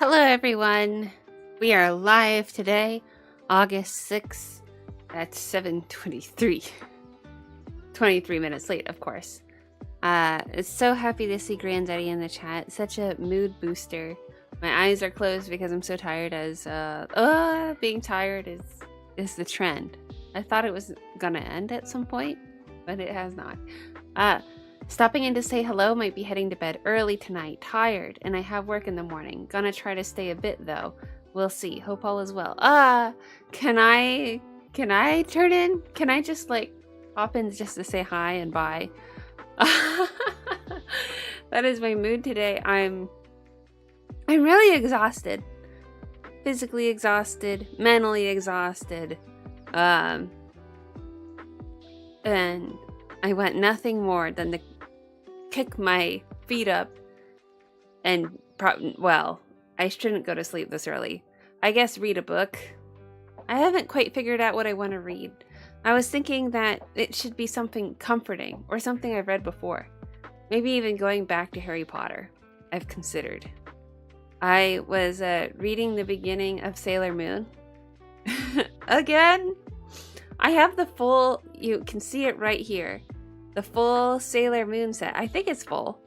Hello everyone, we are live today, August 6th at 7:23. 23 minutes late, of course. It's so happy to see Granddaddy in the chat, such a mood booster. My eyes are closed because I'm so tired as, being tired is the trend. I thought it was gonna end at some point, but it has not. Stopping in to say hello, might be heading to bed early tonight, tired, and I have work in the morning. Gonna try to stay a bit though. We'll see. Hope all is well. Can I turn in? Can I just like hop in just to say hi and bye? That is my mood today. I'm really exhausted. Physically exhausted, mentally exhausted. And I want nothing more than to kick my feet up and I shouldn't go to sleep this early. I guess read a book. I haven't quite figured out what I want to read. I was thinking that it should be something comforting or something I've read before. Maybe even going back to Harry Potter. I've considered. I was reading the beginning of Sailor Moon. Again? I have the full, you can see it right here. The full Sailor Moon set. I think it's full.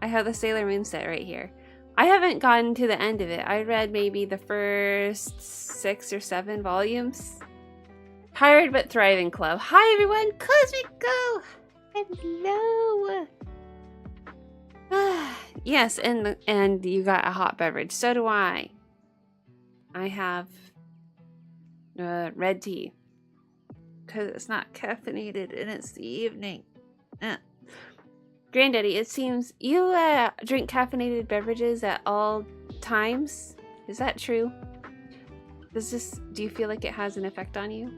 I have the Sailor Moon set right here. I haven't gotten to the end of it. I read maybe the first 6 or 7 volumes. Tired but Thriving Club. Hi everyone, Cosmic Go! Hello! Yes, and you got a hot beverage. So do I. I have red tea. Because it's not caffeinated and it's the evening. Granddaddy, it seems you drink caffeinated beverages at all times. Is that true? Do you feel like it has an effect on you?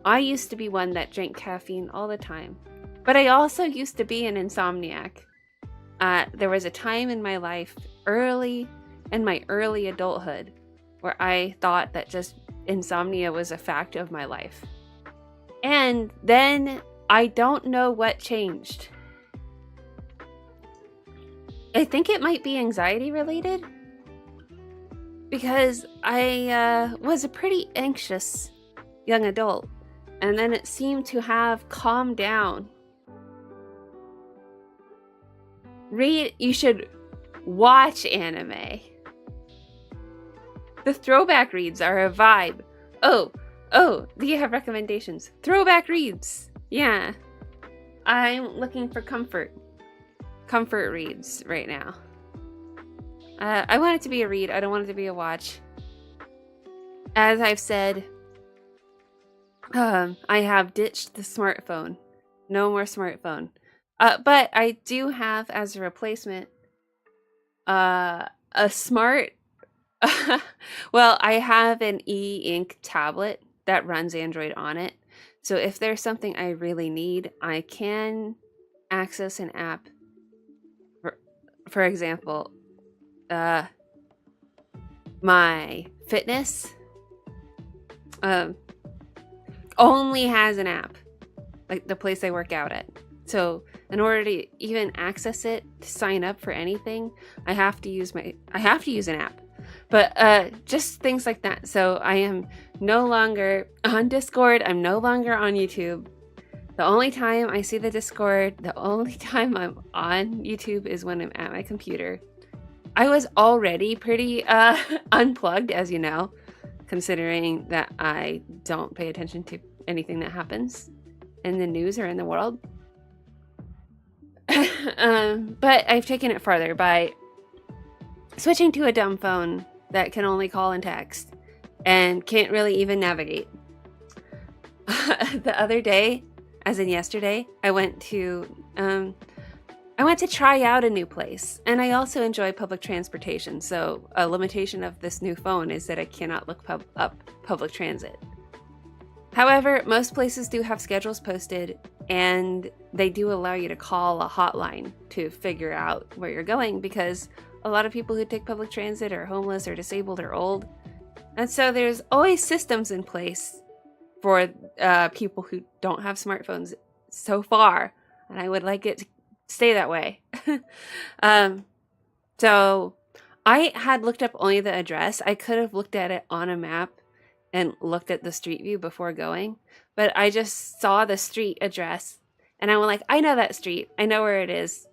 I used to be one that drank caffeine all the time. But I also used to be an insomniac. There was a time in my life, early adulthood, where I thought that just insomnia was a fact of my life. And then I don't know what changed. I think it might be anxiety related. Because I was a pretty anxious young adult. And then it seemed to have calmed down. You should watch anime. The throwback reads are a vibe. Oh, do you have recommendations? Throwback reads. Yeah. I'm looking for comfort reads right now. I want it to be a read. I don't want it to be a watch. As I've said, I have ditched the smartphone. No more smartphone. But I do have as a replacement a smart well, I have an e-ink tablet that runs Android on it. So if there's something I really need, I can access an app. For example, my fitness only has an app, like the place I work out at. So in order to even access it, to sign up for anything, I have to use an app. But just things like that. So I am no longer on Discord. I'm no longer on YouTube. The only time I see the Discord, the only time I'm on YouTube is when I'm at my computer. I was already pretty unplugged, as you know, considering that I don't pay attention to anything that happens in the news or in the world. But I've taken it farther by switching to a dumb phone that can only call and text and can't really even navigate. The other day, as in yesterday, I went to try out a new place, and I also enjoy public transportation. So a limitation of this new phone is that I cannot look up public transit. However, most places do have schedules posted, and they do allow you to call a hotline to figure out where you're going, because a lot of people who take public transit are homeless or disabled or old. And so there's always systems in place for people who don't have smartphones so far. And I would like it to stay that way. So I had looked up only the address. I could have looked at it on a map and looked at the street view before going, but I just saw the street address and I went like, I know that street. I know where it is.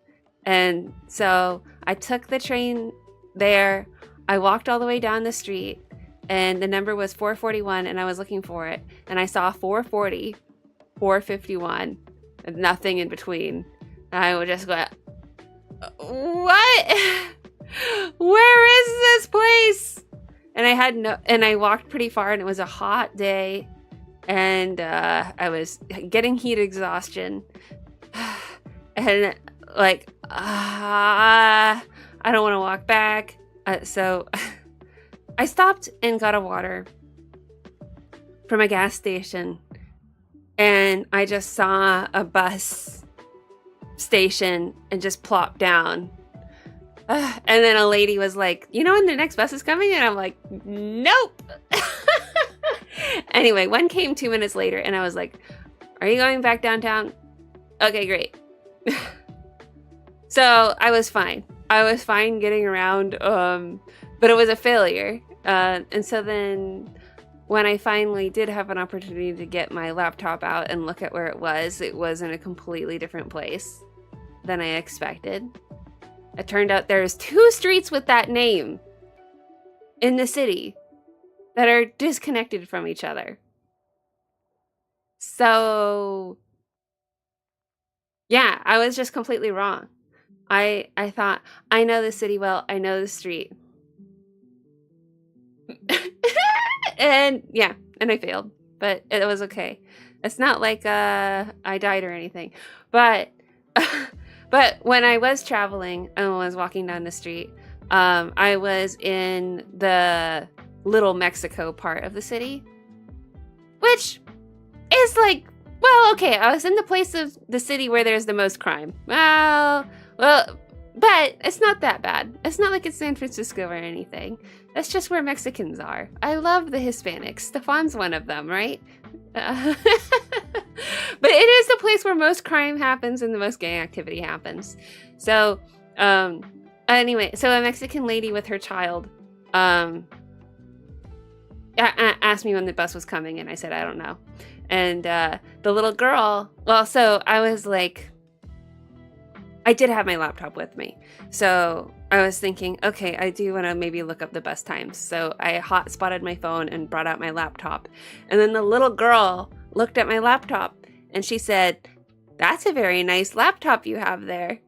And so I took the train there. I walked all the way down the street and the number was 441 and I was looking for it. And I saw 440, 451, and nothing in between. And I would just go, what? Where is this place? And I walked pretty far and it was a hot day and I was getting heat exhaustion and like, I don't want to walk back. So I stopped and got a water from a gas station and I just saw a bus station and just plopped down. And then a lady was like, you know when the next bus is coming? And I'm like, nope. Anyway, one came 2 minutes later and I was like, are you going back downtown? Okay, great. So I was fine. I was fine getting around, but it was a failure. And so then when I finally did have an opportunity to get my laptop out and look at where it was in a completely different place than I expected. It turned out there's 2 streets with that name in the city that are disconnected from each other. So, yeah, I was just completely wrong. I thought, I know the city well, I know the street. And yeah, and I failed, but it was okay. It's not like I died or anything. But when I was traveling and was walking down the street, I was in the Little Mexico part of the city, which is like, well, okay, I was in the place of the city where there's the most crime. Well, but it's not that bad. It's not like it's San Francisco or anything. That's just where Mexicans are. I love the Hispanics. Stefan's one of them, right? But it is the place where most crime happens and the most gang activity happens. So, anyway, so a Mexican lady with her child, asked me when the bus was coming, and I said, I don't know. And, the little girl, well, so I was like, I did have my laptop with me. So I was thinking, okay, I do want to maybe look up the bus times. So I hotspotted my phone and brought out my laptop. And then the little girl looked at my laptop and she said, that's a very nice laptop you have there.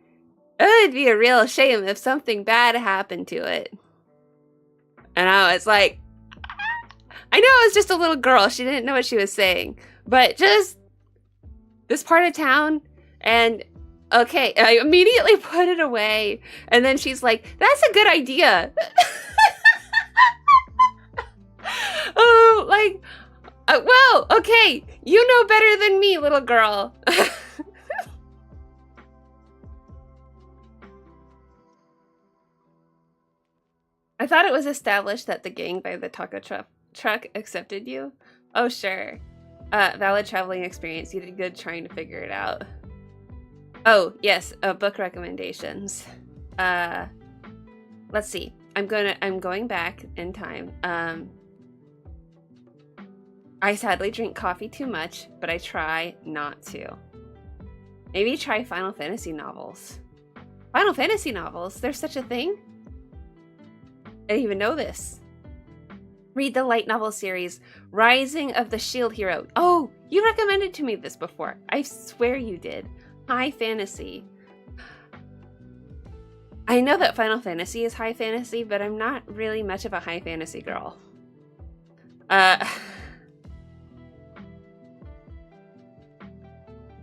It would be a real shame if something bad happened to it. And I was like, I know I was just a little girl. She didn't know what she was saying. But just this part of town and... Okay, I immediately put it away, and then she's like, that's a good idea. Oh, like, well, okay, you know better than me, little girl. I thought it was established that the gang by the taco truck accepted you. Oh, sure. Valid traveling experience. You did good trying to figure it out. Oh, yes, book recommendations. Let's see. I'm going back in time. I sadly drink coffee too much, but I try not to. Maybe try Final Fantasy novels. Final Fantasy novels? There's such a thing? I didn't even know this. Read the light novel series, Rising of the Shield Hero. Oh, you recommended to me this before. I swear you did. High fantasy. I know that Final Fantasy is high fantasy, but I'm not really much of a high fantasy girl.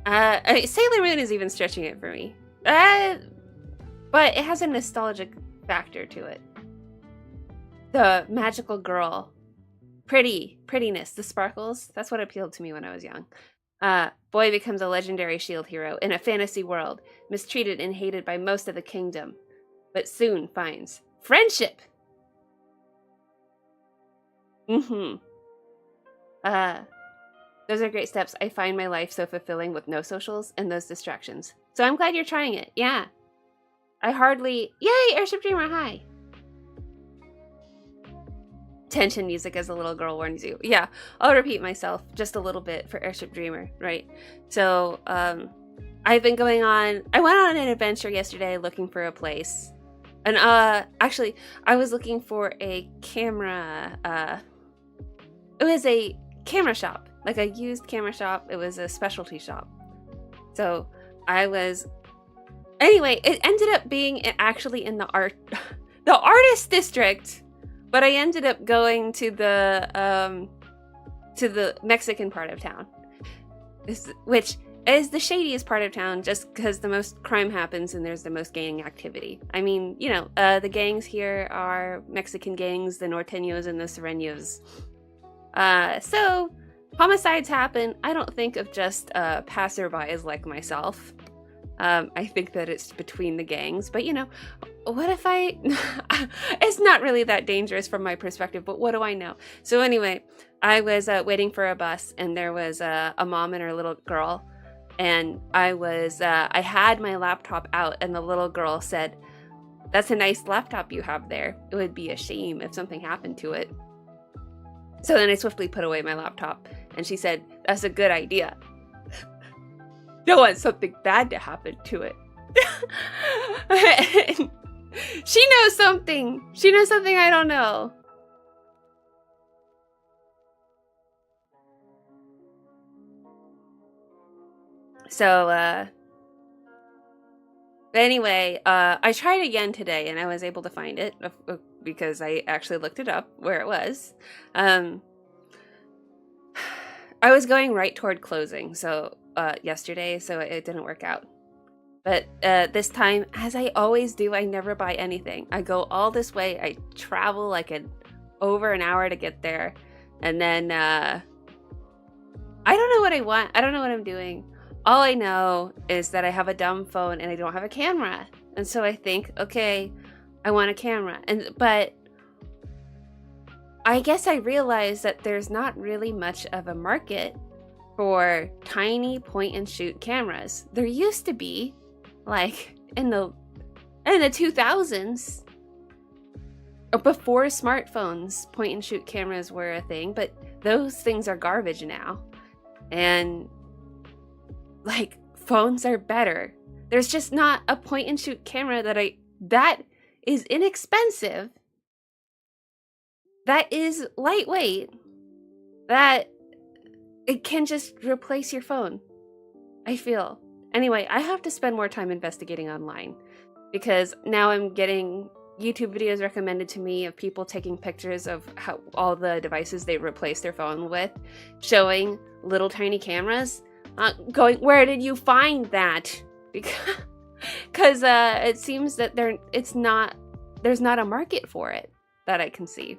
Sailor Moon is even stretching it for me. But it has a nostalgic factor to it. The magical girl. Prettiness, the sparkles. That's what appealed to me when I was young. Boy becomes a legendary shield hero in a fantasy world, mistreated and hated by most of the kingdom, but soon finds friendship. Those are great steps. I find my life so fulfilling with no socials and those distractions. So I'm glad you're trying it. Yeah. Yay, Airship Dreamer, hi. tension music as a little girl warns you. Yeah, I'll repeat myself just a little bit for Airship Dreamer, right? So, I've been going on... I went on an adventure yesterday looking for a place. And, actually, I was looking for a camera, it was a camera shop. Like a used camera shop. It was a specialty shop. So, I was... Anyway, it ended up being actually in the artist district, but I ended up going to the Mexican part of town, which is the shadiest part of town, just because the most crime happens and there's the most gang activity. I mean, you know, the gangs here are Mexican gangs, the Norteños and the Sureños. So homicides happen. I don't think of just passerbys like myself. I think that it's between the gangs, but you know, what if it's not really that dangerous from my perspective, but what do I know? So anyway, I was waiting for a bus, and there was a mom and her little girl, and I had my laptop out, and the little girl said, "That's a nice laptop you have there. It would be a shame if something happened to it." So then I swiftly put away my laptop, and she said, "That's a good idea. Don't want something bad to happen to it." She knows something. She knows something I don't know. So, but anyway, I tried again today, and I was able to find it because I actually looked it up where it was. I was going right toward closing, so yesterday, so it didn't work out. But this time, as I always do, I never buy anything. I go all this way. I travel like over an hour to get there, and then I don't know what I want. I don't know what I'm doing. All I know is that I have a dumb phone and I don't have a camera. And so I think, okay, I want a camera. But I guess I realized that there's not really much of a market for tiny point and shoot cameras. There used to be, like in the 2000s, before smartphones, point and shoot cameras were a thing, but those things are garbage now. And like, phones are better. There's just not a point and shoot camera that is inexpensive, that is lightweight, that it can just replace your phone, I feel. Anyway, I have to spend more time investigating online, because now I'm getting YouTube videos recommended to me of people taking pictures of how all the devices they replace their phone with, showing little tiny cameras. Going, where did you find that? Because it seems that there's not a market for it that I can see.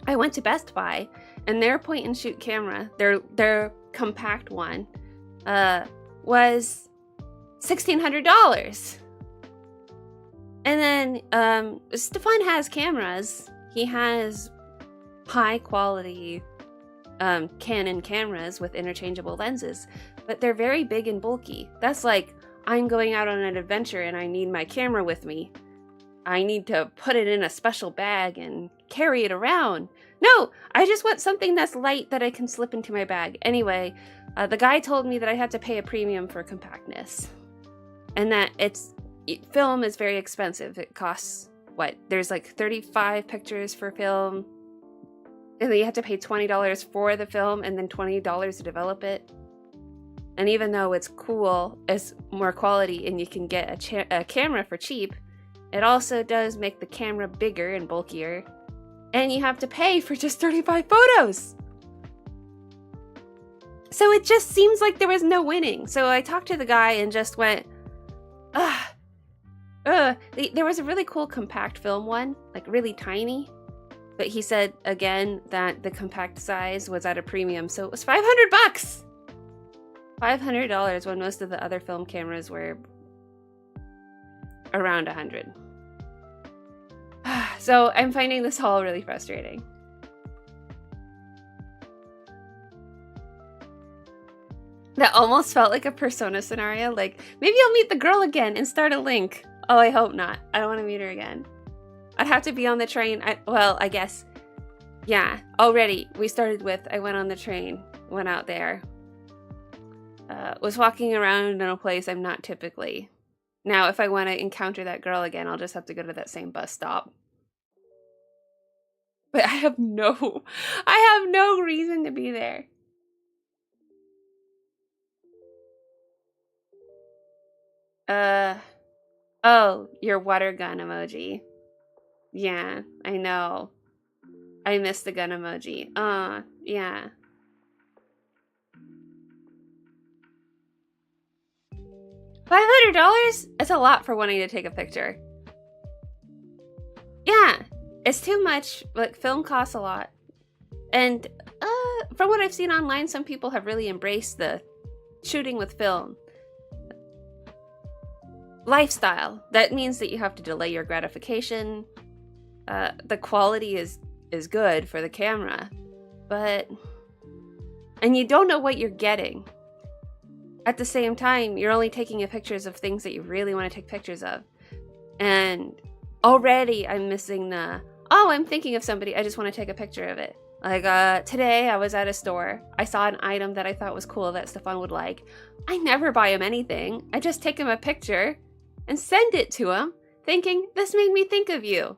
I went to Best Buy, and their point and shoot camera, their compact one, was $1,600. And then Stefan has cameras. He has high quality Canon cameras with interchangeable lenses, but they're very big and bulky. That's like, I'm going out on an adventure and I need my camera with me. I need to put it in a special bag and carry it around. No, I just want something that's light that I can slip into my bag. Anyway, the guy told me that I had to pay a premium for compactness, and that film is very expensive. It costs, there's like 35 pictures for film, and then you have to pay $20 for the film and then $20 to develop it. And even though it's cool, it's more quality, and you can get a camera for cheap, it also does make the camera bigger and bulkier, and you have to pay for just 35 photos. So it just seems like there was no winning. So I talked to the guy and just went, there was a really cool compact film one, like really tiny. But he said, again, that the compact size was at a premium, so it was $500! $500 when most of the other film cameras were around $100. So I'm finding this all really frustrating. That almost felt like a Persona scenario, like, maybe I'll meet the girl again and start a link. Oh, I hope not. I don't want to meet her again. I'd have to be on the train. I guess Yeah, already we started with, I went on the train, went out there, was walking around in a place I'm not typically. Now, if I want to encounter that girl again, I'll just have to go to that same bus stop. But I have no reason to be there. Oh, your water gun emoji. Yeah, I know. I missed the gun emoji. Yeah. $500? That's a lot for wanting to take a picture. Yeah, it's too much. Like, film costs a lot. And from what I've seen online, some people have really embraced the shooting with film lifestyle. That means that you have to delay your gratification. The quality is good for the camera, and you don't know what you're getting. At the same time, you're only taking pictures of things that you really want to take pictures of. And already I'm missing I'm thinking of somebody, I just want to take a picture of it. Like, today I was at a store. I saw an item that I thought was cool that Stefan would like. I never buy him anything. I just take him a picture and send it to him, thinking, this made me think of you.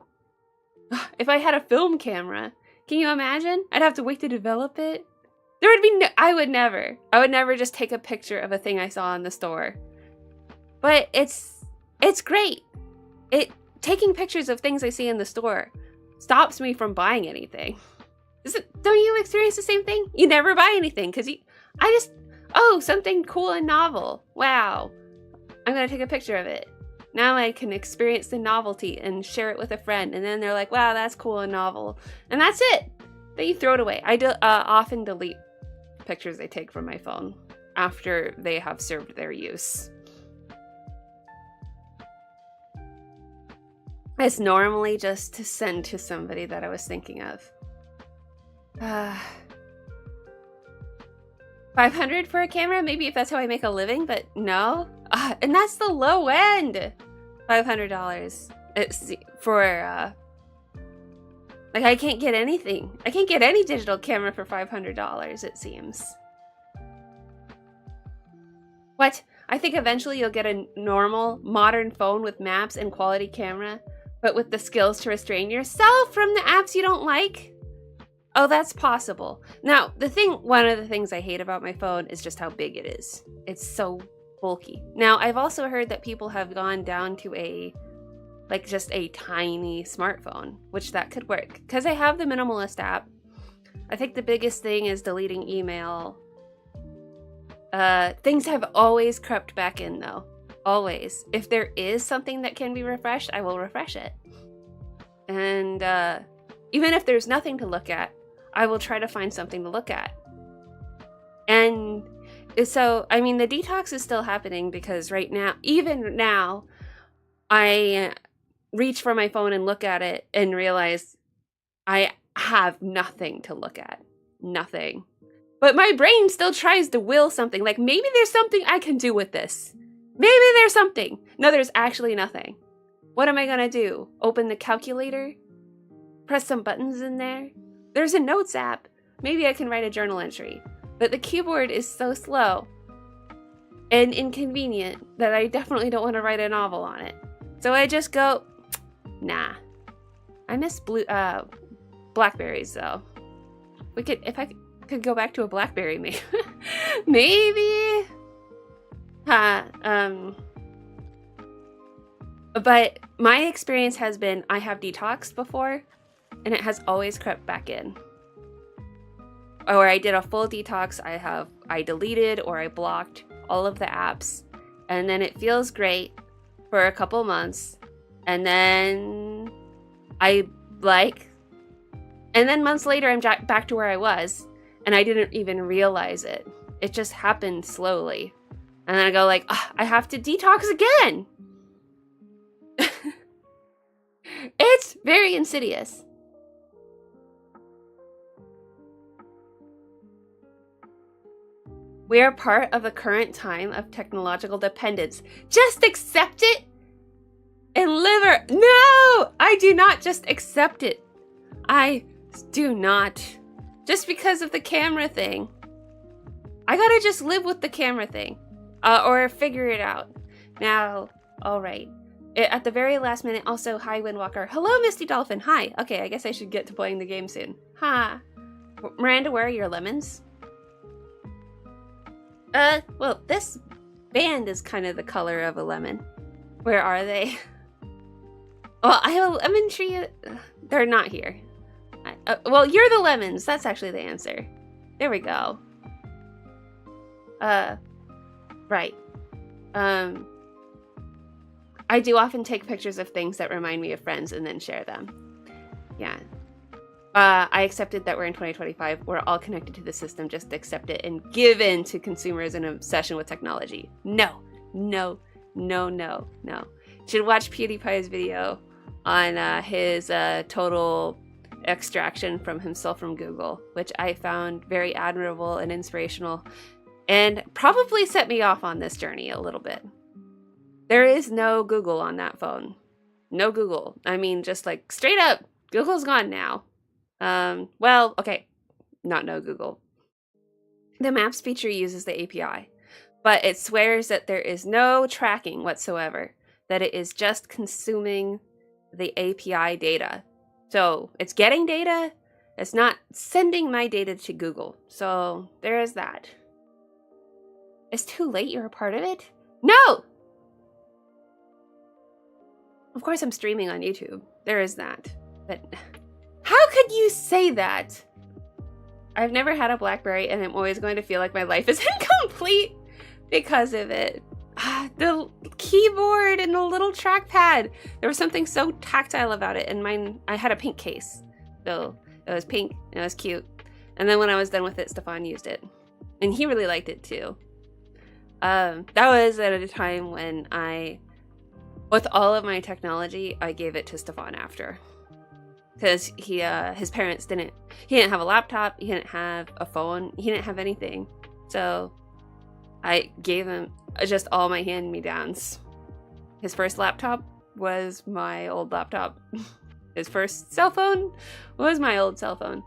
If I had a film camera, can you imagine? I'd have to wait to develop it. There would be I would never just take a picture of a thing I saw in the store. But it's great. Taking pictures of things I see in the store stops me from buying anything. Don't you experience the same thing? You never buy anything because something cool and novel. Wow. I'm going to take a picture of it. Now I can experience the novelty and share it with a friend. And then they're like, wow, that's cool and novel. And that's it. Then you throw it away. I often delete pictures I take from my phone after they have served their use. It's normally just to send to somebody that I was thinking of. $500 for a camera? Maybe if that's how I make a living, but no. And that's the low end. $500. It's for, like, I can't get anything. I can't get any digital camera for $500, it seems. What? I think eventually you'll get a normal, modern phone with maps and quality camera, but with the skills to restrain yourself from the apps you don't like? Oh, that's possible. Now, one of the things I hate about my phone is just how big it is. It's so bulky. Now, I've also heard that people have gone down to just a tiny smartphone, which that could work. Because I have the minimalist app. I think the biggest thing is deleting email. Things have always crept back in, though. Always. If there is something that can be refreshed, I will refresh it. And even if there's nothing to look at, I will try to find something to look at. And so, I mean, the detox is still happening because even now, I reach for my phone and look at it and realize I have nothing to look at. Nothing. But my brain still tries to will something. Like, maybe there's something I can do with this. Maybe there's something. No, there's actually nothing. What am I gonna do? Open the calculator? Press some buttons in there? There's a notes app. Maybe I can write a journal entry. But the keyboard is so slow and inconvenient that I definitely don't want to write a novel on it. So I just go, nah. I miss Blackberries, though. If I could go back to a Blackberry, maybe. Maybe. But my experience has been, I have detoxed before, and it has always crept back in. Or I did a full detox, I deleted or I blocked all of the apps, and then it feels great for a couple months, and then and then months later I'm back to where I was, and I didn't even realize it. It just happened slowly. And then I go like, I have to detox again. It's very insidious. We are part of the current time of technological dependence. Just accept it and live. No, I do not just accept it. I Do not. Just because of the camera thing. I gotta just live with the camera thing. Or figure it out. Now, alright. At the very last minute, also, hi Windwalker. Hello, Misty Dolphin. Hi. Okay, I guess I should get to playing the game soon. Hi. Miranda, where are your lemons? Well, this band is kind of the color of a lemon. Where are they? Well, I have a lemon tree. They're not here. Well, you're the lemons. That's actually the answer. There we go. Right. I do often take pictures of things that remind me of friends and then share them. Yeah. I accepted that we're in 2025. We're all connected to the system. Just accept it and give in to consumers and obsession with technology. No. No. No, no, no. Should watch PewDiePie's video on his total extraction from himself from Google, which I found very admirable and inspirational, and probably set me off on this journey a little bit. There is no Google on that phone. No Google. I mean, just like straight up, Google's gone now. Well, okay, not no Google. The Maps feature uses the API, but it swears that there is no tracking whatsoever, that it is just consuming the API data. So it's getting data, it's not sending my data to Google. So there is that. It's too late, you're a part of it? No! Of course I'm streaming on YouTube. There is that. But how could you say that? I've never had a BlackBerry and I'm always going to feel like my life is incomplete because of it. The keyboard and the little trackpad. There was something so tactile about it, and mine, I had a pink case. So it was pink and it was cute. And then when I was done with it, Stefan used it. And he really liked it too. That was at a time when with all of my technology, I gave it to Stefan after. Because his parents he didn't have a laptop, he didn't have a phone, he didn't have anything. So I gave him just all my hand-me-downs. His first laptop was my old laptop. His first cell phone was my old cell phone.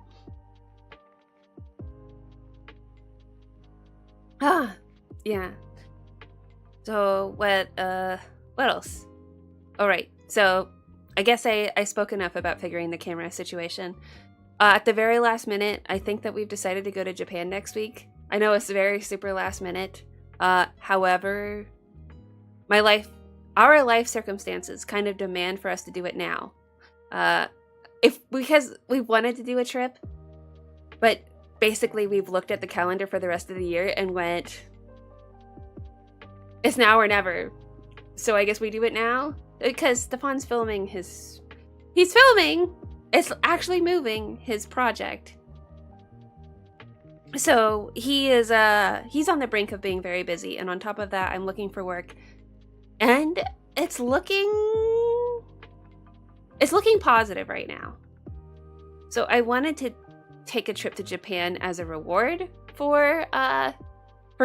Yeah. So what else? All right. So I guess I spoke enough about figuring the camera situation. At the very last minute, I think that we've decided to go to Japan next week. I know it's very super last minute. However, our life circumstances kind of demand for us to do it now. Because we wanted to do a trip, but basically we've looked at the calendar for the rest of the year and went, it's now or never. So I guess we do it now because Stefan's filming it's actually moving his project. So he's on the brink of being very busy, and on top of that, I'm looking for work, and it's looking positive right now. So I wanted to take a trip to Japan as a reward for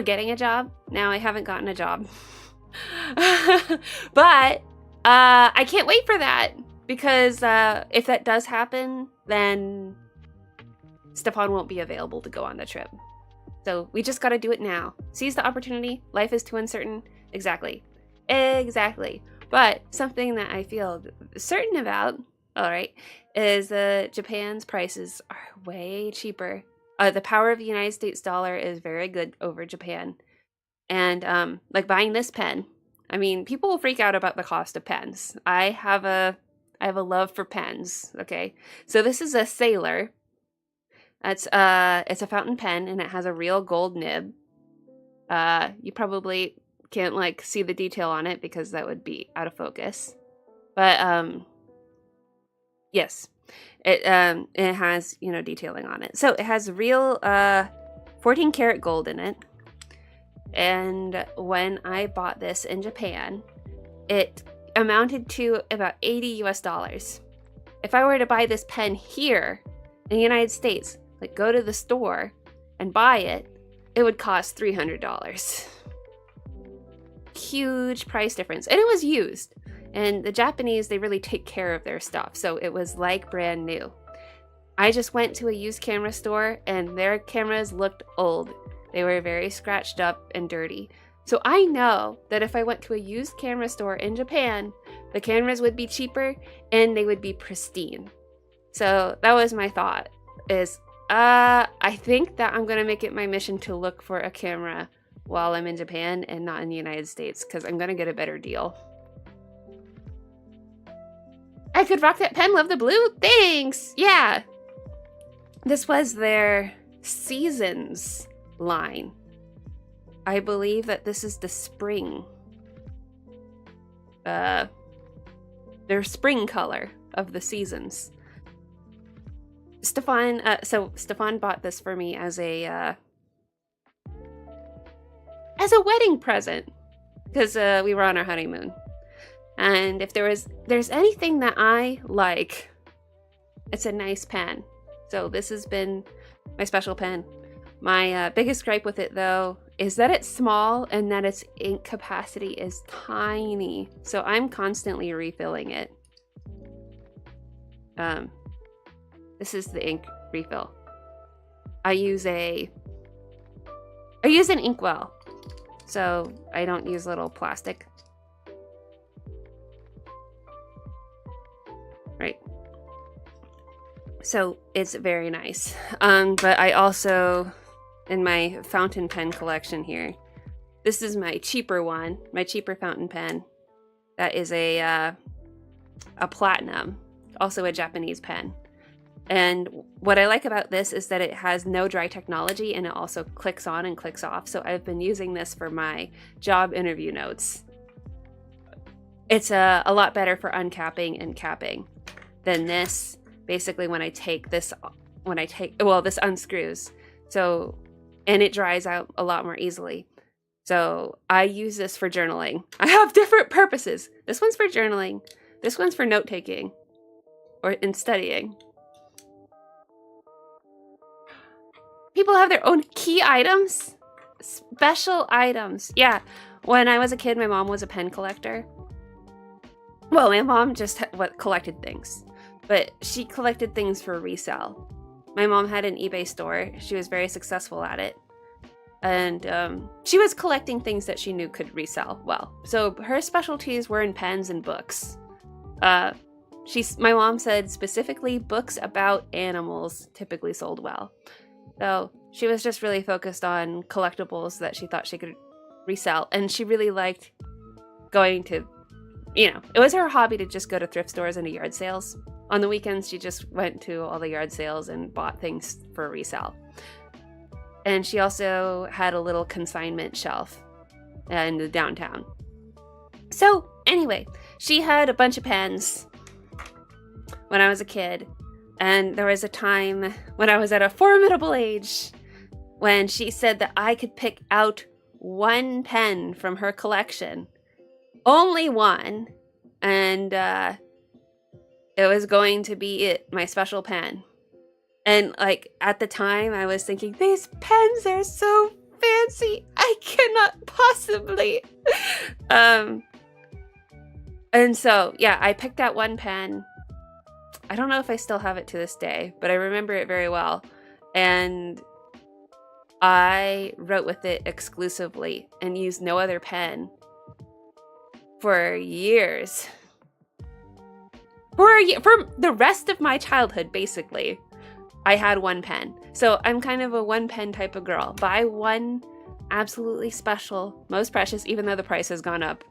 getting a job. Now I haven't gotten a job, but I can't wait for that because if that does happen, then Stefan won't be available to go on the trip. So we just got to do it now. Seize the opportunity. Life is too uncertain. Exactly. But something that I feel certain about, all right, is Japan's prices are way cheaper. The power of the United States dollar is very good over Japan. And like buying this pen, I mean, people will freak out about the cost of pens. I have a love for pens, okay? So this is a Sailor. It's a fountain pen, and it has a real gold nib. You probably can't like see the detail on it because that would be out of focus. But yes, it has detailing on it. So it has real 14 karat gold in it. And when I bought this in Japan, it amounted to about $80 US. If I were to buy this pen here in the United States, like go to the store and buy it, it would cost $300. Huge price difference. And it was used. And the Japanese, they really take care of their stuff. So it was like brand new. I just went to a used camera store and their cameras looked old. They were very scratched up and dirty. So I know that if I went to a used camera store in Japan, the cameras would be cheaper and they would be pristine. So that was my thought, is I think that I'm going to make it my mission to look for a camera while I'm in Japan and not in the United States, because I'm going to get a better deal. I could rock that pen, love the blue. Thanks. Yeah. This was their seasons line. I believe that this is the spring. Their spring color of the seasons. Stefan bought this for me as a wedding present, because we were on our honeymoon. And if there's anything that I like, it's a nice pen. So this has been my special pen. My biggest gripe with it, though, is that it's small and that its ink capacity is tiny. So I'm constantly refilling it. This is the ink refill. I use an inkwell, so I don't use little plastic. Right. So it's very nice. But I also, in my fountain pen collection here, this is my cheaper one, my cheaper fountain pen. That is a platinum, also a Japanese pen. And what I like about this is that it has no dry technology, and it also clicks on and clicks off. So I've been using this for my job interview notes. It's a lot better for uncapping and capping than this. Basically, this unscrews. So, and it dries out a lot more easily. So I use this for journaling. I have different purposes. This one's for journaling. This one's for note taking or in studying. People have their own key items, special items. Yeah, when I was a kid, my mom was a pen collector. Well, my mom just collected things, but she collected things for resale. My mom had an eBay store. She was very successful at it. And she was collecting things that she knew could resell well. So her specialties were in pens and books. My mom said specifically books about animals typically sold well. So she was just really focused on collectibles that she thought she could resell. And she really liked going to, it was her hobby to just go to thrift stores and to yard sales. On the weekends, she just went to all the yard sales and bought things for resale. And she also had a little consignment shelf in the downtown. So anyway, she had a bunch of pens when I was a kid. And there was a time when I was at a formidable age when she said that I could pick out one pen from her collection. Only one. And it was going to be my special pen. And at the time I was thinking, these pens are so fancy. I cannot possibly. And so, yeah, I picked out one pen. I don't know if I still have it to this day, but I remember it very well. And I wrote with it exclusively and used no other pen for years. For the rest of my childhood, basically, I had one pen. So I'm kind of a one pen type of girl. Buy one absolutely special, most precious, even though the price has gone up.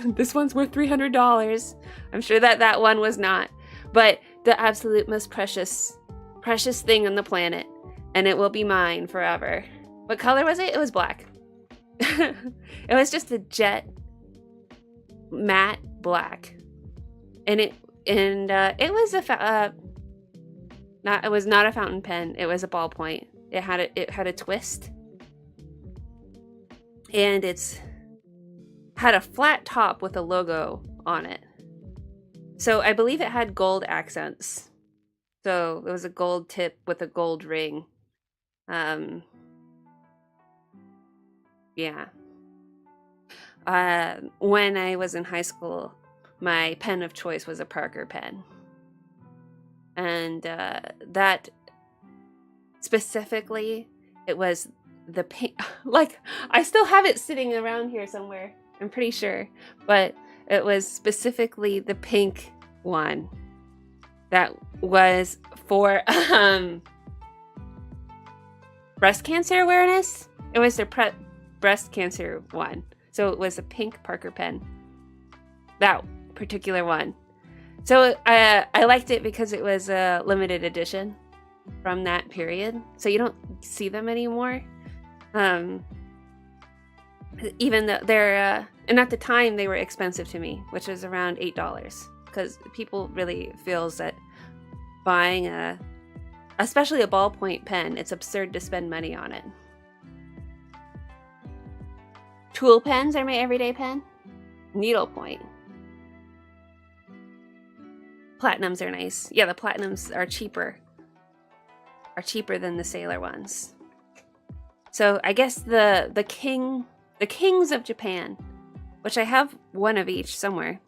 This one's worth $300. I'm sure that one was not. But the absolute most precious thing on the planet. And it will be mine forever. What color was it? It was black. It was just a jet matte black. And it was it was not a fountain pen. It was a ballpoint. It had a twist. And it's had a flat top with a logo on it. So I believe it had gold accents. So it was a gold tip with a gold ring. Yeah. When I was in high school, my pen of choice was a Parker pen. And that specifically, it was the pink. Like, I still have it sitting around here somewhere, I'm pretty sure. But it was specifically the pink one that was for breast cancer awareness. It was their breast cancer one. So it was a pink Parker pen. That particular one. So I liked it because it was a limited edition from that period. So you don't see them anymore. Even though they're, and at the time they were expensive to me, which was around $8. Because people really feels that buying especially a ballpoint pen, it's absurd to spend money on it. Tool pens are my everyday pen. Needlepoint. Platinums are nice. Yeah, the platinums are cheaper. Are cheaper than the Sailor ones. So I guess the kings of Japan, which I have one of each somewhere,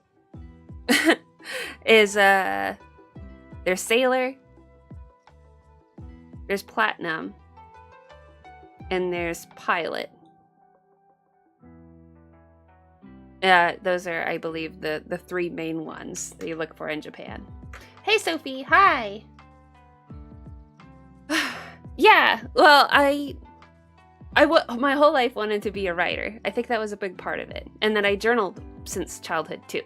is there's Sailor, there's Platinum, and there's Pilot. Those are, I believe, the three main ones that you look for in Japan. Hey, Sophie. Hi. Yeah. Well, my whole life wanted to be a writer. I think that was a big part of it. And then I journaled since childhood too.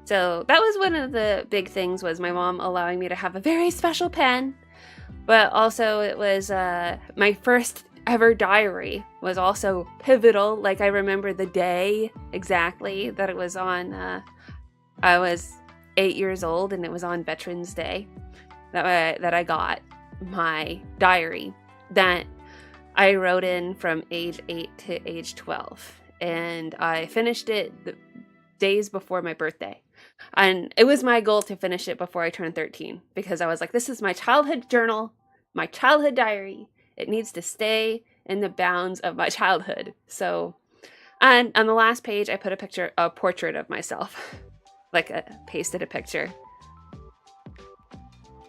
So that was one of the big things, was my mom allowing me to have a very special pen. But also it was my first ever diary was also pivotal. Like, I remember the day exactly that it was on. I was 8 years old, and it was on Veterans Day that I got my diary that I wrote in from age 8 to age 12, and I finished it the days before my birthday. And it was my goal to finish it before I turned 13, because I was like, this is my childhood journal, my childhood diary. It needs to stay in the bounds of my childhood. So, and on the last page, I put a portrait of myself, like pasted a picture,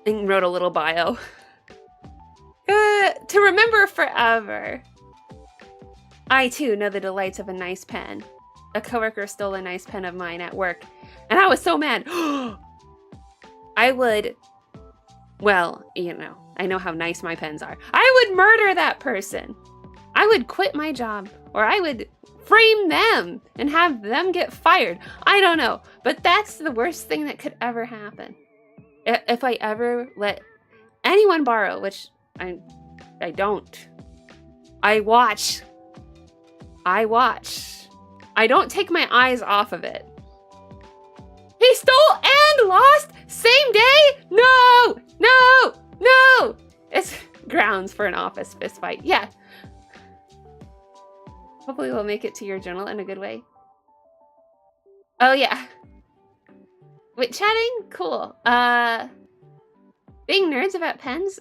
and wrote a little bio. To remember forever. I too know the delights of a nice pen. A coworker stole a nice pen of mine at work, and I was so mad. I would, well, I know how nice my pens are. I would murder that person. I would quit my job, or I would frame them and have them get fired. I don't know, but that's the worst thing that could ever happen. If I ever let anyone borrow, which I don't. I watch. I don't take my eyes off of it. He stole and lost same day? No! It's grounds for an office fist fight. Yeah. Hopefully we'll make it to your journal in a good way. Oh, yeah. Wait, chatting? Cool. Being nerds about pens?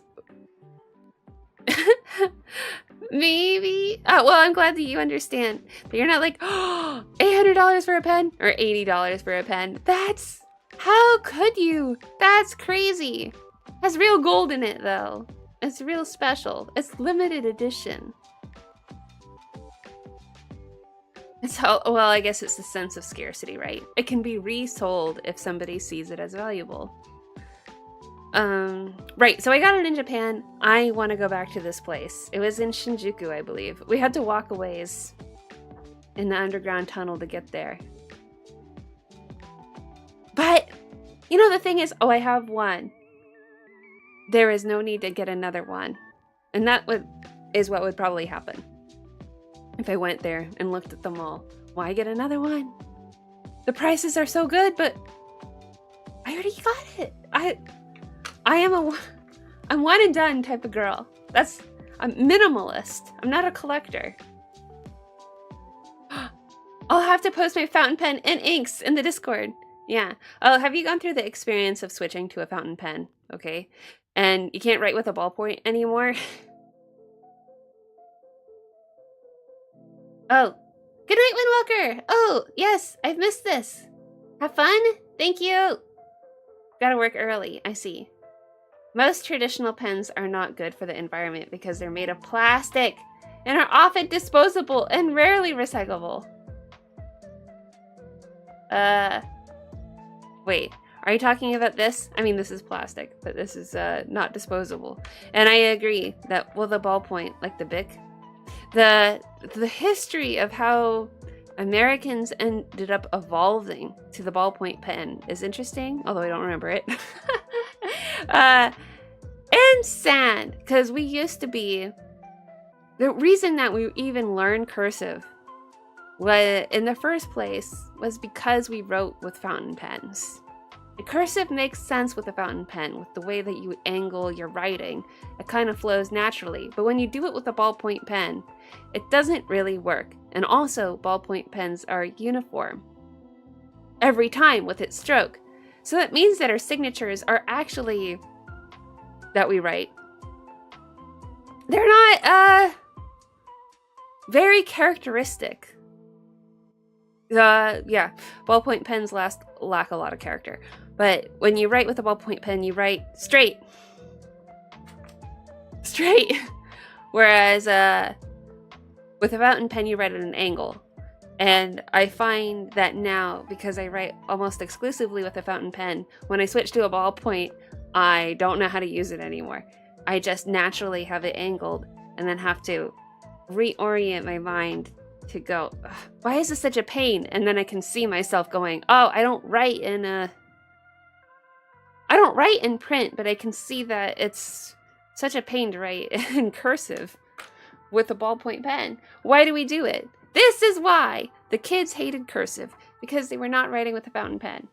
Maybe. Well, I'm glad that you understand. But you're not like, oh, $800 for a pen or $80 for a pen. How could you? That's crazy. Has real gold in it, though. It's real special. It's limited edition. Well, I guess it's the sense of scarcity, right? It can be resold if somebody sees it as valuable. Right, so I got it in Japan. I want to go back to this place. It was in Shinjuku, I believe. We had to walk a ways in the underground tunnel to get there. But, the thing is, I have one. There is no need to get another one. And that is what would probably happen if I went there and looked at them all. Why get another one? The prices are so good, but I already got it. I'm one and done type of girl. I'm minimalist. I'm not a collector. I'll have to post my fountain pen and inks in the Discord. Yeah. Oh, have you gone through the experience of switching to a fountain pen? Okay. And you can't write with a ballpoint anymore? Oh. Good night, Windwalker! Oh, yes, I've missed this. Have fun? Thank you. Gotta work early, I see. Most traditional pens are not good for the environment because they're made of plastic and are often disposable and rarely recyclable. Wait, are you talking about this? I mean, this is plastic, but this is not disposable. And I agree that, well, the ballpoint, like the Bic, the history of how Americans ended up evolving to the ballpoint pen is interesting, although I don't remember it. And sad, because we used to be, the reason that we even learned cursive was, in the first place, was because we wrote with fountain pens. The cursive makes sense with a fountain pen, with the way that you angle your writing. It kind of flows naturally, but when you do it with a ballpoint pen, it doesn't really work. And also, ballpoint pens are uniform every time with its stroke. So that means that our signatures are actually, that we write, they're not very characteristic. Yeah, ballpoint pens lack a lot of character. But when you write with a ballpoint pen, you write straight. Whereas with a fountain pen, you write at an angle. And I find that now, because I write almost exclusively with a fountain pen, when I switch to a ballpoint, I don't know how to use it anymore. I just naturally have it angled and then have to reorient my mind to go, why is this such a pain? And then I can see myself going, oh, I don't write in print, but I can see that it's such a pain to write in cursive with a ballpoint pen. Why do we do it? This is why the kids hated cursive, because they were not writing with a fountain pen.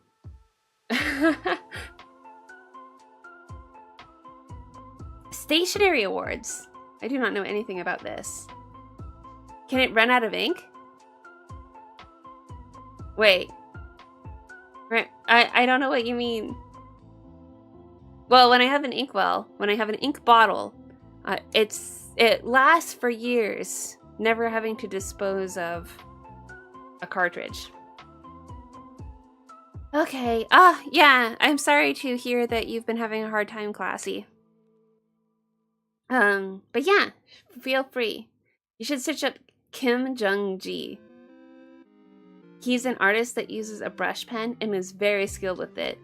Stationery awards. I do not know anything about this. Can it run out of ink? Wait. Right. I don't know what you mean. Well, when I have an inkwell, when I have an ink bottle, it lasts for years, never having to dispose of a cartridge. Okay. Yeah. I'm sorry to hear that you've been having a hard time, Classy. But yeah, feel free. You should search up Kim Jung-ji. He's an artist that uses a brush pen and is very skilled with it.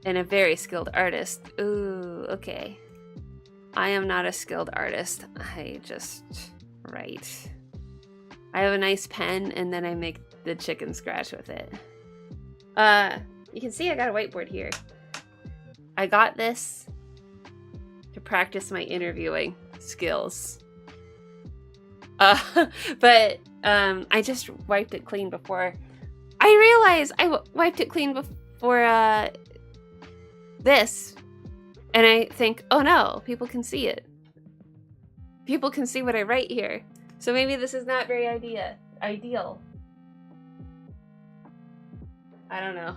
And a very skilled artist. Ooh, okay. I am not a skilled artist. I just write. I have a nice pen and then I make the chicken scratch with it. You can see I got a whiteboard here. I got this to practice my interviewing skills. But I just wiped it clean before. I realized I wiped it clean before this, and I think, oh no, people can see it. People can see what I write here. So maybe this is not very ideal. I don't know.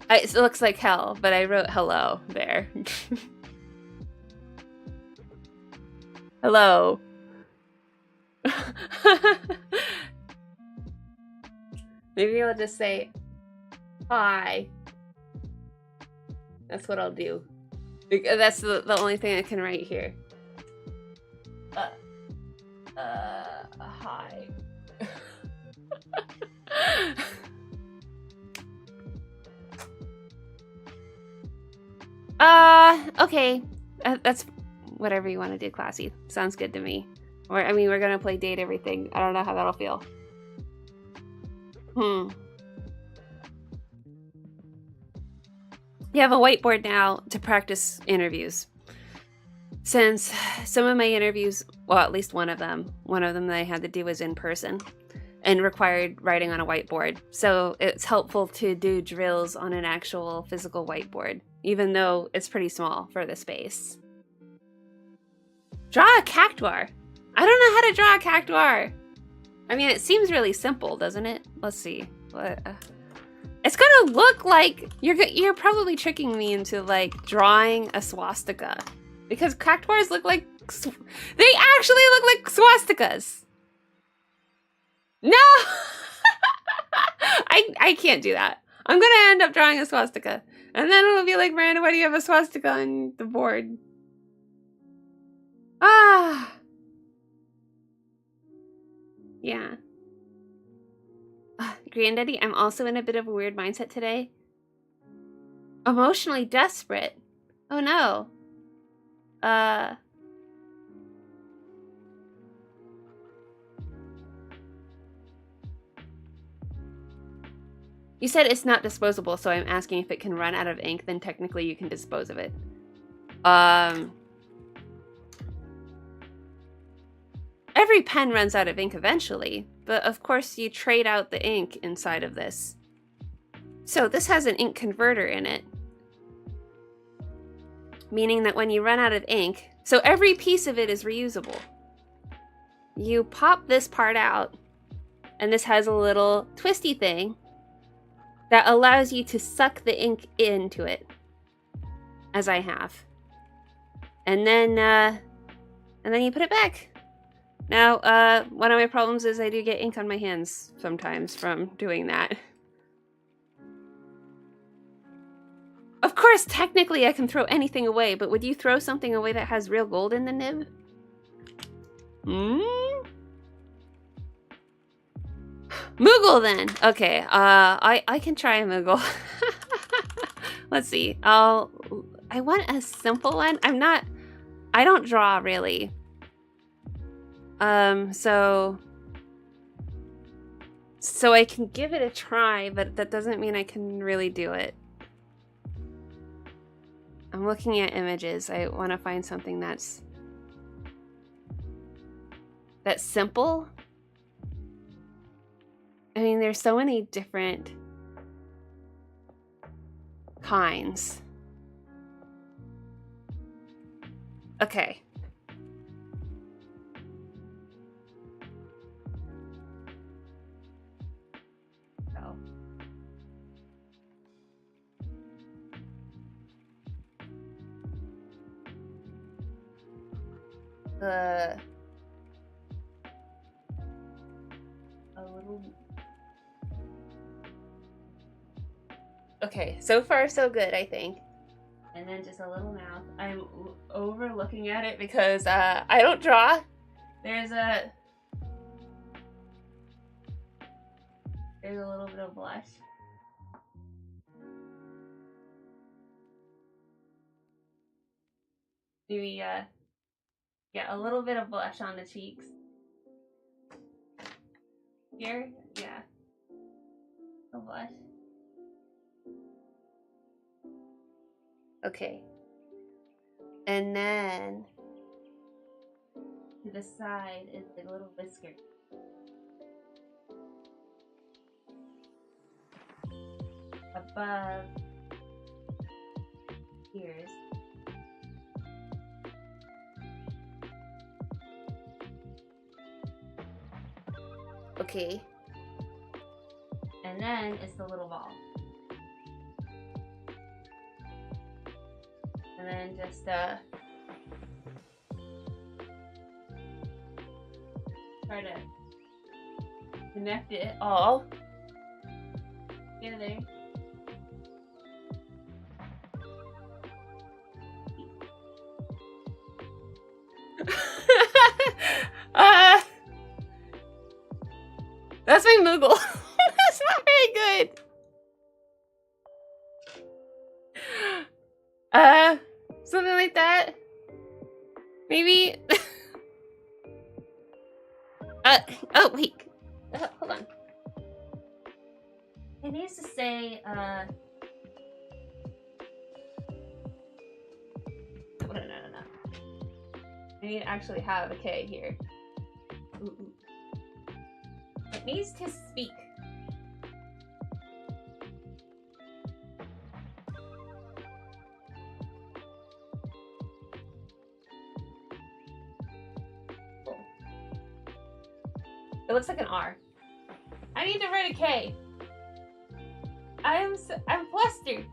It looks like hell, but I wrote hello there. Hello. Maybe I'll just say hi. That's what I'll do. Because that's the only thing I can write here. Hi. Okay. That's whatever you want to do, Classy. Sounds good to me. Or, I mean, we're gonna play date everything. I don't know how that'll feel. You have a whiteboard now to practice interviews. Since some of my interviews, well, at least one of them that I had to do was in person and required writing on a whiteboard. So it's helpful to do drills on an actual physical whiteboard, even though it's pretty small for the space. Draw a cactuar. I don't know how to draw a cactuar. I mean, it seems really simple, doesn't it? Let's see. It's gonna look like you're probably tricking me into like drawing a swastika, because cactuars look like they actually look like swastikas. No, I can't do that. I'm gonna end up drawing a swastika. And then it'll be like, Miranda, why do you have a swastika on the board? Ah. Yeah. Granddaddy, I'm also in a bit of a weird mindset today. Emotionally desperate. Oh no. You said it's not disposable, so I'm asking if it can run out of ink, then technically you can dispose of it. Every pen runs out of ink eventually, but of course you trade out the ink inside of this. So this has an ink converter in it, meaning that when you run out of ink, so every piece of it is reusable. You pop this part out, and this has a little twisty thing that allows you to suck the ink into it, as I have. And then you put it back. Now, one of my problems is I do get ink on my hands sometimes from doing that. Of course, technically I can throw anything away, but would you throw something away that has real gold in the nib? Moogle then! Okay, I can try a Moogle. Let's see, I want a simple one. I don't draw really. So I can give it a try, but that doesn't mean I can really do it. I'm looking at images. I want to find something that's simple. I mean, there's so many different kinds. Okay. Okay, so far so good, I think. And then just a little mouth. I'm overlooking at it because I don't draw. There's a little bit of blush. Maybe yeah, a little bit of blush on the cheeks. Here, yeah. A blush. Okay. And then to the side is a little whisker. Above ears. Okay. And then it's the little ball. And then just try to connect it all together. That's my Moogle. That's not very good. Something like that. Maybe. Oh wait. Hold on. It needs to say, no. I need to actually have a K here. Ooh. It needs to speak. Cool. It looks like an R. I need to write a K. I'm flustered.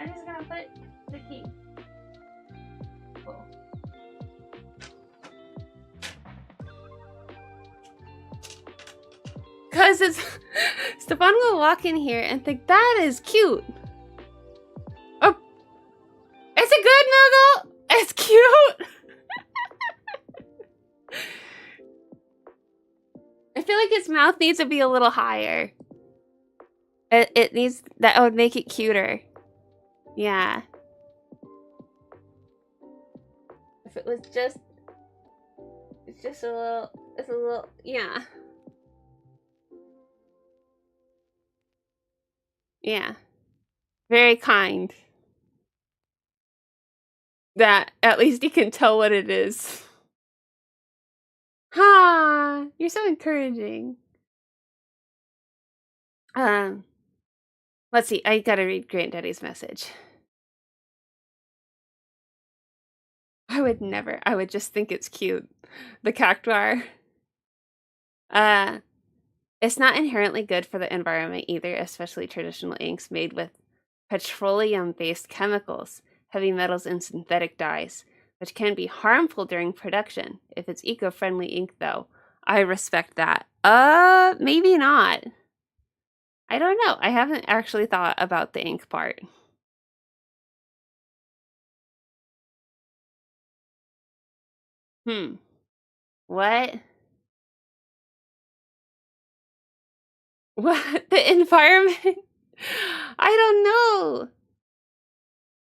I'm just gonna put the key. Cool. because it's Stefan will walk in here and think that is cute. Oh, it's a good Moogle. It's cute. I feel like its mouth needs to be a little higher. It needs that would make it cuter. Yeah. If it was just, it's just a little, it's a little, yeah. Yeah. Very kind. That at least you can tell what it is. Ha! You're so encouraging. Let's see. I gotta read Granddaddy's message. I would never. I would just think it's cute. The cactuar. It's not inherently good for the environment either, especially traditional inks made with petroleum-based chemicals, heavy metals, and synthetic dyes, which can be harmful during production. If it's eco-friendly ink, though, I respect that. Maybe not. I don't know. I haven't actually thought about the ink part. What? What? The environment? I don't know.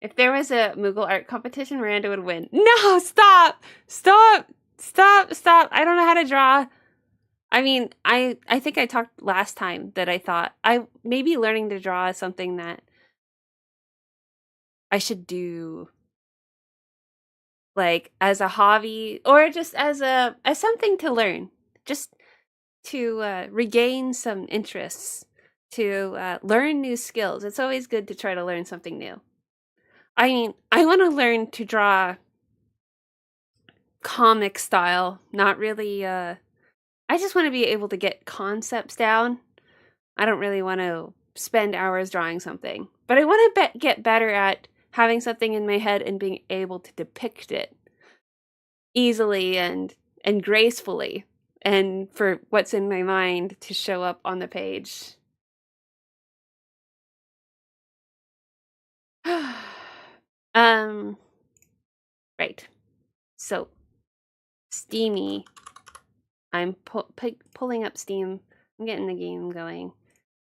If there was a Moogle art competition, Miranda would win. No, stop! Stop! Stop! Stop! I don't know how to draw. I mean, I think I talked last time that I thought maybe learning to draw is something that I should do, like, as a hobby or just as something to learn, just to regain some interests, to learn new skills. It's always good to try to learn something new. I mean, I want to learn to draw comic style, not really, I just want to be able to get concepts down. I don't really want to spend hours drawing something, but I want to get better at having something in my head and being able to depict it easily and gracefully, and for what's in my mind to show up on the page. Right. So, Steamy. I'm pulling up Steam. I'm getting the game going.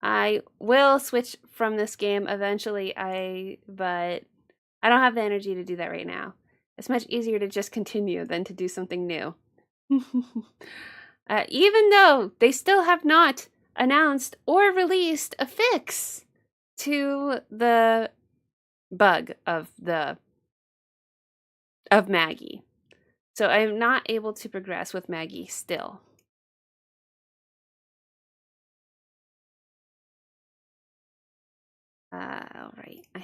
I will switch from this game eventually, but I don't have the energy to do that right now. It's much easier to just continue than to do something new. Even though they still have not announced or released a fix to the bug of Maggie. So I'm not able to progress with Maggie still. All right. I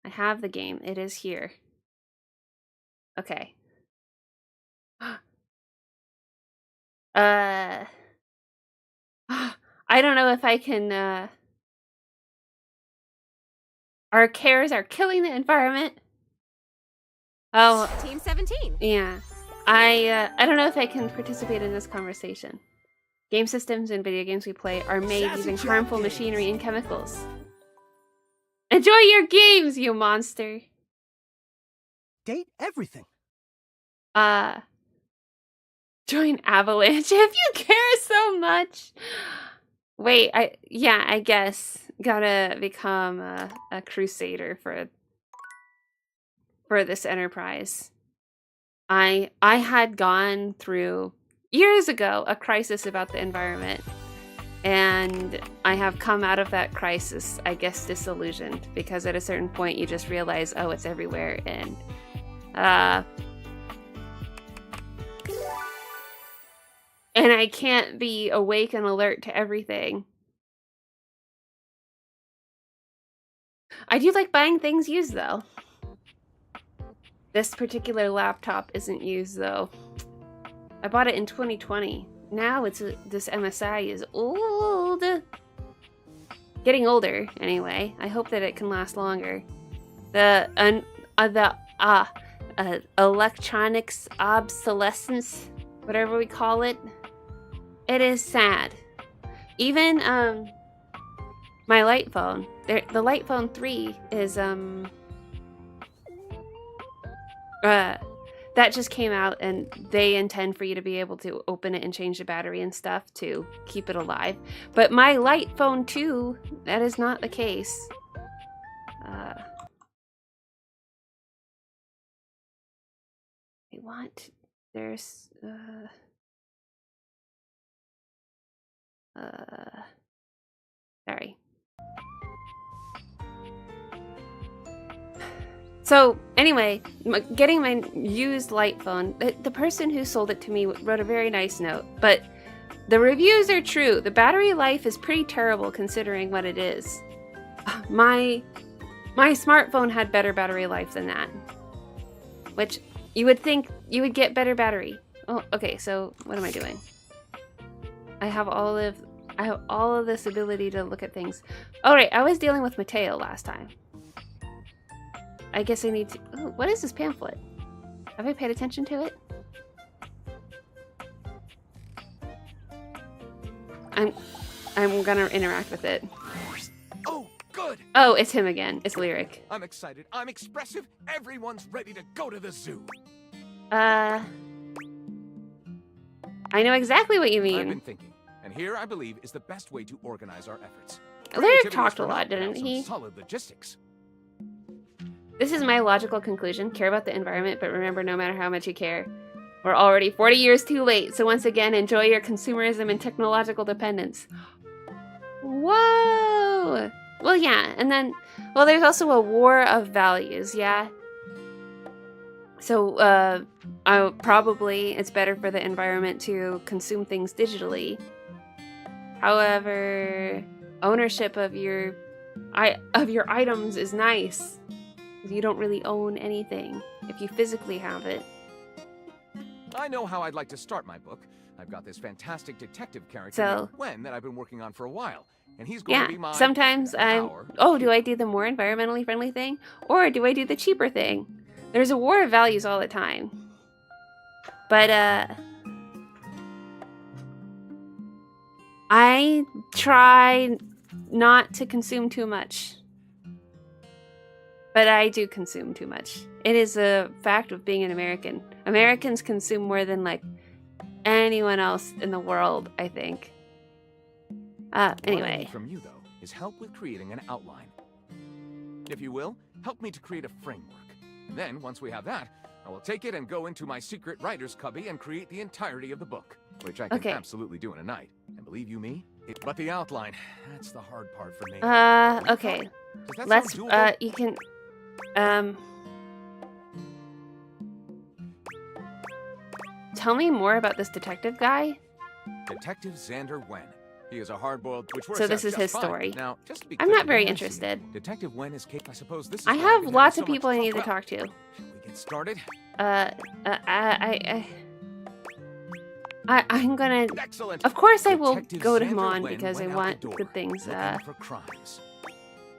have the game. It is here. Okay. I don't know if I can, our cares are killing the environment. Oh. Team 17. Yeah. I don't know if I can participate in this conversation. Game systems and video games we play are made using harmful machinery and chemicals. Enjoy your games, you monster! Date everything. Join Avalanche if you care so much. Wait, I guess. Gotta become a crusader for this enterprise. I had gone through, years ago, a crisis about the environment. And I have come out of that crisis, I guess, disillusioned. Because at a certain point, you just realize, oh, it's everywhere. And I can't be awake and alert to everything. I do like buying things used, though. This particular laptop isn't used, though. I bought it in 2020. Now this MSI is old. Getting older, anyway. I hope that it can last longer. The electronics obsolescence, whatever we call it. It is sad. Even my light phone, the light phone 3 is that just came out, and they intend for you to be able to open it and change the battery and stuff to keep it alive. But my light phone 2, that is not the case. I want, there's, sorry. So anyway, getting my used light phone, the person who sold it to me wrote a very nice note, but the reviews are true. The battery life is pretty terrible considering what it is. My smartphone had better battery life than that, which you would think you would get better battery. Oh, okay, so what am I doing? I have all of this ability to look at things. All right, I was dealing with Mateo last time. I guess I need to... Ooh, what is this pamphlet? Have I paid attention to it? I'm gonna interact with it. Oh, good. Oh, it's him again. It's Lyric. I'm excited. I'm expressive. Everyone's ready to go to the zoo. I know exactly what you mean. I've been thinking, and here I believe is the best way to organize our efforts. Lyric talked a lot, didn't he? Solid logistics. This is my logical conclusion. Care about the environment, but remember, no matter how much you care, we're already 40 years too late. So once again, enjoy your consumerism and technological dependence. Whoa! Well, yeah, and then, well, there's also a war of values, yeah? So, probably it's better for the environment to consume things digitally. However, ownership of your items is nice. You don't really own anything if you physically have it. I know how I'd like to start my book. I've got this fantastic detective character So, named Gwen that I've been working on for a while, and he's going to be my... sometimes I'm... Oh, do I do the more environmentally friendly thing? Or do I do the cheaper thing? There's a war of values all the time. But, I try not to consume too much. But I do consume too much. It is a fact of being an American. Americans consume more than, like, anyone else in the world, I think. Anyway. What I need from you, though, is help with creating an outline. If you will, help me to create a framework. Then, once we have that, I will take it and go into my secret writer's cubby and create the entirety of the book, which I can absolutely do in a night. And believe you me, but the outline, that's the hard part for me. Okay. Let's, you can, tell me more about this detective guy. Detective Xander Wen. He is a hard-boiled, which works So this out is just his fine. story. Now, just to be I'm clear, not very you interested. Detective Wen is capable. I suppose this is I why have we've lots had of so people much I need to trouble. talk to. Shall we get started? I'm gonna... Excellent. Of course I will Detective go to him Xander on Wen because I went out want the door, good things, looking for crimes.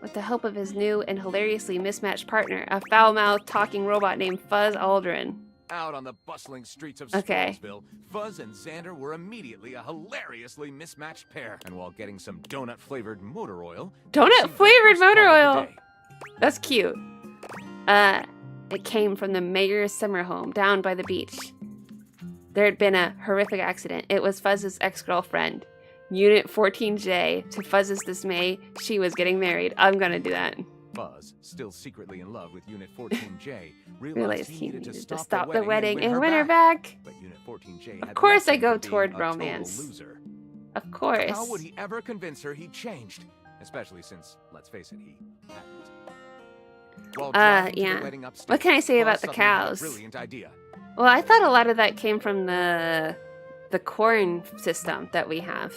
with the help of his new and hilariously mismatched partner, a foul-mouthed talking robot named Fuzz Aldrin. Out on the bustling streets of Okay. Spruceville, Fuzz and Xander were immediately a hilariously mismatched pair. And while getting some donut-flavored motor oil... Donut-flavored motor part of the oil! day. That's cute. It came from the mayor's summer home down by the beach. There had been a horrific accident. It was Fuzz's ex-girlfriend, Unit 14J. To Fuzz's dismay, she was getting married. I'm gonna do that. Fuzz, still secretly in love with Unit 14J, Realized he needed to stop the the wedding and win her back. But Unit 14J Of had course I nothing go for being toward a total romance. Loser. Of course. How would he ever convince her he changed? Especially since, let's face it, he hadn't. While driving to the yeah. wedding upstate, What can I say about Fuzz the suddenly had a cows? Brilliant idea. Well, I thought a lot of that came from the corn system that we have.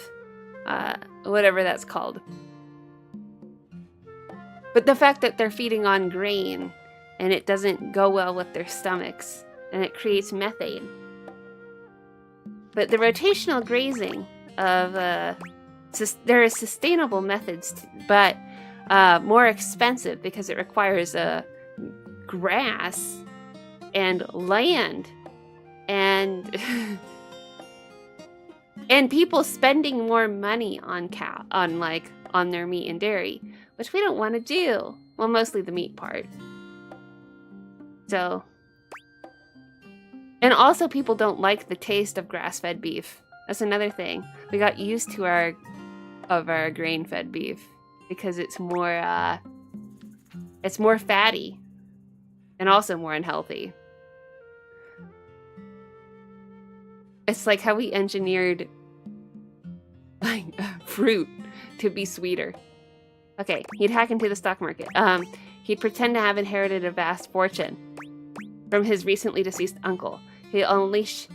Whatever that's called. But the fact that they're feeding on grain and it doesn't go well with their stomachs and it creates methane. But the rotational grazing of there are sustainable methods, but more expensive because it requires grass and land and And people spending more money on on their meat and dairy, which we don't want to do. Well, mostly the meat part. So, and also people don't like the taste of grass-fed beef. That's another thing. We got used to our grain-fed beef because it's more fatty and also more unhealthy. It's like how we engineered fruit to be sweeter. Okay, he'd hack into the stock market. He'd pretend to have inherited a vast fortune from his recently deceased uncle. He'll unleash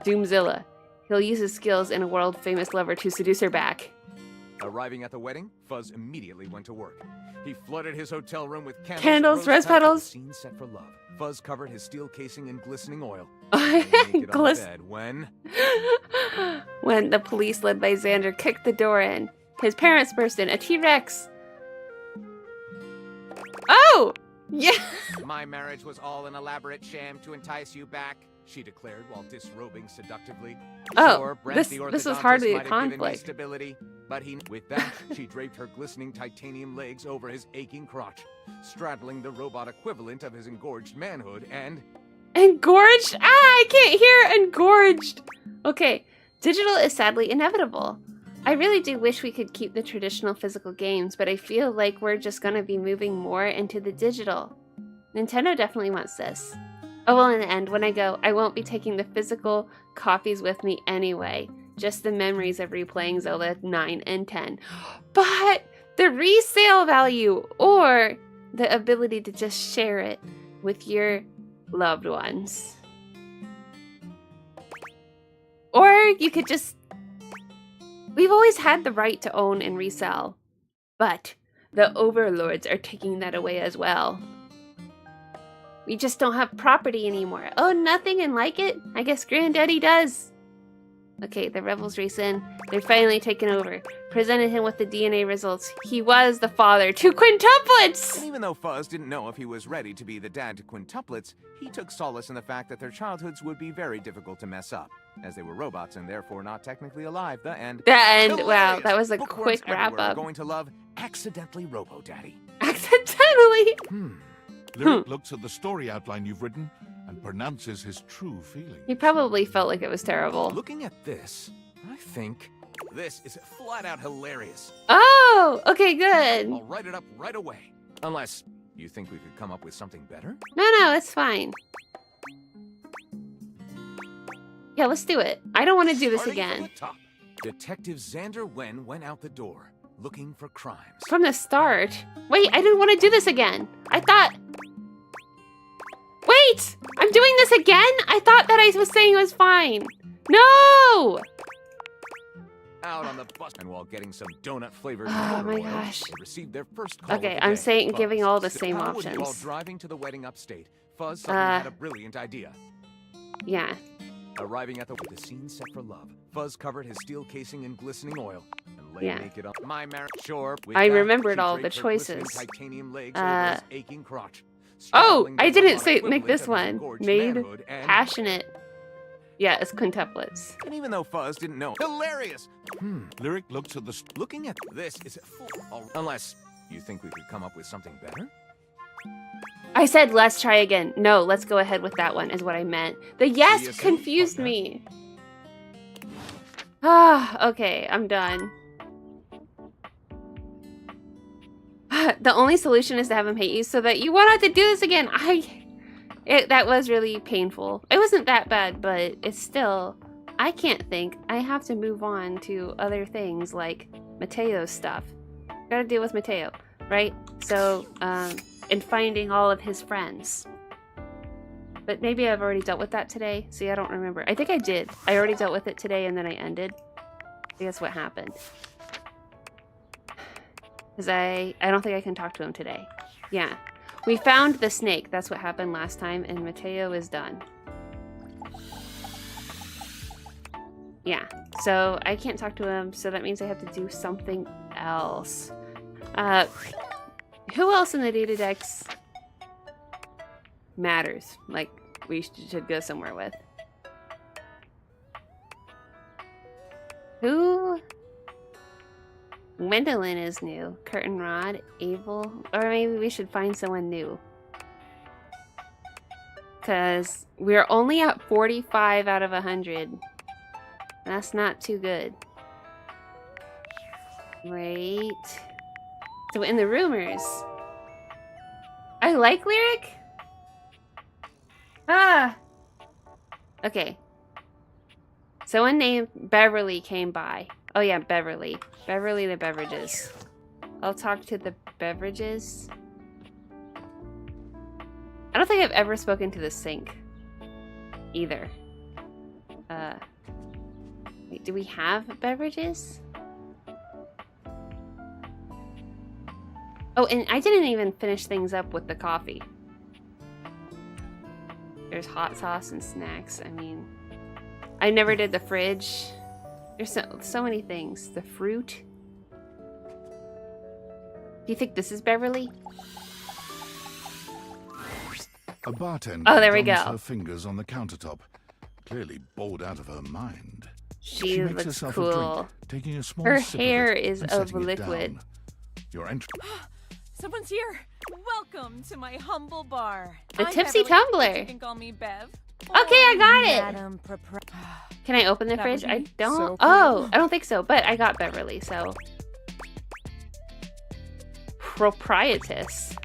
Doomzilla. He'll use his skills in a world-famous lover to seduce her back. Arriving at the wedding, Fuzz immediately went to work. He flooded his hotel room with candles, rose petals. Scene set for love. Fuzz covered his steel casing in glistening oil. When the police led by Xander kicked the door in, his parents burst in. A T-Rex. Oh! Yeah! My marriage was all an elaborate sham to entice you back, she declared while disrobing seductively. Oh, sure, this was hardly a conflict. Stability, but with that, she draped her glistening titanium legs over his aching crotch, straddling the robot equivalent of his engorged manhood and... Engorged? I can't hear engorged! Okay, digital is sadly inevitable. I really do wish we could keep the traditional physical games, but I feel like we're just gonna be moving more into the digital. Nintendo definitely wants this. Oh well, in the end, when I go, I won't be taking the physical copies with me anyway. Just the memories of replaying Zelda 9 and 10. But the resale value, or the ability to just share it with your loved ones. Or you could just... We've always had the right to own and resell, but the overlords are taking that away as well. We just don't have property anymore. Oh, nothing and like it? I guess Granddaddy does. Okay, the rebels race in. They're finally taken over. Presented him with the DNA results. He was the father to quintuplets! And even though Fuzz didn't know if he was ready to be the dad to quintuplets, he took solace in the fact that their childhoods would be very difficult to mess up, as they were robots and therefore not technically alive. Wow, that was a quick wrap-up. Are going to love Accidentally Robo-Daddy. Accidentally? Lyric looks at the story outline you've written and pronounces his true feelings. He probably felt like it was terrible. Looking at this, I think this is flat out hilarious. Oh, okay, good. I'll write it up right away. Unless you think we could come up with something better? No, it's fine. Yeah, let's do it. I don't want to do this again. From the top, Detective Xander Wen went out the door, looking for crimes. From the start? Wait, I didn't want to do this again. I thought... Wait! I'm doing this again? I thought that I was saying it was fine. No! Out on the bus, and while getting some donut-flavored oh my gosh. they received their first call. Okay, I'm saying giving all the same options. While driving to the wedding upstate, Fuzz suddenly had a brilliant idea. Yeah. Arriving at the scene set for love, Fuzz covered his steel casing in glistening oil and lay naked on my marriage. Sure, I remembered all the choices. Titanium legs over his aching crotch. Oh, I didn't make this one. Made passionate. Yeah, it's quintuplets. And even though Fuzz didn't know, hilarious. Lyric looks at the looking at this is unless you think we could come up with something better. I said let's try again. No, let's go ahead with that one is what I meant. The yes confused me. Ah, okay, I'm done. The only solution is to have him hate you so that you won't have to do this again. That was really painful. It wasn't that bad, but it's still... I can't think. I have to move on to other things like Mateo's stuff. Gotta deal with Mateo, right? So, and finding all of his friends. But maybe I've already dealt with that today. See, I don't remember. I think I did. I already dealt with it today and then I ended. I think that's what happened. Because I don't think I can talk to him today. Yeah. We found the snake. That's what happened last time. And Mateo is done. Yeah. So I can't talk to him. So that means I have to do something else. Who else in the data decks matters? Like, we should go somewhere with. Who? Gwendolyn is new. Curtain Rod, Abel, or maybe we should find someone new. Because we're only at 45 out of 100. That's not too good. Right. So in the rumors. I like Lyric. Ah. Okay. Someone named Beverly came by. Oh yeah, Beverly. Beverly the Beverages. I'll talk to the Beverages. I don't think I've ever spoken to the sink. Either. Wait, do we have Beverages? Oh, and I didn't even finish things up with the coffee. There's hot sauce and snacks. I mean, I never did the fridge. There's so many things. The fruit. Do you think this is Beverly? A bartender Oh, there we drums go. her fingers on the countertop, clearly bored out of her mind. She makes looks herself a cool. drink, taking a small Her sip hair of it is and of setting it liquid. down. Your entry. Someone's here. Welcome to my humble bar. The I'm Tipsy Beverly. Tumbler. You can call me Bev. Okay, I got it. Madam Can I open the That fridge? would I be don't. so Oh, cool. I don't think so. But I got Beverly, so proprietress.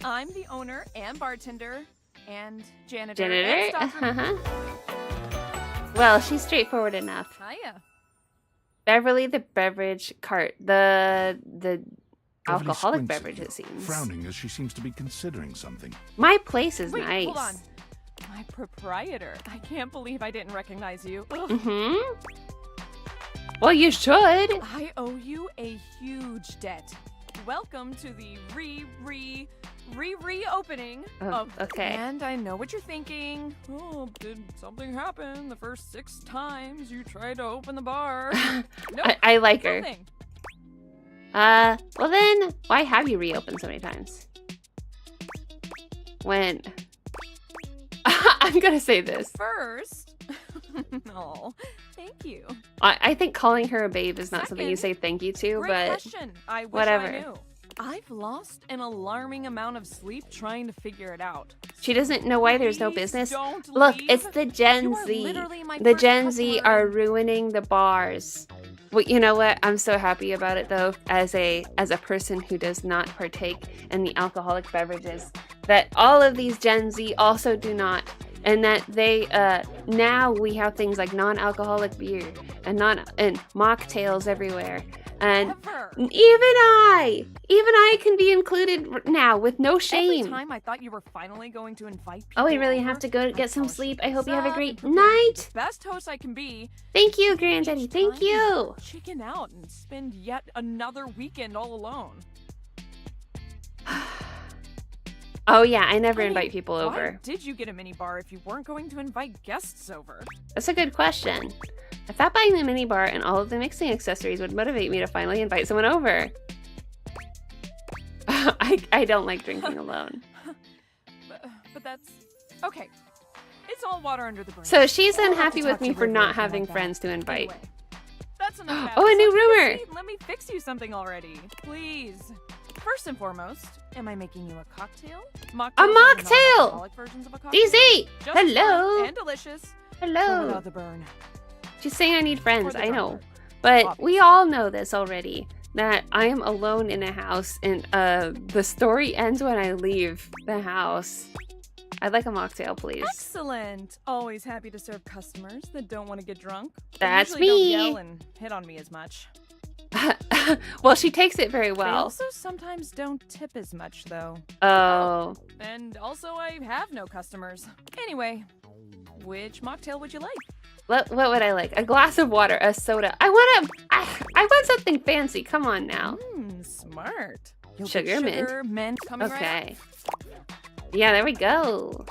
I'm the owner and bartender and janitor. Janitor. And staffer. Uh-huh. Well, she's straightforward enough. Hiya. Beverly, the beverage cart, the Beverly alcoholic squints at beverage. you, It seems. frowning as she seems to be considering something. My place is Wait, nice. hold on. My proprietor. I can't believe I didn't recognize you. Ugh. Mm-hmm. Well, you should. I owe you a huge debt. Welcome to the reopening Oh, of. okay. And I know what you're thinking. Oh, did something happen the first 6 times you tried to open the bar? Nope. I like her. Nothing. Well then, why have you reopened so many times? When... I'm gonna say this. First. No, thank you. I think calling her a babe is not something you say Second, thank you to, Great but... question. I wish whatever. I knew. I've lost an alarming amount of sleep trying to figure it out. She doesn't know why there's no Please business. don't Look, leave. it's the Gen You are Z. literally my The first Gen Z customer are and- ruining the bars. Well, you know what? I'm so happy about it though, as a person who does not partake in the alcoholic beverages, that all of these Gen Z also do not, and that they now we have things like non-alcoholic beer and mocktails everywhere, and Ever. even I can be included now with no Every shame. time I thought you were finally going to invite people Oh, I really over, have to go I get some polished sleep. I things hope you have a up great and prepared night. the best host I can be. Thank you, Granddaddy. Each Thank time you. Chicken out and spend yet another weekend all alone. Oh yeah, I never I mean, invite people Why over. did you get a mini bar if you weren't going to invite guests over? That's a good question. I thought buying the mini bar and all of the mixing accessories would motivate me to finally invite someone over. I don't like drinking alone. But that's okay. It's all water under the bridge. So she's We'll have to unhappy with talk me to for River not again having like that. friends to invite. Anyway, that's enough. Oh, a new Have rumor. seat. Let me fix you something already, please. First and foremost, am I making you a cocktail? Mocktails are the mocktail! non-alcoholic versions of a cocktail. DZ! Just as Hello! fun and delicious. But Hello! without the burn. She's saying I need friends, the I know. drummer. But we all know this already. That I am alone in a house and the story ends when I leave the house. I'd like a mocktail, please. Excellent. Always happy to serve customers that don't want to get drunk. They That's usually me. Don't yell and hit on me as much. Well, she takes it very They well. also sometimes don't tip as much, though. Oh. And also, I have no customers. Anyway, which mocktail would you like? What would I like? A glass of water, a soda. I want something fancy. Come on now. Smart. You'll get Sugar mint. sugar, mint coming right Okay. Yeah, there we go.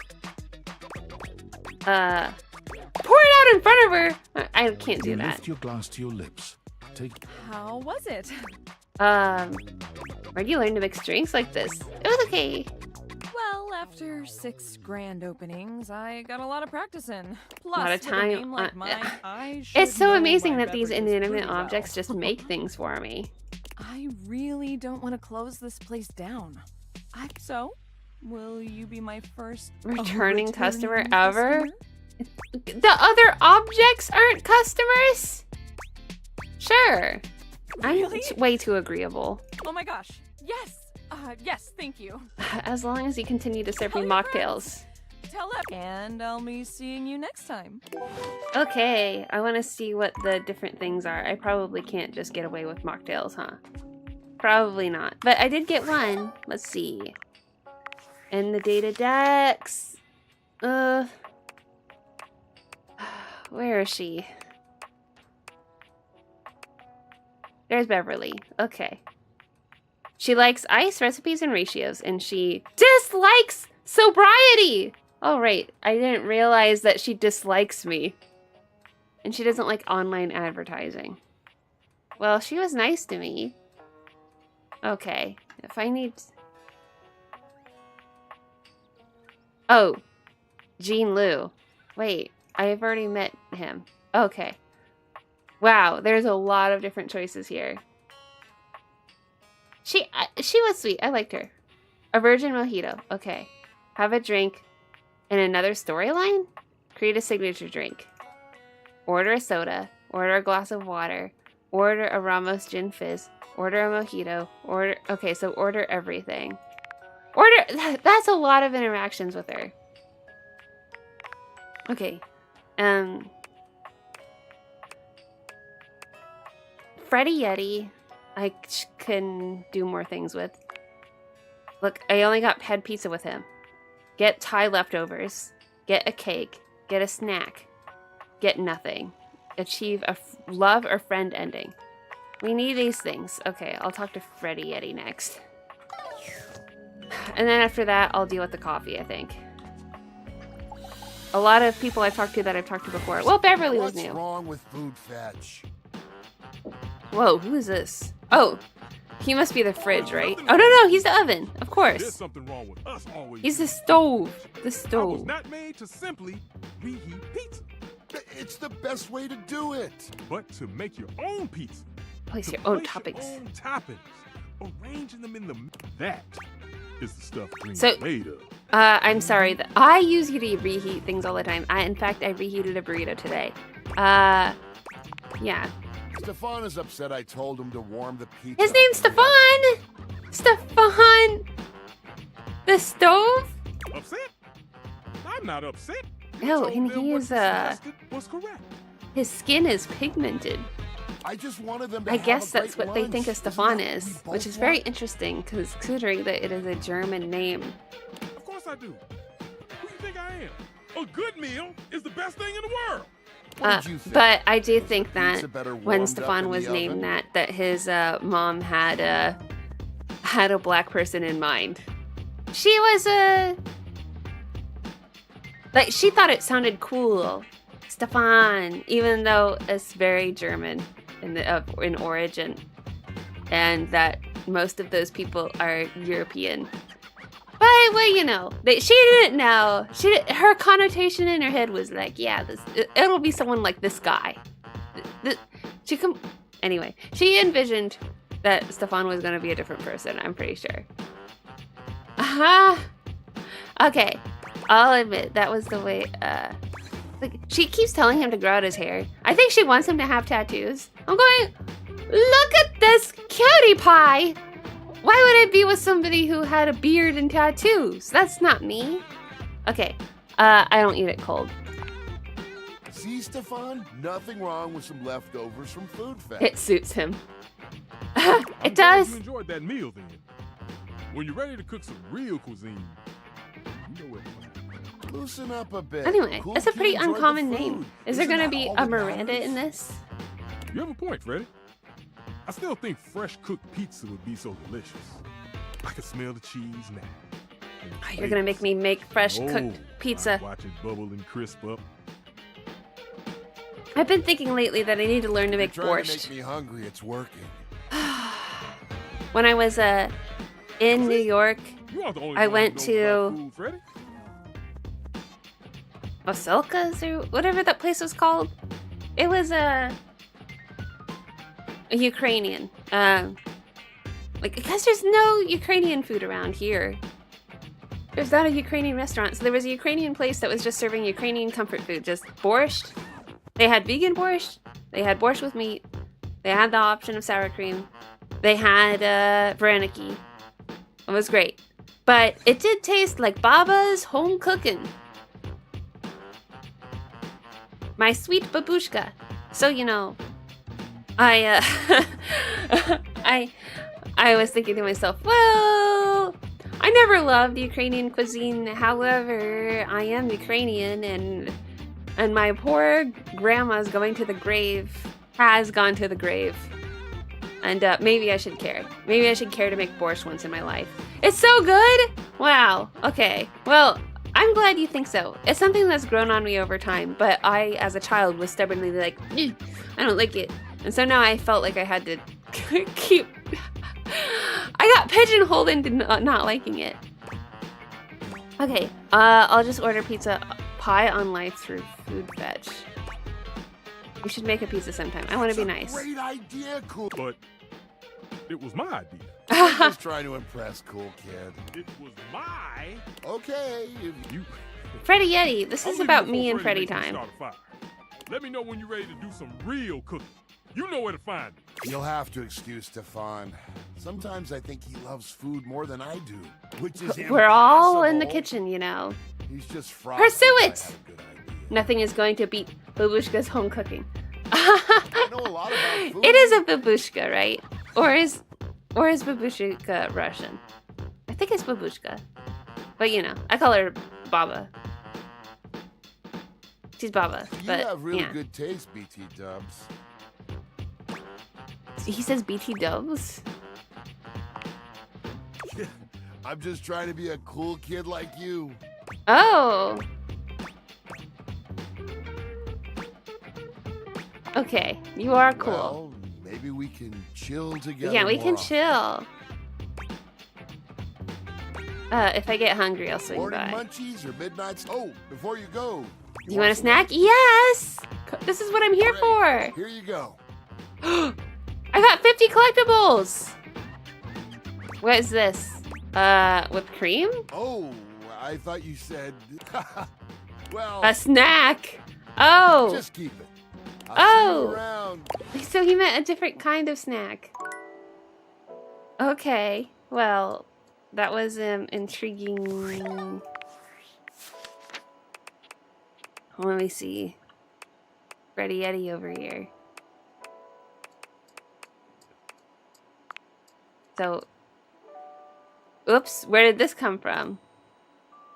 Pour it out in front of her. I can't do You that. lift your glass to your lips. Take up. How was it? Where'd you learn to mix drinks like this? It was okay. Well, After 6 grand openings, I got a lot of practice in. Plus, lot of with a time. name like mine, I It's should so know amazing my that these beverages inanimate pretty well. objects just make things for me. I really don't want to close this place down. So, will you be my first Returning customer returning ever? customer? The other objects aren't customers? Sure. Really? I'm way too agreeable. Oh my gosh. Yes. Yes, thank you. As long as you continue to serve me Tell your mocktails. Tell them. And I'll be seeing you next time. Okay, I want to see what the different things are. I probably can't just get away with mocktails, huh? Probably not. But I did get one. Let's see. And the data decks. Where is she? There's Beverly. Okay. She likes ice, recipes, and ratios, and she dislikes sobriety! Oh, right. I didn't realize that she dislikes me. And she doesn't like online advertising. Well, she was nice to me. Okay. If I need... Oh. Jean Liu. Wait. I've already met him. Okay. Wow. There's a lot of different choices here. She was sweet. I liked her. A virgin mojito. Okay. Have a drink. And another storyline? Create a signature drink. Order a soda. Order a glass of water. Order a Ramos Gin Fizz. Order a mojito. Order... Okay, so order everything. Order... That's a lot of interactions with her. Okay. Freddy Yeti... I can do more things with. Look, I only had pizza with him. Get Thai leftovers. Get a cake. Get a snack. Get nothing. Achieve a love or friend ending. We need these things. Okay, I'll talk to Freddy Yeti next. And then after that, I'll deal with the coffee, I think. A lot of people I've talked to that I've talked to before. Well, Beverly was new. What's wrong with food fetch? Whoa, who is this? Oh, he must be the fridge, right? Oh, no, he's the oven. Of There's course. something wrong with us always. He's the stove. The I was stove. not made to simply reheat pizza, It's the best way to do it. but to make your own pizza. Place To your own place toppings. Your own toppings. Arranging them in the... That is the stuff dreams So- are made of. I'm sorry. I usually reheat things all the time. In fact, I reheated a burrito today. Yeah. Stefan is upset I told him to warm the pizza. His name's Stefan! Stefan! The stove? Upset? I'm not upset. You No, told and them he what is, you suggested was correct. His skin is pigmented. I just wanted them to I have guess a that's great what they think a lunch. Isn't Stefan that what is, we which both is very want? interesting, considering that it is a German name. Of course I do. Who do you think I am? A good meal is the best thing in the world. What did you think? But I do Was the think that pizza better when warmed up Stefan in was the named oven? that his mom had a black person in mind. She was like, she thought it sounded cool, Stefan, even though it's very German in origin, and that most of those people are European. But well, you know, she didn't know. Her connotation in her head was like, yeah, it'll be someone like this guy. Anyway, she envisioned that Stefan was going to be a different person. I'm pretty sure. Okay, I'll admit that was the way. Like, she keeps telling him to grow out his hair. I think she wants him to have tattoos. I'm going, look at this cutie pie. Why would I be with somebody who had a beard and tattoos? That's not me. Okay, I don't eat it cold. See, Stefan? Nothing wrong with some leftovers from food fetch. It suits him. I'm It glad does. You enjoyed that meal then. When you're ready to cook some real cuisine, you know where to find me. Loosen up a bit. Anyway, Cool it's a kid pretty enjoyed the uncommon food. name. Is there Isn't gonna that be all a that Miranda matters? in this? You have a point, Freddy. I still think fresh cooked pizza would be so delicious. I can smell the cheese now. And the Oh, you're gonna make me make fresh flavors. cooked pizza. Watch it bubble and crisp up. I've been thinking lately that I need to learn to You're make trying to borscht. make me hungry. It's working. When I was in New York, You are the only I one went who knows about to food, Freddy. Vasilka's or whatever that place was called. It was a Ukrainian. Like, because there's no Ukrainian food around here. There's not a Ukrainian restaurant. So there was a Ukrainian place that was just serving Ukrainian comfort food. Just borscht. They had vegan borscht. They had borscht with meat. They had the option of sour cream. They had vareniki. It was great. But it did taste like Baba's home cooking. My sweet babushka. So, you know, I was thinking to myself, well, I never loved Ukrainian cuisine. However, I am Ukrainian, and my poor grandma's going to the grave, has gone to the grave. And maybe I should care. Maybe I should care to make borscht once in my life. It's so good! Wow. Okay. Well, I'm glad you think so. It's something that's grown on me over time, but I, as a child, was stubbornly like, I don't like it. And so now I felt like I had to keep... I got pigeonholed into not liking it. Okay, I'll just order pizza pie on life through Food Fetch. We should make a pizza sometime. I want to be nice. Great idea, cool. But it was my idea. I'm just trying to impress, cool kid. It was my... Okay. You... Freddy Yeti, this I'm is leaving about before me and Freddy makes me time. start a fire. Let me know when you're ready to do some real cooking. You know where to find me. You'll have to excuse Stefan. Sometimes I think he loves food more than I do, which is We're all in the impossible. kitchen, you know. He's just Pursue it! I have a good idea. Nothing is going to beat Babushka's home cooking. I know a lot about food. It is a babushka, right? Or is babushka Russian? I think it's babushka. But you know, I call her Baba. She's Baba, You but have really yeah. good taste, BT Dubs. He says BT Dubs. I'm just trying to be a cool kid like you. Oh. Okay, you are cool. Well, maybe we can chill together. Yeah, we more can often. chill. If I get hungry, I'll swing Morning by. munchies or midnights. Oh, before you go. You want a snack? Yes! This is what I'm here Great. for. Here you go. I got 50 collectibles! What is this? Whipped cream? Oh, I thought you said. Well, A snack! Oh! just keep it. I'll see you Oh! around. So he meant a different kind of snack. Okay, well, that was intriguing. Let me see. Freddy Yeti over here. So, oops, where did this come from?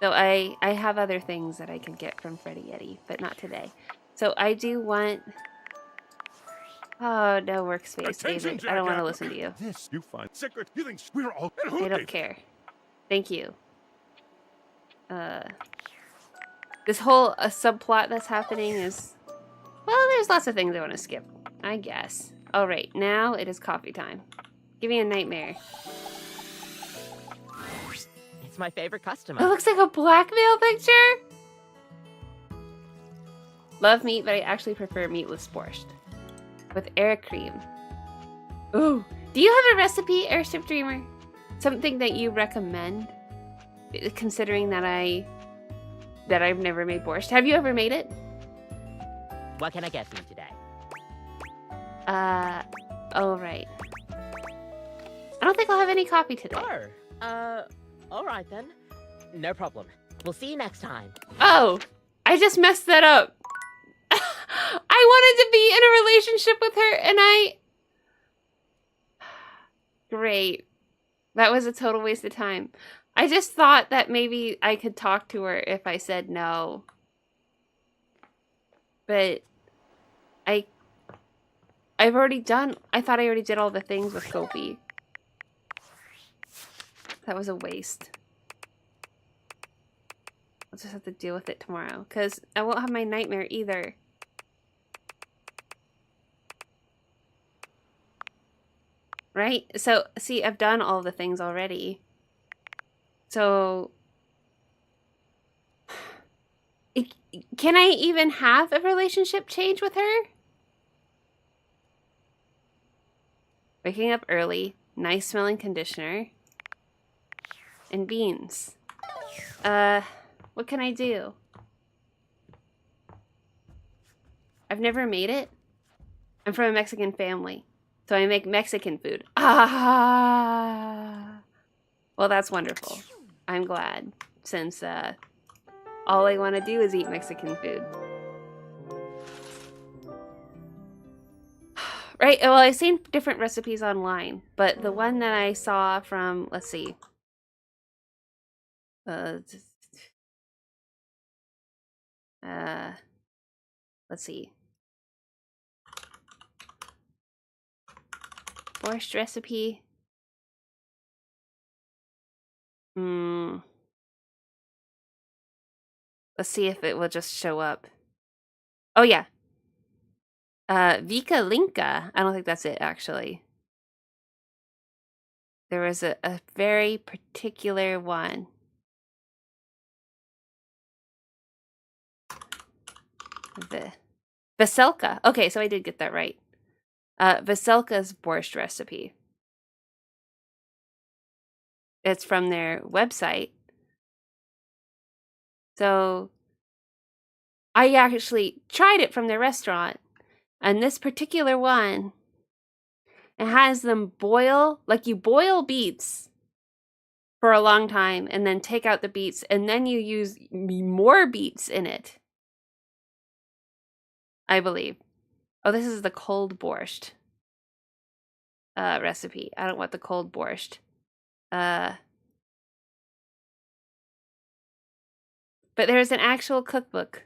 So I have other things that I could get from Freddy Yeti, but not today. So I do want... Oh, no workspace, Attention, David. I don't want to Jack. listen to you. This you find secret. You think we're all... They don't care. Thank you. This whole subplot that's happening is... Well, there's lots of things I want to skip, I guess. All right, now it is coffee time. Give me a nightmare. It's my favorite It customer. looks like a blackmail picture. Love meat, but I actually prefer meatless borscht. With air cream. Ooh. Do you have a recipe, Airship Dreamer? Something that you recommend? Considering that I've never made borscht. Have you ever made it? What can I get for you today? Oh right. I don't think I'll have any coffee today. Oh, all right then. No problem. We'll see you next time. Oh, I just messed that up. I wanted to be in a relationship with her and I... Great. That was a total waste of time. I just thought that maybe I could talk to her if I said no. But I've already done... I thought I already did all the things with Kopi. That was a waste. I'll just have to deal with it tomorrow. Because I won't have my nightmare either. Right? So, see, I've done all the things already. So, can I even have a relationship change with her? Waking up early, nice smelling conditioner, and beans. What can I do? I've never made it. I'm from a Mexican family, so I make Mexican food. Ah! Well, that's wonderful. I'm glad, since all I want to do is eat Mexican food. Right, well, I've seen different recipes online, but the one that I saw from, let's see. Let's see. Borscht recipe. Let's see if it will just show up. Oh, yeah. Vika Linka. I don't think that's it, actually. There was a very particular one. The Veselka. Okay, so I did get that right. Veselka's borscht recipe. It's from their website. So I actually tried it from their restaurant. And this particular one, it has them boil, like you boil beets for a long time and then take out the beets and then you use more beets in it. I believe. Oh, this is the cold borscht recipe. I don't want the cold borscht. But there's an actual cookbook.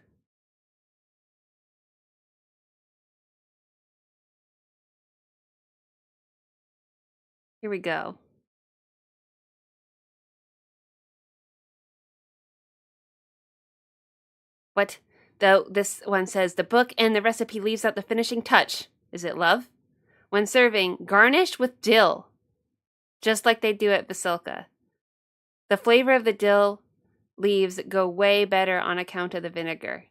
Here we go. What? This one says, the book and the recipe leaves out the finishing touch. Is it love? When serving, garnish with dill. Just like they do at Veselka. The flavor of the dill leaves go way better on account of the vinegar.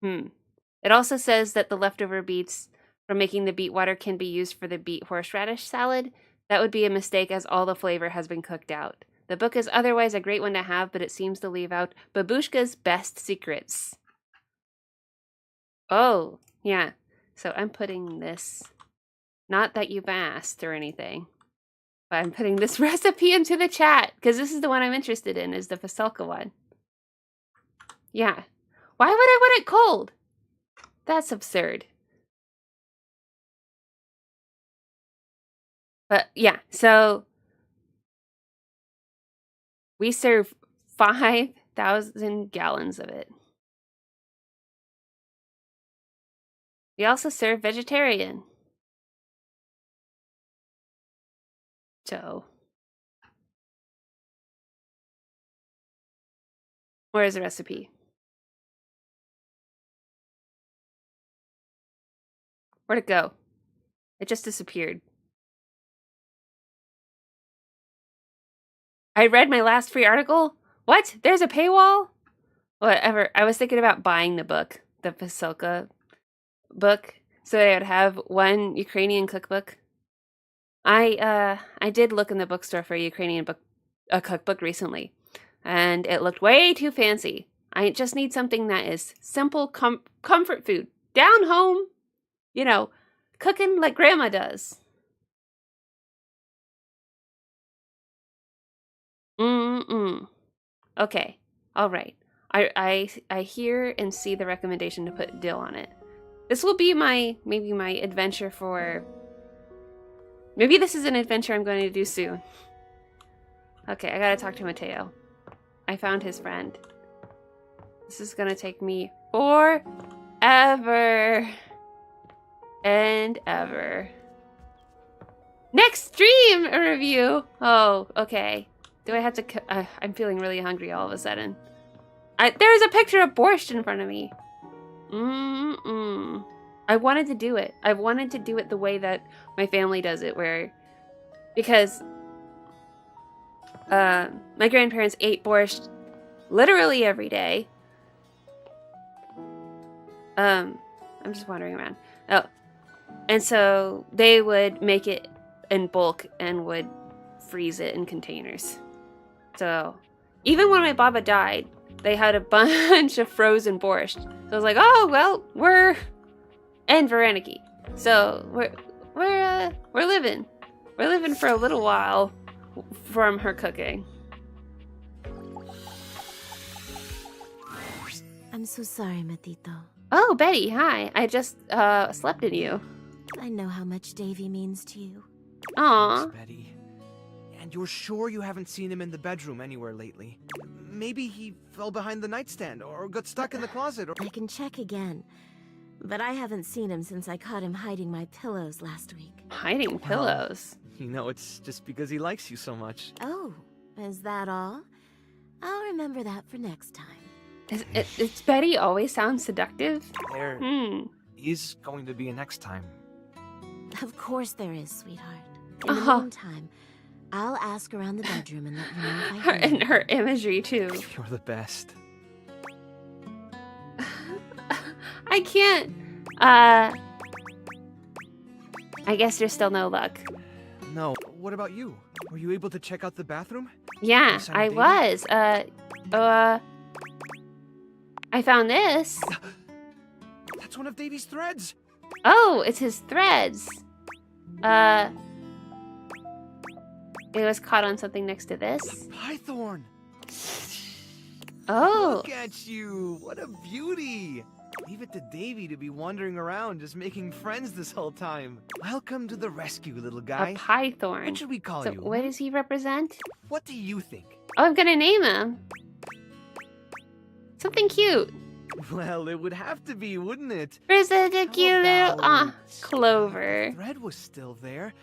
It also says that the leftover beets from making the beet water can be used for the beet horseradish salad. That would be a mistake as all the flavor has been cooked out. The book is otherwise a great one to have, but it seems to leave out Babushka's best secrets. Oh, yeah. So I'm putting this, not that you've asked or anything, but I'm putting this recipe into the chat because this is the one I'm interested in, is the Veselka one. Yeah. Why would I want it cold? That's absurd. But yeah, so we serve 5,000 gallons of it. We also serve vegetarian. So, where is the recipe? Where'd it go? It just disappeared. I read my last free article? What? There's a paywall? Whatever. I was thinking about buying the book, the Veselka book, so that I would have one Ukrainian cookbook. I did look in the bookstore for a Ukrainian cookbook recently, and it looked way too fancy. I just need something that is simple comfort food. Down home, you know, cooking like grandma does. Okay. All right. I hear and see the recommendation to put dill on it. This will be maybe my adventure for... Maybe this is an adventure I'm going to do soon. Okay, I gotta talk to Mateo. I found his friend. This is gonna take me forever and ever. Next stream review! Oh, okay. Do I have to... I'm feeling really hungry all of a sudden. There's a picture of borscht in front of me. I wanted to do it. I wanted to do it the way that my family does it, where... Because... my grandparents ate borscht literally every day. I'm just wandering around. Oh, and so they would make it in bulk and would freeze it in containers. So even when my baba died, they had a bunch of frozen borscht. So I was like, oh well, we're in Varaniki, so we're living for a little while from her cooking. I'm so sorry, Matito. Oh, Betty, hi. I just slept in you. I know how much Davy means to you. Aw. Thanks, Betty. And you're sure you haven't seen him in the bedroom anywhere lately? Maybe he fell behind the nightstand or got stuck in the closet or... I can check again. But I haven't seen him since I caught him hiding my pillows last week. Hiding pillows. You know, it's just because he likes you so much. Oh, is that all? I'll remember that for next time. Is Betty always sounds seductive? There is going to be a next time. Of course there is, sweetheart. In the meantime, I'll ask around the bedroom and let you know if I Her, hear and her imagery, too. You're the best. I can't. I guess there's still no luck. No. What about you? Were you able to check out the bathroom? Yeah, Sign of I Davy? was. I found this. That's one of Davy's threads. Oh, it's his threads. It was caught on something next to this. Pythorn. Oh. Look at you. What a beauty. Leave it to Davy to be wandering around just making friends this whole time. Welcome to the rescue, little guy. A pythorn. What should we call So you? what does he represent? What do you think? Oh, I'm gonna name him. Something cute. Well, it would have to be, wouldn't it? Where's the cute little about- Clover? The thread was still there.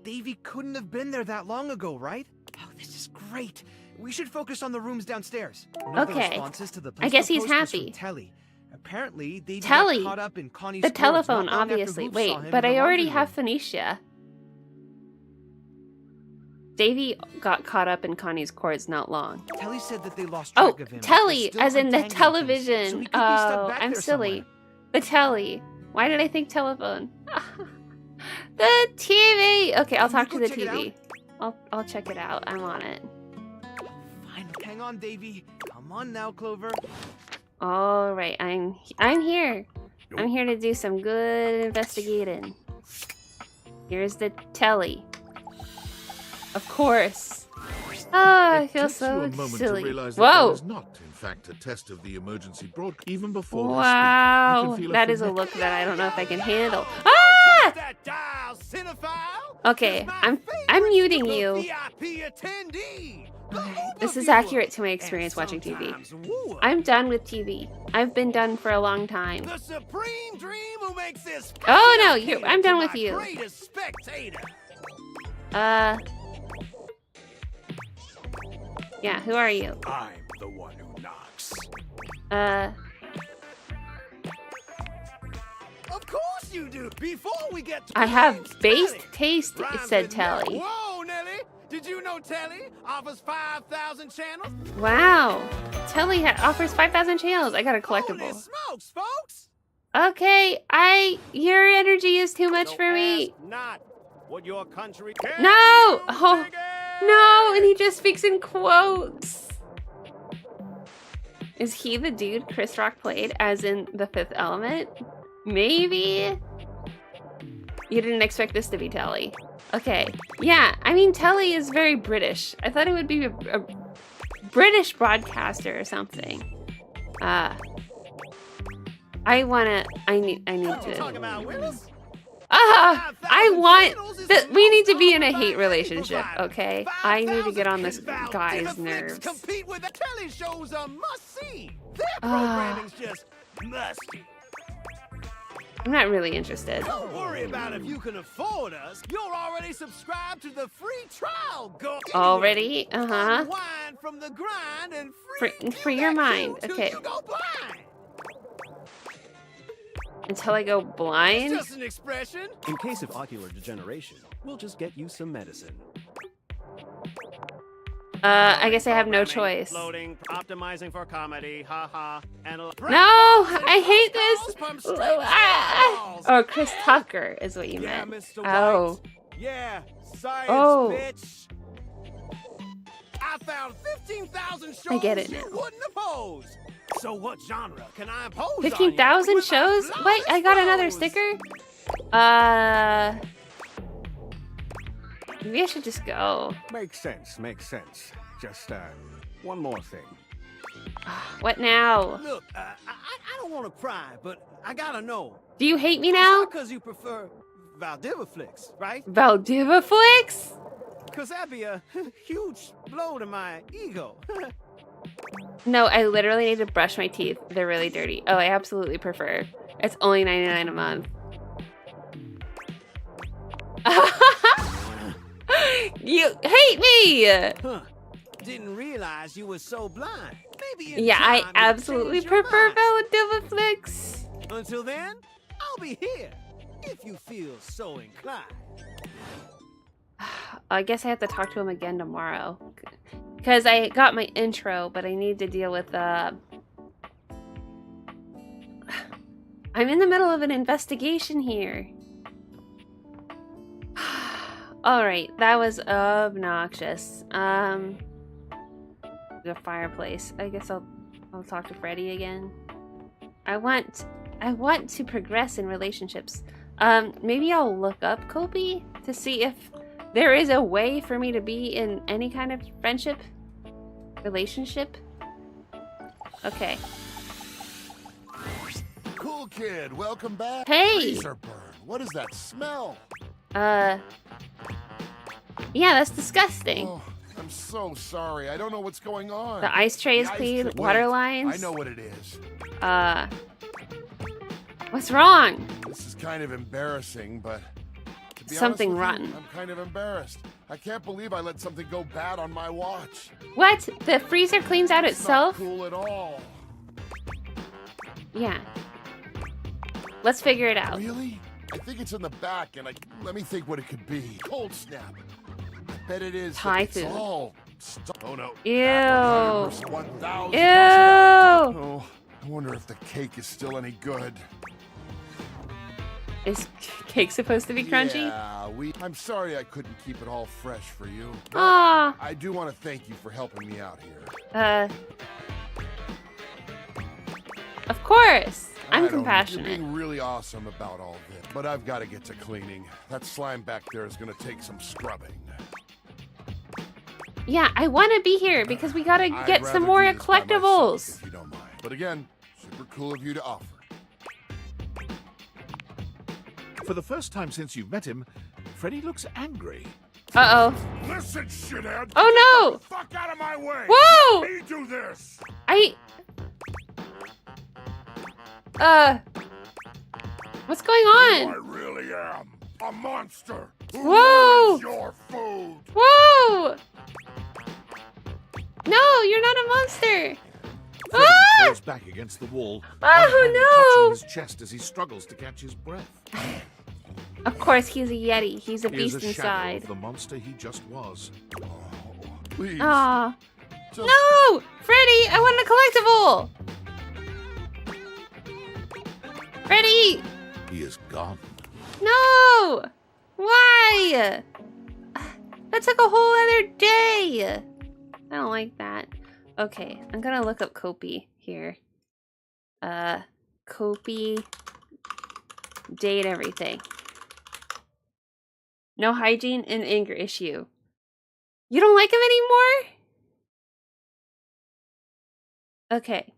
Davy couldn't have been there that long ago, right? Oh, this is great. We should focus on the rooms downstairs. One of the Okay. responses to the I guess he's postal post was from happy. Telly. Apparently, Davy Telly. got caught up in Connie's The cords telephone, not long after obviously. Hoof Wait, saw him but in the I already laundry have room. Phoenicia. Davy got caught up in Connie's cords not long. Telly said that they lost Oh, track of him. but telly, they're still as in the untangling things, television. so he could be stuck Oh, back I'm there silly. somewhere. The telly. Why did I think telephone? The TV. Okay, I'll Can you talk to go the check it TV. I'll check it out. I'm on it. Fine, hang on, Davy. Come on now, Clover. All right, I'm here. I'm here to do some good investigating. Here's the telly. Of course. Oh, I It feel takes you so a moment silly. to realize that that Whoa! is not, in fact, a test of the emergency broadcast. Even before they speak, you Wow, can feel that is a phonetic- look that I don't know if I can handle. Ah! That dial, cinephile. Okay, It's my I'm favorite, muting the you. VIP attendee. The This is overviewer. accurate to my And experience watching TV. sometimes wooer. I'm done with TV. I've been done for a long time. The supreme dream who makes this. Oh, no, cater I'm done to with my you. Greatest spectator. Yeah, who are you? I'm the one who knocks. Of course you do. Before we get to I have names, based Telly. taste, it Rhymes said with Nelly. Telly. Whoa, Nelly. Did you know Telly offers 5,000 channels? Wow. Telly offers 5,000 channels. I got a Holy collectible. smokes, folks. Okay, your energy is too much So for me. ask not what your country No! Oh, no, and he just speaks in quotes. Is he the dude Chris Rock played as in The Fifth Element? Maybe? You didn't expect this to be Telly. Okay. Yeah, I mean, Telly is very British. I thought it would be a British broadcaster or something. I need Talk to. about Willis? I want we need to be in a hate relationship, okay? I need to get on this guy's nerves. Compete with the Telly shows a must-see. Their programming's just musty. I'm not really interested. Don't worry about if you can afford us. You're already subscribed to the free trial. Go Already? Uh-huh. Unwind from the grind and For your mind, okay. You go blind. Until I go blind? It's just an expression. In case of ocular degeneration, we'll just get you some medicine. I guess I have no Programming, choice. Loading, optimizing for comedy, haha, and No, I hate this. Oh, Chris Tucker is what you Yeah, meant. Mr. Oh. White. Yeah, science, Oh. bitch. I found 15,000 shows I get it you now. wouldn't oppose. So what genre can I impose on you? 15,000 with my shows? What? I got another flawless sticker? Maybe I should just go. Makes sense, makes sense. Just, one more thing. What now? Look, I don't want to pry, but I gotta know. Do you hate me now? Because you prefer Valdivaflix, right? Valdivaflix? Because that'd be a huge blow to my ego. No, I literally need to brush my teeth. They're really dirty. Oh, I absolutely prefer. It's only $99 a month. You hate me! Huh. Didn't realize you were so blind. Maybe in Yeah, I time you'll absolutely change your prefer mind. Valdivaflix. Until then, I'll be here if you feel so inclined. I guess I have to talk to him again tomorrow. Because I got my intro, but I need to deal with, I'm in the middle of an investigation here. Alright, that was obnoxious. The fireplace. I guess I'll talk to Freddy again. I want to progress in relationships. Maybe I'll look up Kobe to see if there is a way for me to be in any kind of friendship, relationship. Okay. Cool kid, welcome back. Hey! Razor burn. What is that smell? Yeah, that's disgusting. Oh, I'm so sorry. I don't know what's going on. The ice tray is The ice clean, tray- water Wait, lines. I know what it is. What's wrong? This is kind of embarrassing, but to be Something honest with rotten. you, I'm kind of embarrassed. I can't believe I let something go bad on my watch. What? The freezer cleans out It's itself? not cool at all. Yeah. Let's figure it out. Really? I think it's in the back, and let me think what it could be. Cold snap. I bet it is. Thai It's food. all. Oh no. Ew. That 100%, 1,000%. Ew. Oh, I wonder if the cake is still any good. Is cake supposed to be crunchy? Yeah, I'm sorry I couldn't keep it all fresh for you. But Aw. I do want to thank you for helping me out here. Of course. I I'm don't know, compassionate. You're being really awesome about all this, but I've got to get to cleaning. That slime back there is going to take some scrubbing. Yeah, I want to be here because we gotta I'd get some rather more do this by myself, collectibles. if you don't mind. But again, super cool of you to offer. For the first time since you've met him, Freddy looks angry. Uh-oh. Listen, shithead! Oh no! Fuck out of my way! Whoa! Let me do this! What's going I on? really am a monster who Whoa! ruins your food. Whoa! No, you're not a monster! Freddy Ah! falls back against the wall, Oh, one hand no! touching his chest as he struggles to catch his breath. Of course, he's a yeti. He's a He is beast a shadow inside. of the monster he just was. Oh, please. Aw. Just- No! Freddy, I want a collectible! Freddy! He is gone. No! Why? That took a whole other day. I don't like that. Okay, I'm gonna look up Kopi here. Kopi. Date everything. No hygiene and anger issue. You don't like him anymore? Okay.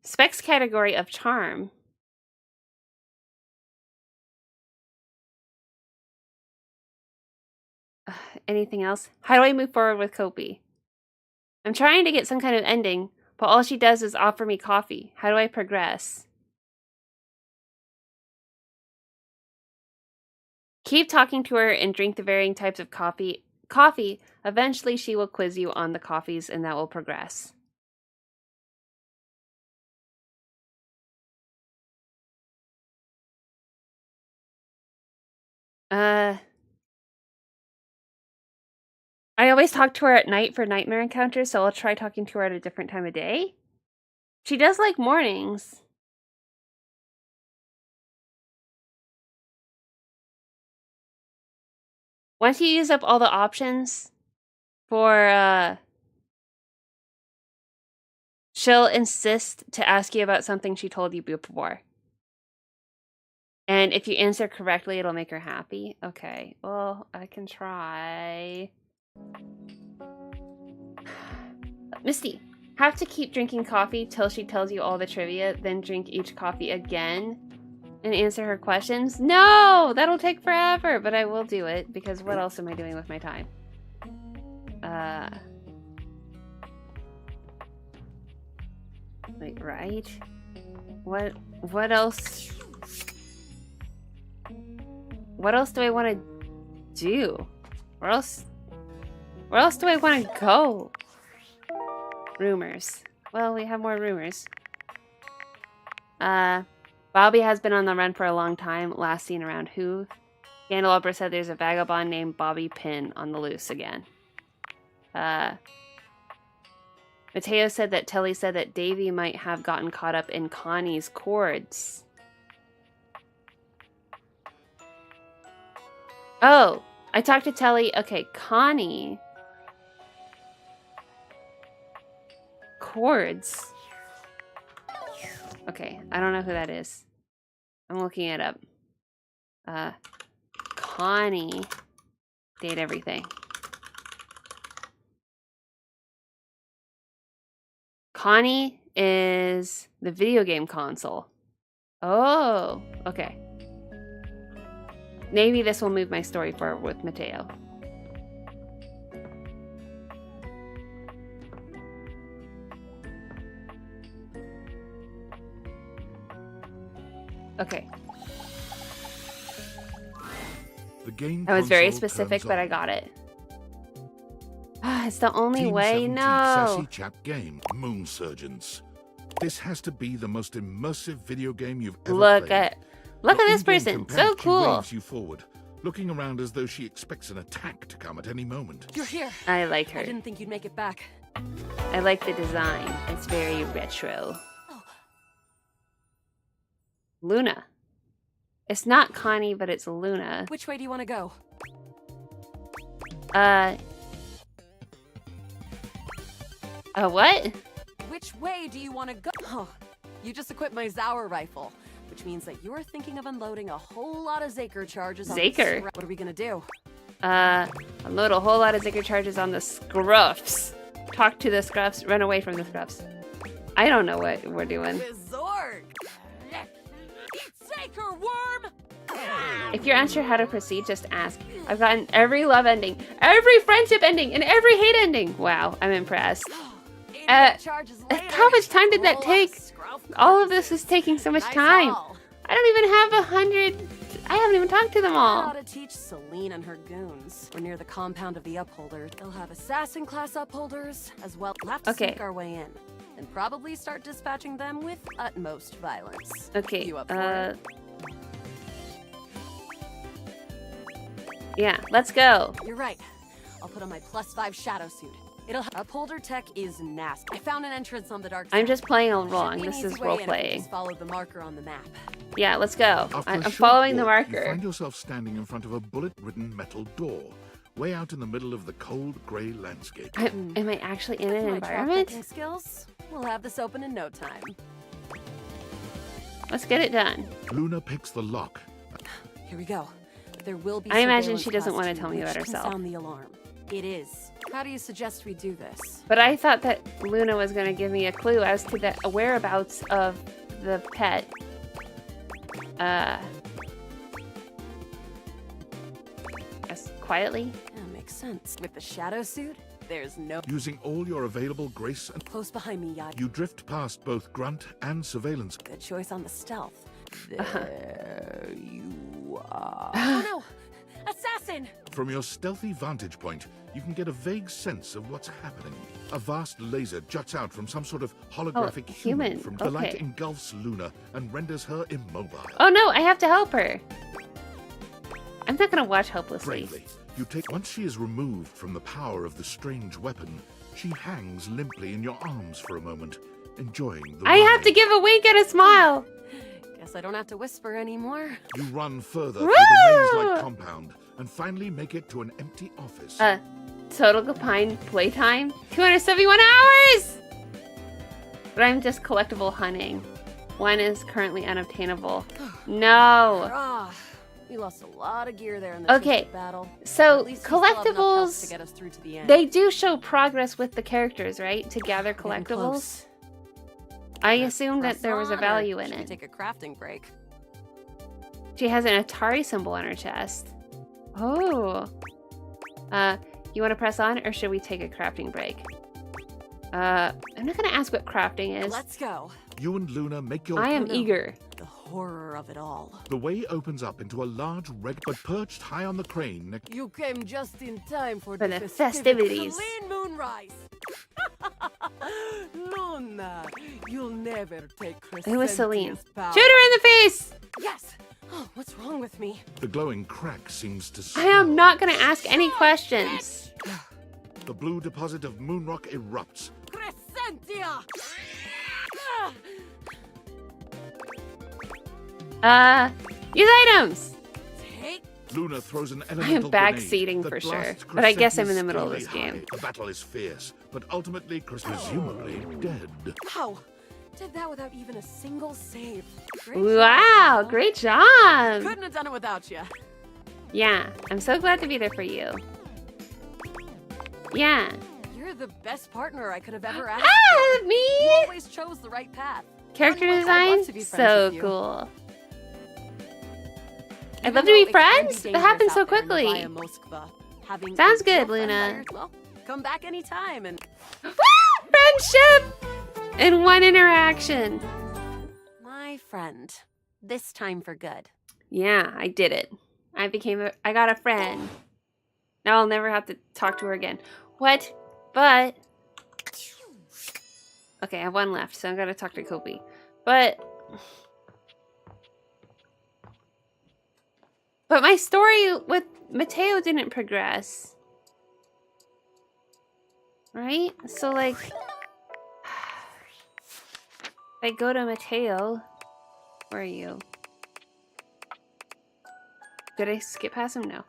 Specs category of charm. Anything else? How do I move forward with Kopi? I'm trying to get some kind of ending, but all she does is offer me coffee. How do I progress? Keep talking to her and drink the varying types of coffee. Eventually, she will quiz you on the coffees, and that will progress. I always talk to her at night for nightmare encounters, so I'll try talking to her at a different time of day. She does like mornings. Once you use up all the options for, she'll insist to ask you about something she told you before. And if you answer correctly, it'll make her happy. Okay, well, I can try. Misty, have to keep drinking coffee till she tells you all the trivia, then drink each coffee again and answer her questions? No! That'll take forever, but I will do it, because what else am I doing with my time? Wait, right? What else? What else do I want to do? Where else do I want to go? Rumors. Well, we have more rumors. Bobby has been on the run for a long time, last seen around Hooth. Candelabra said there's a vagabond named Bobby Pin on the loose again. Mateo said that Telly said that Davy might have gotten caught up in Connie's cords. Oh, I talked to Telly. Okay, Connie. Cords. Okay, I don't know who that is. I'm looking it up. Connie. Date everything. Connie is the video game console. Oh, okay. Maybe this will move my story forward with Mateo. Okay. The game I was very console specific, turns but on. I got it. Ah, it's the only Team way. 70 No. Sassy Chap game, Moon Surgeons. This has to be the most immersive video game you've ever Look played. at Your this in-game person. So companion cool. waves you forward, looking around as though she expects an attack to come at any moment. You're here. I like I her. didn't think you'd make it back. I like the design. It's very retro. Luna. It's not Connie, but it's Luna. Which way do you want to go? What? Which way do you want to go? Oh, you just equipped my Zauer rifle, which means that you're thinking of unloading a whole lot of Zaker charges on the Zaker? What are we gonna do? Unload a whole lot of Zaker charges on the Scruffs. Talk to the Scruffs. Run away from the Scruffs. I don't know what we're doing. Zorg! Zaker worm! If you're unsure how to proceed, just ask. I've gotten every love ending, every friendship ending, and every hate ending. Wow, I'm impressed. How much time did that take? All of this is taking so much time. I don't even have 100. I haven't even talked to them all. How to teach Celine and her goons. We're near the compound of the upholders. They'll have assassin class upholders as well. We'll have to sneak our way in and probably start dispatching them with utmost violence. Okay. You up for it? Yeah, let's go. You're right. I'll put on my +5 shadow suit. Upholder tech is nasty. I found an entrance on the dark side. I'm just playing along. Should be an This easy is way role in if we playing. just follow the marker on the map. Yeah, let's go. After I'm a short following the walk, You marker. find yourself standing in front of a bullet-ridden metal door, way out in the middle of the cold, grey landscape. Am I actually in an My environment? trap-picking skills. We'll have this open in no time. Let's get it done. Luna picks the lock. Here we go. There will be. I imagine surveillance she doesn't want to class tell me two, about which can herself. Sound the alarm. It is. How do you suggest we do this? But I thought that Luna was going to give me a clue as to the whereabouts of the pet. Yes, quietly. Yeah, makes sense. With the shadow suit, there's no. Using all your available grace and Close behind me, Yad. you drift past both grunt and surveillance. Good choice on the stealth. There you are. Oh no! Assassin! From your stealthy vantage point, you can get a vague sense of what's happening. A vast laser juts out from some sort of holographic human. from the light Okay. engulfs Luna and renders her immobile. Oh no, I have to help her. I'm not gonna watch helplessly. Bravely, you take. Once she is removed from the power of the strange weapon, she hangs limply in your arms for a moment, enjoying the I have to ride. give a wink and a smile. Guess I don't have to whisper anymore. You run further Woo! through the maze-like compound and finally make it to an empty office. Total combined playtime 271 hours. But I'm just collectible hunting. One is currently unobtainable. No. Ah, we lost a lot of gear there in the Okay, twisted battle. so At least we still have enough health collectibles, to get us through to the end. they do show progress with the characters, right? To gather Getting collectibles. close. I assumed that there was a Press on, or value in should we it. take a crafting break. She has an Atari symbol on her chest. Oh. You want to press on, or should we take a crafting break? I'm not gonna ask what crafting is. Let's go. You and Luna make your. I am eager. The horror of it all. The way opens up into a large red, but perched high on the crane. You came just in time for For the festivities. Clean moonrise. Luna, you'll never take It was Celine. Crescentia's power. Shoot her in the face! Yes. Oh, what's wrong with me? The glowing crack seems to. I am swell. not gonna ask any questions. The blue deposit of moonrock erupts. Crescentia. Use items! Take. Luna throws an I am elemental backseating grenade that for sure. blasts But I guess I'm in the Crescentia's middle of this scaly game. high. The battle is fierce, but ultimately Chris presumably dead. Wow. Did that without even a single save. Great Wow, job, great job! Couldn't have done it without you. Yeah, I'm so glad to be there for you. Yeah. You're the best partner I could have ever asked Ah, for. me! You always chose the right path. Character I'd design? love to be friends So with you. cool. I'd Even love to though be it can friends? be That happened dangerous so out there in the quickly. Via Moskva. Having Sounds a good, girlfriend Luna. hired, well, come back anytime and Woo! Friendship! In one interaction. my friend. This time for good. Yeah, I did it. I got a friend. Now I'll never have to talk to her again. What? But... Okay, I have one left, so I'm gonna talk to Kobe. But my story with Mateo didn't progress. Right? So, like... If I go to Mateo... Where are you? Did I skip past him? No.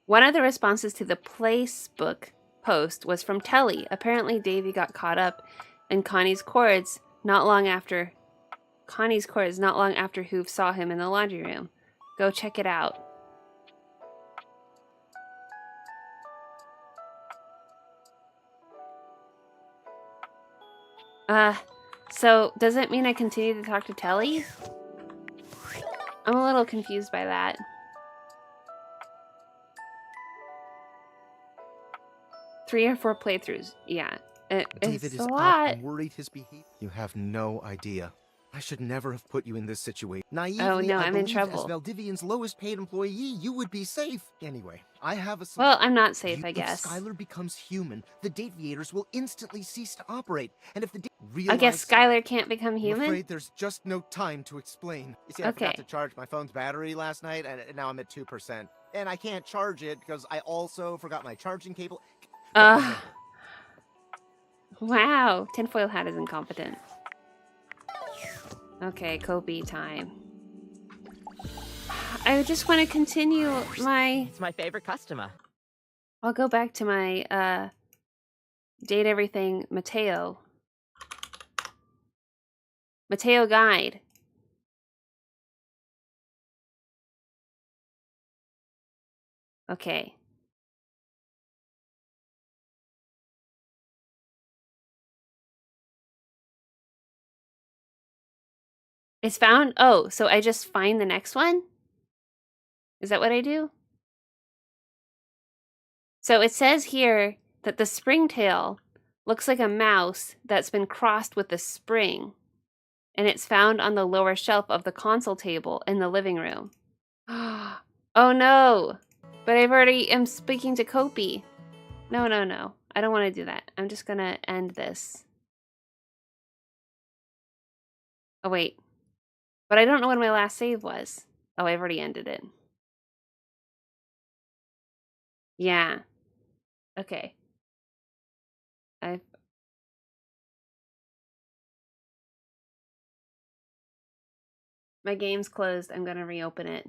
One of the responses to the Facebook post was from Telly. Apparently Davy got caught up in Connie's cords not long after Hoof saw him in the laundry room. Go check it out. So does it mean I continue to talk to Telly? I'm a little confused by that. Three or four playthroughs. Yeah. David It's is a up lot. and worried his behavior. You have no idea. I should never have put you in this situation. Naively, Oh, no, I I'm in believed trouble. As Valdivian's lowest paid employee, you would be safe. Anyway, I have a Well, I'm not safe, I If guess. Skylar becomes human, the Dateviators will instantly cease to operate. And if the I guess Skylar can't become I'm human? afraid there's just no time to explain. You see, I forgot Okay. to charge my phone's battery last night, and now I'm at 2%. And I can't charge it because I also forgot my charging cable. Wow. Tinfoil hat is incompetent. Okay, Kobe time. I just want to continue my... It's my favorite customer. I'll go back to my, Date Everything Mateo. Mateo Guide. Okay. It's found? Oh, so I just find the next one? Is that what I do? So it says here that the springtail looks like a mouse that's been crossed with a spring. And it's found on the lower shelf of the console table in the living room. Oh no! But I've already am speaking to Kopi. No. I don't want to do that. I'm just gonna end this. Oh, wait. But I don't know when my last save was. Oh, I've already ended it. Yeah. Okay. My game's closed. I'm going to reopen it.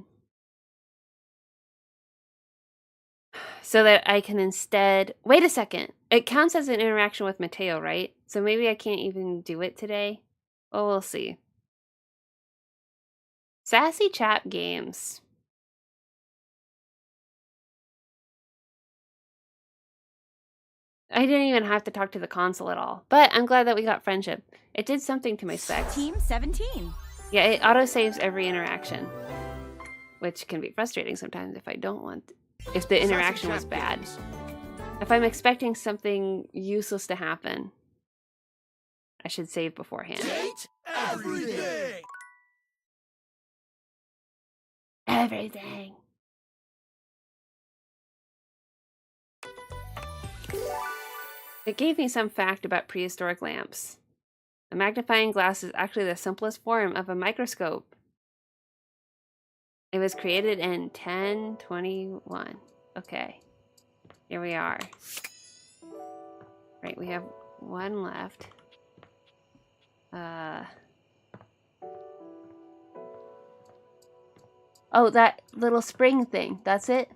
So that I can instead... Wait a second. It counts as an interaction with Mateo, right? So maybe I can't even do it today? Well, we'll see. Sassy chat games. I didn't even have to talk to the console at all. But I'm glad that we got friendship. It did something to my specs. Team 17. Yeah, it autosaves every interaction. Which can be frustrating sometimes if I don't want... If the interaction was bad. If I'm expecting something useless to happen, I should save beforehand. Everything! Everything. It gave me some fact about prehistoric lamps. A magnifying glass is actually the simplest form of a microscope. It was created in 1021. Okay. Here we are. Right, we have one left. Oh, that little spring thing. That's it?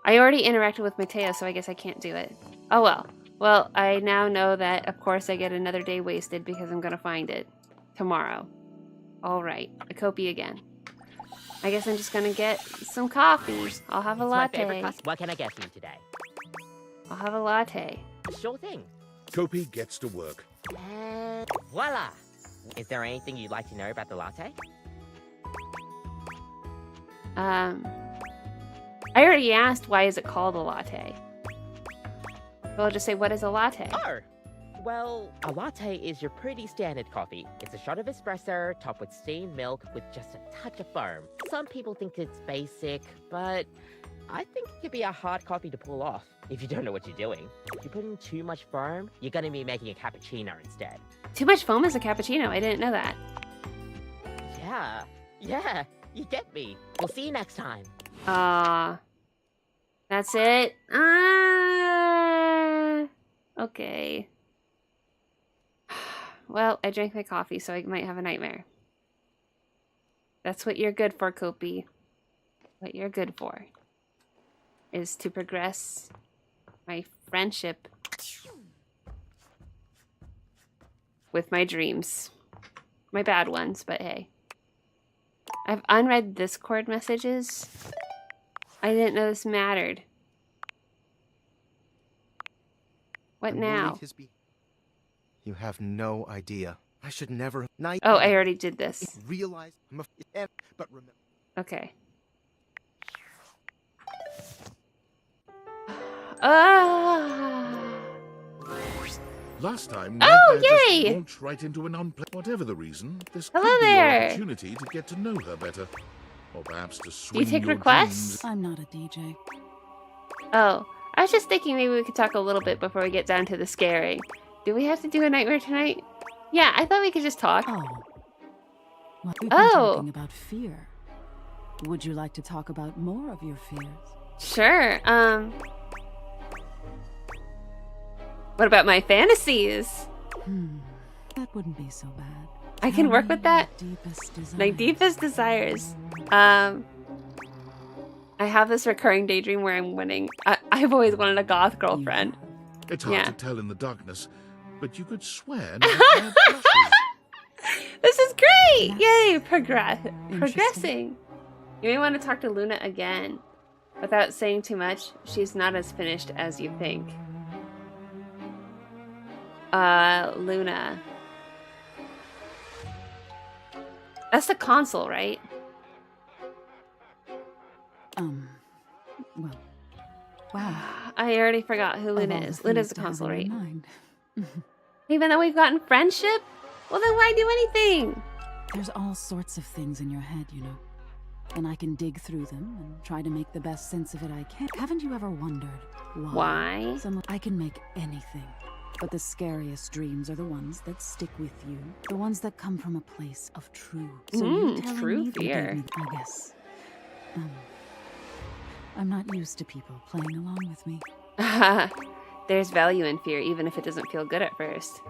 I already interacted with Mateo, so I guess I can't do it. Oh well. Well, I now know that, of course, I get another day wasted because I'm gonna find it. Tomorrow. Alright. A copy again. I guess I'm just gonna get some coffee. I'll have a latte. What can I get for you today? I'll have a latte. Sure thing. Kopi gets to work. And voila! Is there anything you'd like to know about the latte? I already asked why is it called a latte. So I'll just say, what is a latte? Oh! Well, a latte is your pretty standard coffee. It's a shot of espresso topped with steamed milk with just a touch of foam. Some people think it's basic, but I think it could be a hard coffee to pull off if you don't know what you're doing. If you put in too much foam, you're gonna be making a cappuccino instead. Too much foam is a cappuccino. I didn't know that. Yeah, you get me. We'll see you next time. That's it? Okay. Well, I drank my coffee, so I might have a nightmare. That's what you're good for, Kopi. What you're good for is to progress my friendship with my dreams. My bad ones, but hey. I've unread Discord messages. I didn't know this mattered. What now? You have no idea. I should never. Oh, I already did this. Realize I'm a but remember. Okay. Last time, oh, Nightmare yay! just launched right into an unpleasant. Whatever the reason, this Hello could be there. your opportunity to get to know her better, or perhaps to swing Do you take your requests? dreams. I'm not a DJ. Oh, I was just thinking maybe we could talk a little bit before we get down to the scary. Do we have to do a nightmare tonight? Yeah, I thought we could just talk. Oh. Well, we've been talking about fear. Would you like to talk about more of your fears? Sure. What about my fantasies? That wouldn't be so bad. I can work with that. My deepest desires. I have this recurring daydream where I'm winning. I've always wanted a goth girlfriend. It's hard to tell in the darkness, but you could swear. This is great! Yay! Progressing. You may want to talk to Luna again. Without saying too much, she's not as finished as you think. Luna. That's the console, right? Well, wow. I already forgot who Luna is. Luna's the console, right? Mind. Even though we've gotten friendship? Well, then why do anything? There's all sorts of things in your head, you know. And I can dig through them and try to make the best sense of it I can. Haven't you ever wondered why? Why? I can make anything. But the scariest dreams are the ones that stick with you. The ones that come from a place of true. So you telling true me they gave fear. me, I guess. I'm not used to people playing along with me. There's value in fear, even if it doesn't feel good at first.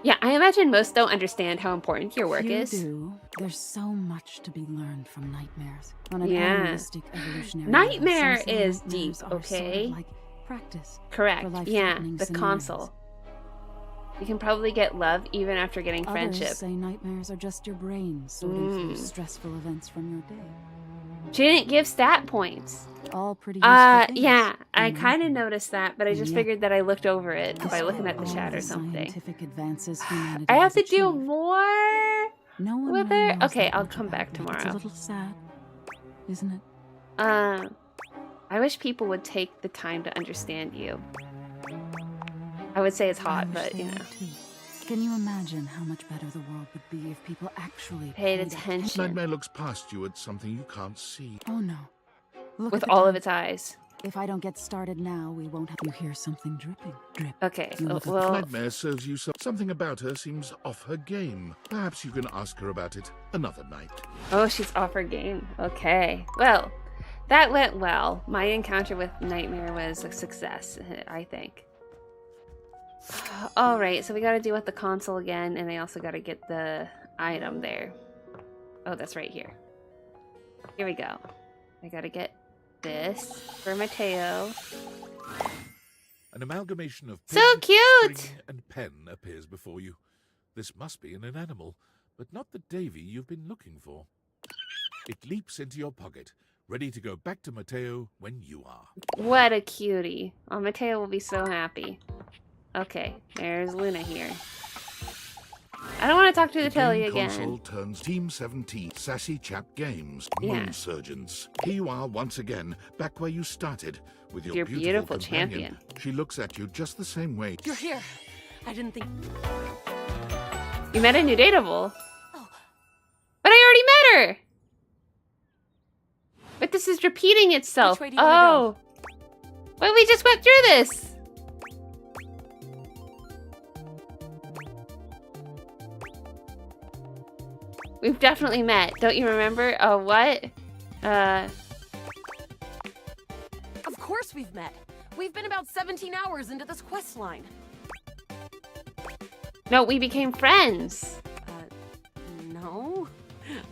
Yeah, I imagine most don't understand how important your work You is. do. There's so much to be learned from nightmares. On an Yeah. animalistic evolutionary Nightmare level, some is nightmares deep, are sort of okay? like practice. Correct. for Yeah, life-threatening the scenarios. console. You can probably get love even after getting friendship. Others say nightmares are just your brain sorting through stressful events from your day. She didn't give stat points. All pretty useful things. Yeah, I Mhm. kind of noticed that, but I just Yeah. figured that I looked over it by Despite looking at the all chat or the something. Scientific advances humanity I have has to do achieved, more no one with really her. knows Okay, that I'll much come about back it. It's tomorrow. a little sad, isn't it? I wish people would take the time to understand you. I would say it's hot, I wish but they you know. would too. Can you imagine how much better the world would be if people actually Paid attention. Nightmare looks past you at something you can't see. Oh no. Look With at the all of time. its eyes. If I don't get started now, we won't have you hear something dripping. Drip. Okay, You look at well, Nightmare serves you something about her seems off her game. Perhaps you can ask her about it another night. oh, she's off her game. Okay, well, that went well. My encounter with Nightmare was a success, I think. All right, so we got to deal with the console again, and I also got to get the item there. Oh, that's right here. Here we go. I got to get this for Mateo. An amalgamation of So pig, cute! string, and pen appears before you. This must be in an animal, but not the Davy you've been looking for. It leaps into your pocket, ready to go back to Mateo when you are. What a cutie. Oh, Mateo will be so happy. Okay, there's Luna here. I don't want to talk to the telly game again. console turns Team 17 Sassy Chap Games, Yeah. Moon Surgeons. Here you are once again, back where you started, with your Your beautiful companion. champion. She looks at you just the same way. You're here. I didn't think. You met a new dateable. But I already met her! But this is repeating itself. Which way do you wanna Well, we just went through this. We've definitely met. Don't you remember? Oh, what? Of course we've met. We've been about 17 hours into this quest line. No, we became friends. No.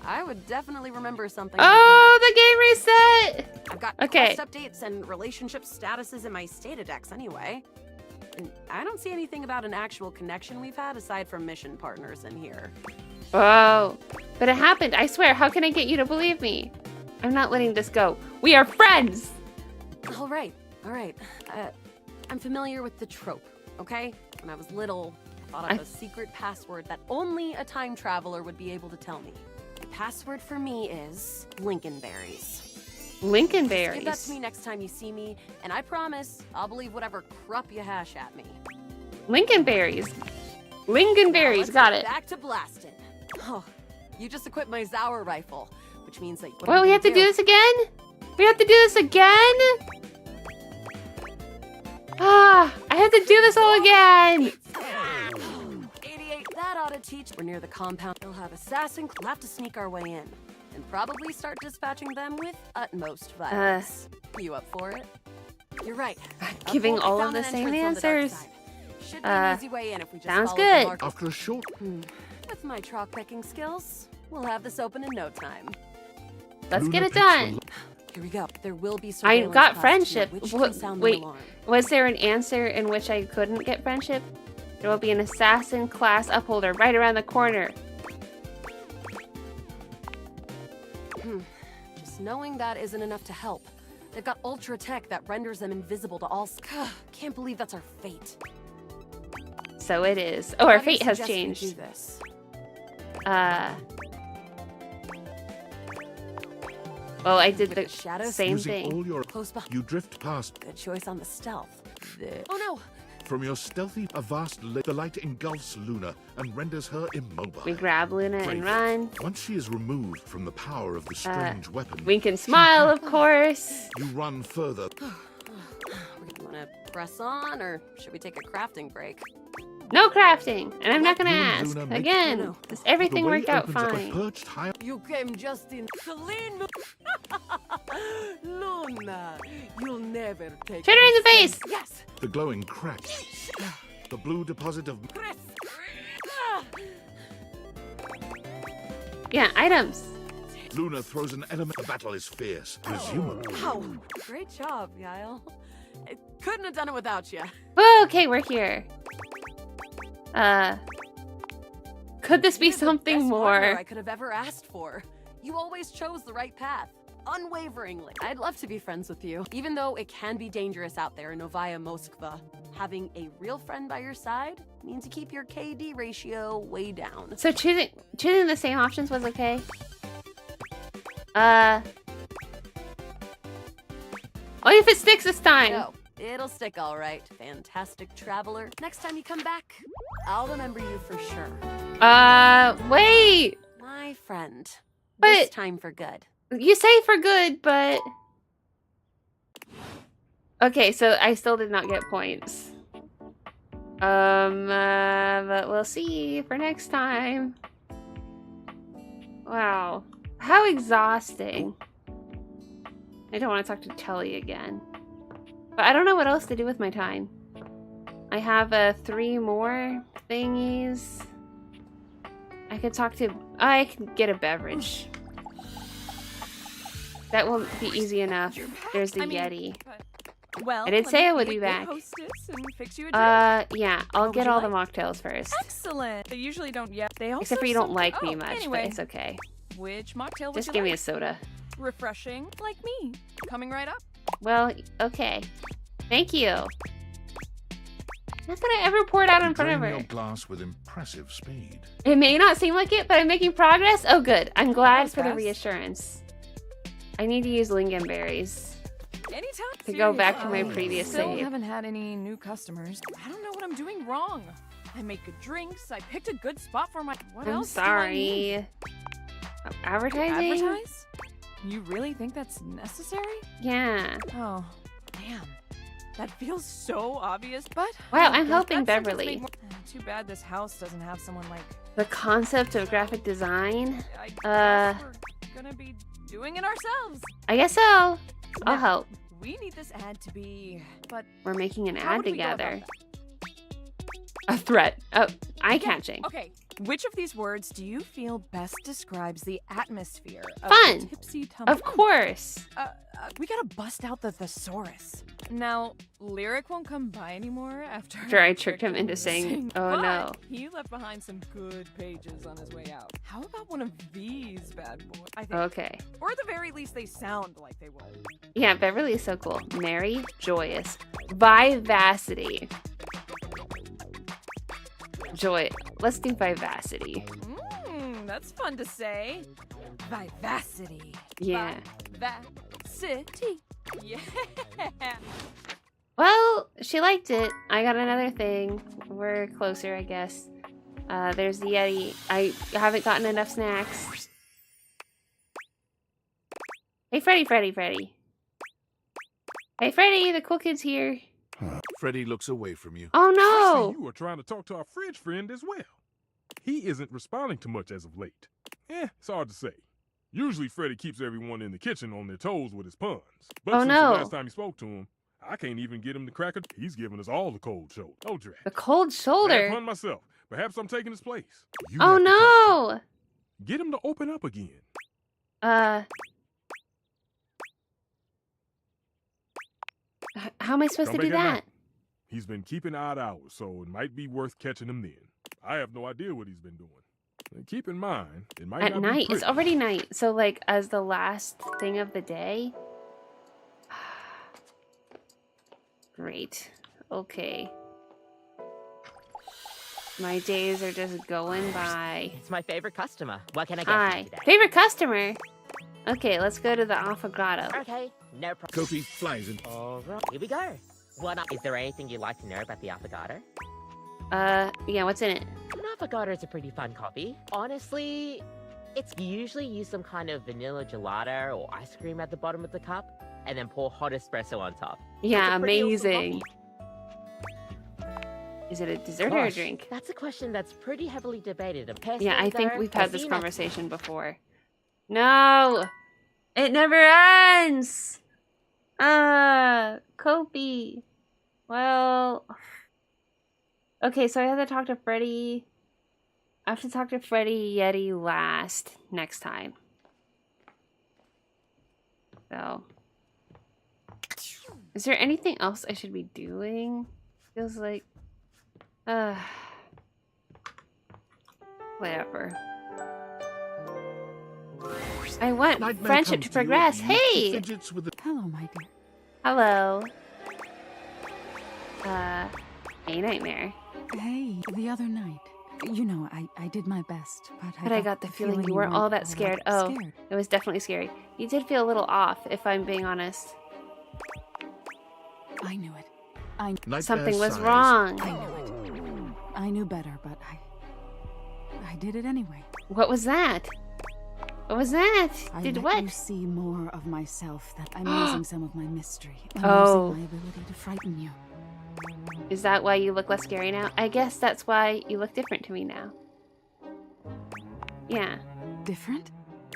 I would definitely remember something. Oh, the game reset! I've got Okay. quest updates and relationship statuses in my Stata decks anyway. And I don't see anything about an actual connection we've had aside from mission partners in here. Oh, but it happened. I swear. How can I get you to believe me? I'm not letting this go. We are friends! All right. I'm familiar with the trope, okay? When I was little, I thought of a secret password that only a time traveler would be able to tell me. The password for me is Lincolnberries. Lincolnberries? Give that to me next time you see me, and I promise I'll believe whatever crap you hash at me. Lincolnberries. Lincolnberries, Let's got get it. Back to blasting. Oh, you just equipped my Zauer rifle, which means that. what are Well, we gonna have to do this again? We have to do this again? Ah, I have to do this all again. 88. That ought to teach. We're near the compound. We'll have assassin. We'll have to sneak our way in, and probably start dispatching them with utmost violence. You up for it? You're right. Giving Uphold, we all of found the an same entrance on the dark answers. side. Should be an easy way in if we just sounds follow good. the mark. After a short... With my chalk picking skills, we'll have this open in no time. Let's Luna get it picks done. Here we go. There will be I surveillance got classes friendship. here, which can What, sound the wait, alarm. was there an answer in which I couldn't get friendship? There will be an assassin class upholder right around the corner. Just knowing that isn't enough to help. They've got ultra tech that renders them invisible to all. Can't believe that's our fate. So it is. Oh, our How do you fate has suggest we changed. do this? Well, I did the shadows? same Using thing. all your... Close behind. You drift past. Good choice on the stealth. Oh no! From your stealthy, the light engulfs Luna and renders her immobile. We grab Luna and run. Once she is removed from the power of the strange weapon, Wink and smile, of course. you run further. We're gonna wanna Press on, or should we take a crafting break? No crafting, and I'm not gonna Luna, ask. Luna, make- Again, No. does everything The way worked out opens up a fine? perched high- You came just in clean. Luna, you'll never take. Shoot her in the face! Yes. The glowing cracks. The blue deposit of... Chris. Yeah, items. Luna throws an element. The battle is fierce. Presumably. Wow. Great job, Yael. I couldn't have done it without you. Okay, we're here. Could this be You're the something best partner more? I could have ever asked for. You always chose the right path, unwaveringly. I'd love to be friends with you, even though it can be dangerous out there in Novaya Moskva. Having a real friend by your side means you keep your KD ratio way down. So choosing the same options was okay? Only if it sticks this time. No, it'll stick all right. Fantastic traveler. Next time you come back, I'll remember you for sure. Wait. My friend. But- This time for good. You say for good, but... Okay, so I still did not get points. But we'll see for next time. Wow. How exhausting. I don't want to talk to Telly again. But I don't know what else to do with my time. I have 3 more thingies. I could talk to... I can get a beverage. That won't be easy enough. There's the Yeti. Well, I did let say me I would be be a good back. hostess and fix you a drink. Yeah, I'll What get would all you the mocktails first. Excellent. They usually don't yet. They also Except for you don't like me oh, much, anyway, but it's okay. Which mocktail would Just you give me a like? soda. Refreshing, like me. Coming right up. Well, okay. Thank you. Not that I ever poured out in front of Drain her. your glass with impressive speed. It may not seem like it, but I'm making progress. Oh, good. I'm glad was for the fast. reassurance. I need to use lingonberries Anytime. to go back to my Seriously. previous Still save. haven't had any new customers. I don't know what I'm doing wrong. I make good drinks. I picked a good spot for my. What I'm else do I need? sorry. Advertising? Advertise? You really think that's necessary? Yeah. Oh, damn. That feels so obvious, but... Wow, oh, I'm that helping sentence Beverly. made more- Too bad this house doesn't have someone like... The concept of graphic design. I guess we're gonna be doing it ourselves. I guess so. I'll Now, help. We need this ad to be... But We're making an how ad would we go about together. that? A threat. Oh, eye-catching. Okay, which of these words do you feel best describes the atmosphere of Fun. the Tipsy Tumbler? Of course. We gotta bust out the thesaurus. Now, Lyric won't come by anymore after I tricked him into saying, oh, but no. He left behind some good pages on his way out. How about one of these bad boys? I think. Okay. Or at the very least, they sound like they will. Yeah, Beverly is so cool. Merry, joyous, vivacity. Joy. Let's do vivacity. That's fun to say. Vivacity. Yeah. Vivacity. Yeah. Well, she liked it. I got another thing. We're closer, I guess. There's the Yeti. I haven't gotten enough snacks. Hey, Freddy. Hey, Freddy, the cool kid's here. Freddy looks away from you. Oh, I no. see you were trying to talk to our fridge friend as well. He isn't responding to much as of late. It's hard to say. Usually Freddy keeps everyone in the kitchen on their toes with his puns. But Oh, since no. the last time you spoke to him, I can't even get him to crack a... He's giving us all the cold shoulder. Oh, drat. The cold Bad shoulder. pun myself. Perhaps I'm taking his place. You Oh, have to talk to no. him. Get him to open up again. How am I supposed Come to do back at that? night. He's been keeping odd hours, so it might be worth catching him then. I have no idea what he's been doing. And keep in mind, it might At not be night. It's pretty. already night. So, like, as the last thing of the day. Great. Okay. My days are just going by. It's my favorite customer. What can I get Hi. for you today? Favorite customer? Okay, let's go to the Alpha Grotto. Okay, no problem. Kofi flies in. All right, here we go. Is there anything you'd like to know about the avocado? Yeah, what's in it? An avocado is a pretty fun coffee. Honestly, it's usually use some kind of vanilla gelato or ice cream at the bottom of the cup, and then pour hot espresso on top. Yeah, It's a pretty awesome amazing. coffee. Is it a dessert or a Gosh, drink? That's a question that's pretty heavily debated. Yeah, I think we've had this Casino. conversation before. No! It never ends! Kopi. Well... Okay, so I have to talk to Freddy. I have to talk to Freddy Yeti last next time. So... Is there anything else I should be doing? Feels like... Whatever. I want Nightmare friendship comes to you progress. if you use Hey! the fidgets with the- Hello, my dear. Hello. Hey, Nightmare. Hey, the other night. You know, I did my best, But I got the feeling you weren't all that scared. Oh, it was definitely scary. You did feel a little off, if I'm being honest. I knew it. Nightmare Something was sighs. wrong. I knew it. I knew better, but I did it anyway. What was that? What was that? I Did let what? you see more of myself. That I'm losing some of my mystery. I'm Oh. losing my ability to frighten you. Is that why you look less scary now? I guess that's why you look different to me now. Yeah. Different?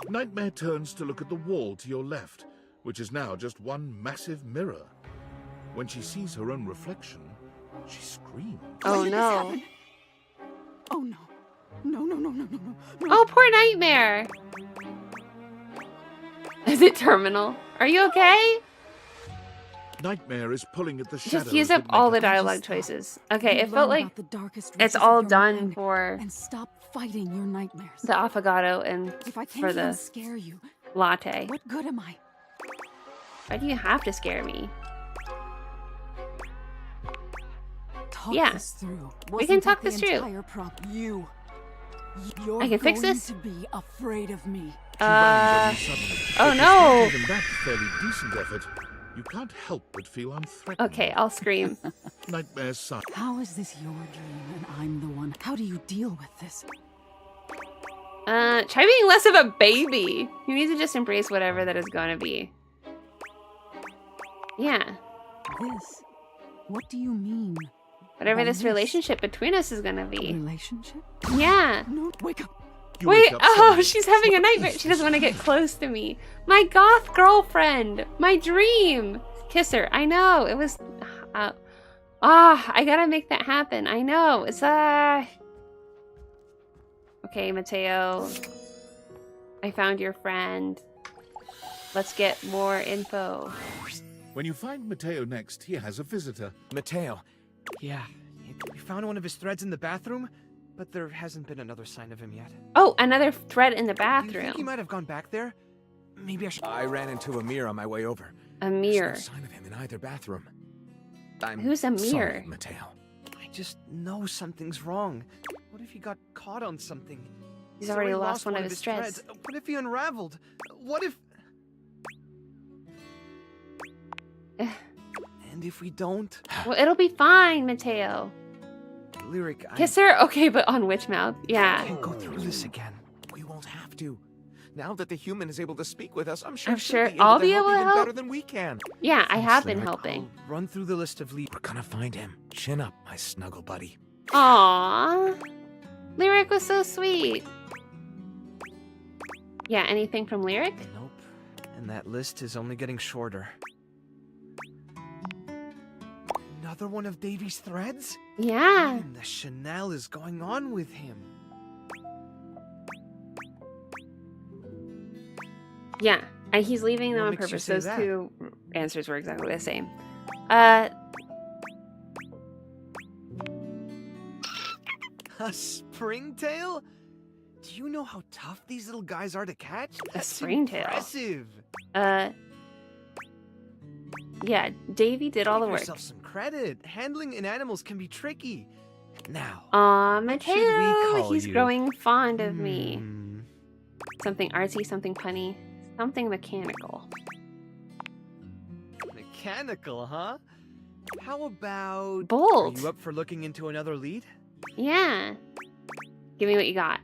Nightmare turns to look at the wall to your left, which is now just one massive mirror. When she sees her own reflection, she screams. Oh When did this no. happen? Oh no. No. Oh, poor Nightmare. Is it terminal? Are you okay? Nightmare is pulling at the shadows. Just use up that all make the her- dialogue choices. Okay, You it felt learn like about the darkest it's reaches of all your done mind for and stop fighting your nightmares. the affogato and If I for can't even the scare you, latte. what good am I? Why do you have to scare me? Talk Yeah. this through. We can Wasn't talk that this the through. entire You're I can fix going this? to be afraid of me. She rams on you suddenly. Oh But no! despite even that fairly decent effort, you can't help but feel unthreatened. Okay, I'll scream. Nightmare's son. How is this your dream and I'm the one? How do you deal with this? Try being less of a baby. You need to just embrace whatever that is gonna be. Yeah. This? What do you mean? Whatever by this relationship between us is gonna be. Relationship? Yeah. No, wake up. You Wait, wake up oh, suddenly. she's having a nightmare. She doesn't want to get close to me. My goth girlfriend. My dream. Kiss her. I know. It was... I gotta make that happen. I know. It's, Okay, Mateo. I found your friend. Let's get more info. When you find Mateo next, he has a visitor. Mateo. Yeah, we found one of his threads in the bathroom, but there hasn't been another sign of him yet. Oh, another thread in the Do you think he bathroom. might have gone back there? Maybe I should... I ran into Amir on my way over. A There's mirror. no sign of him in either bathroom. I'm Who's Amir? sorry, Mateo. I just know something's wrong. What if he got caught on something? He's already lost one of his threads. What if he unraveled? What if... And if we don't? Well, it'll be fine, Mateo. Lyric, Kiss her? Okay, but on which mouth? I Yeah. can't go through this again. We won't have to. Now that the human is able to speak with us, I'm sure I'm she'll sure be able I'll to be help able to even help. better than we can. Yeah, I have been Lyric. helping. Run through the list of leads. We're gonna find him. Chin up, my snuggle buddy. Aww. Lyric was so sweet. Yeah, anything from Lyric? Nope. And that list is only getting shorter. Another one of Davy's threads? Yeah. What in the Chanel is going on with him? Yeah. And he's leaving them What on makes you purpose. say Those that? two answers were exactly the same. A springtail? Do you know how tough these little guys are to catch? That's springtail. impressive. Yeah, Davy did all the Give work. yourself some credit. Handling in animals can be tricky. Now, Aw, what should we Mateo, call he's you? growing fond of me. Hmm. Something artsy, something punny, something mechanical. Mechanical, huh? How about... Bold. Are you up for looking into another lead? Yeah. Give me what you got.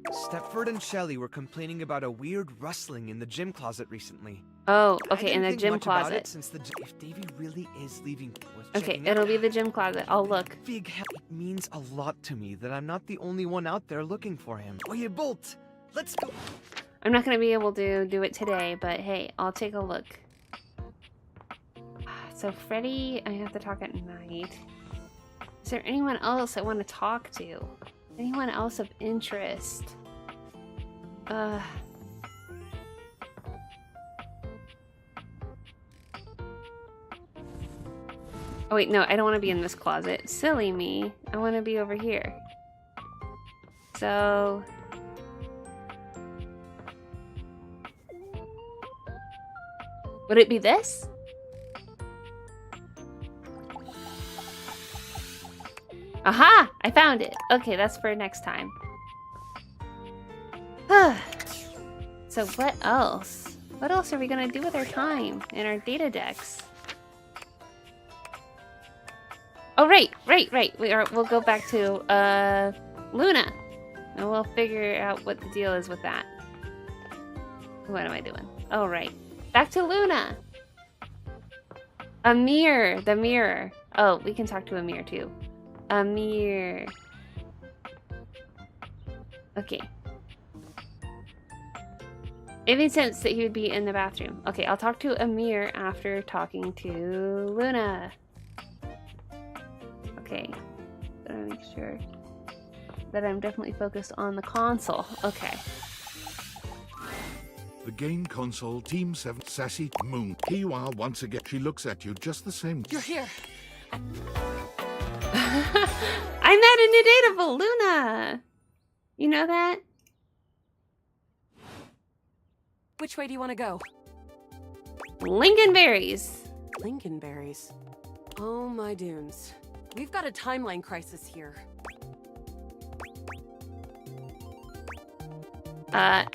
Stepford and Shelley were complaining about a weird rustling in the gym closet recently. Oh, I okay, didn't in the think gym much about closet. it since if Davy really is leaving worth Okay, checking it'll out. be the gym closet. I'll look. Big hell, it means a lot to me that I'm not the only one out there looking for him. Oye, Bolt, let's go. I'm not gonna be able to do it today, but hey, I'll take a look. So Freddy, I have to talk at night. Is there anyone else I want to talk to? Anyone else of interest? Oh wait, no, I don't want to be in this closet. Silly me. I want to be over here. So... would it be this? Aha! I found it. Okay, that's for next time. So what else? What else are we gonna do with our time in our data decks? Oh, right. We'll go back to Luna, and we'll figure out what the deal is with that. What am I doing? Oh, right. Back to Luna. Amir, the mirror. Oh, we can talk to Amir too. Amir. Okay. It made sense that he would be in the bathroom. Okay, I'll talk to Amir after talking to Luna. Okay. Gotta make sure that I'm definitely focused on the console. Okay. The game console, Team 7, Sassy Moon. Here you are once again. She looks at you just the same. You're here. I met a new dateable, Luna. You know that? Which way do you want to go? Lincolnberries. Lincolnberries. Oh my dunes. We've got a timeline crisis here.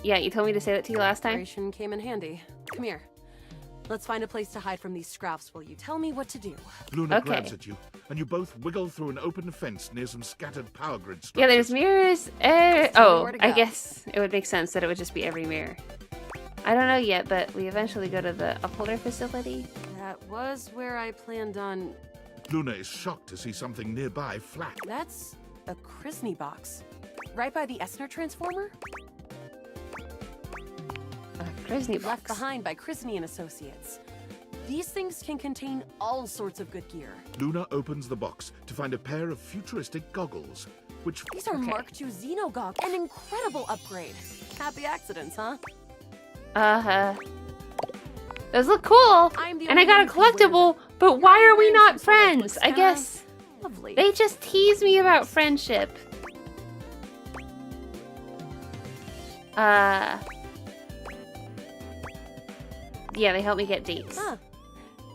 Yeah, you told me to say that to you last time. Operation came in handy. Come here. Let's find a place to hide from these scraps while you tell me what to do. Luna grabs at you, and you both wiggle through an open fence near some scattered power grid structures. Yeah, there's mirrors. Oh, I guess it would make sense that it would just be every mirror. I don't know yet, but we eventually go to the upholder facility. That was where I planned on... Luna is shocked to see something nearby flat. That's a Krisny box. Right by the Essner transformer? Krisny box. Left behind by Krisny and Associates. These things can contain all sorts of good gear. Luna opens the box to find a pair of futuristic goggles, which... These are Mark II Xeno goggles. An incredible upgrade. Happy accidents, huh? Those look cool, and I got a collectible, but why are we not friends? I guess lovely. They just tease me about friendship. Yeah, they help me get dates. Huh.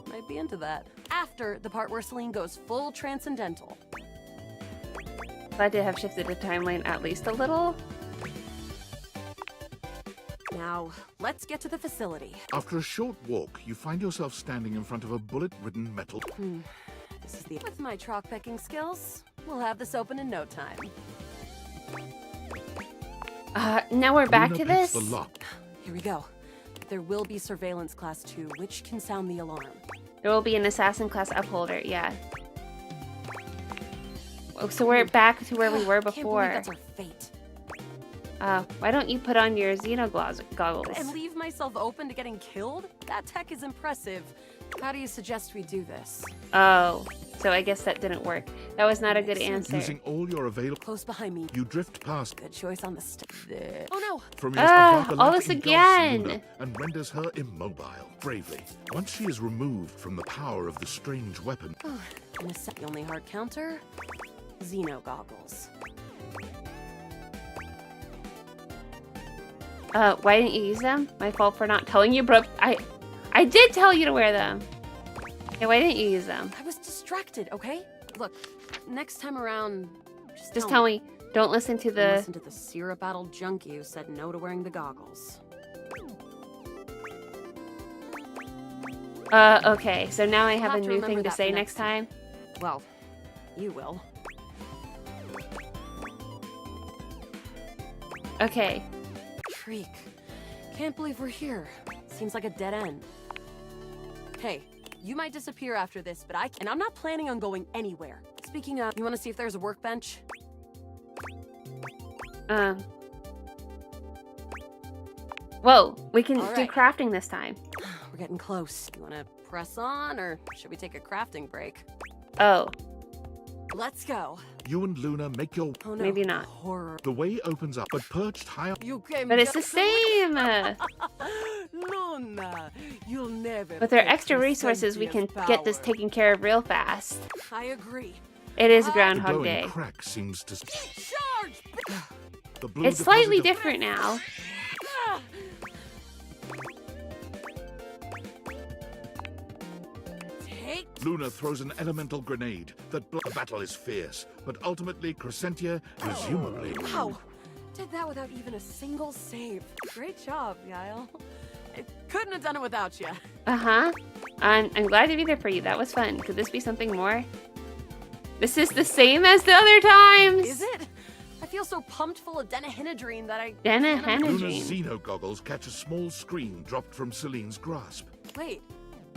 Might be into that. After the part where Celine goes full transcendental. Glad to have shifted the timeline at least a little. Now, let's get to the facility. After a short walk, you find yourself standing in front of a bullet-ridden metal... This is the... With my chalk-pecking skills, we'll have this open in no time. Now we're back Luna to picks this? the lock. Here we go. There will be surveillance class 2, which can sound the alarm. There will be an assassin class upholder, yeah. Oh, so we're back to where we were before. Can't believe that's our fate. Why don't you put on your Xeno goggles? And leave myself open to getting killed? That tech is impressive. How do you suggest we do this? Oh, so I guess that didn't work. That was not a good answer. Using all your available... Close behind me. You drift past... Good choice on the Oh no! From your Avaka all this again! Luna and renders her immobile. Bravely, once she is removed from the power of the strange weapon... In a sec, the only hard counter... Xeno goggles. Why didn't you use them? My fault for not telling you, but I did tell you to wear them. Yeah, why didn't you use them? I was distracted, okay? Look, next time around, just tell me. Don't listen to the... Listen to the syrup-addled junkie who said no to wearing the goggles. Okay, so now I have a to new thing to that say for next time? Well, you will. Okay. Freak. Can't believe we're here. Seems like a dead end. Hey, you might disappear after this, but and I'm not planning on going anywhere. Speaking of, you want to see if there's a workbench? Whoa, we can All do right. crafting this time. We're getting close. You want to press on, or should we take a crafting break? Oh, Let's go. You and Luna make your... Oh no. maybe not. Horror. The way opens up, but perched high up... You came But it's the just same. Luna, you'll never. With our fix extra the resources, we can sentience get this power. taken care of real fast. I agree. It is The Groundhog glowing Day. crack seems to... Charge! The blue It's slightly deposit of- different now. Take. Luna throws an elemental grenade. The battle is fierce, but ultimately Crescentia, presumably... Wow. Did that without even a single save. Great job, Yael. I couldn't have done it without you. Uh-huh. I'm glad to be there for you. That was fun. Could this be something more? This is the same as the other times! Is it? I feel so pumped full of denihinidrine that I... Denihinidrine. Luna's Xeno goggles catch a small screen dropped from Celine's grasp. Wait.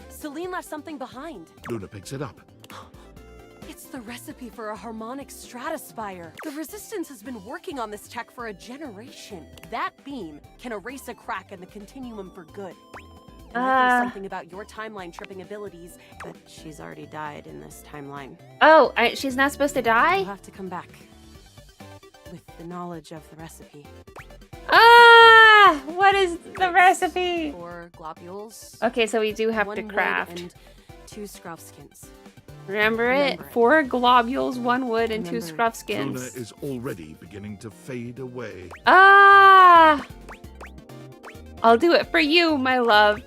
Celine left something behind. Luna picks it up. It's the recipe for a harmonic stratospire. The Resistance has been working on this tech for a generation. That beam can erase a crack in the continuum for good. And I think something about your timeline tripping abilities, but she's already died in this timeline. Oh, she's not supposed to die? You'll have to come back with the knowledge of the recipe. Ah! What is the recipe? 4 globules. Okay, so we do have to 1 wood, craft. and 2 scruff skins. Remember it? Remember it. 4 globules, 1 wood, and 2 Remember it. scruff Luna skins. is already beginning to fade away. Ah! I'll do it for you, my love.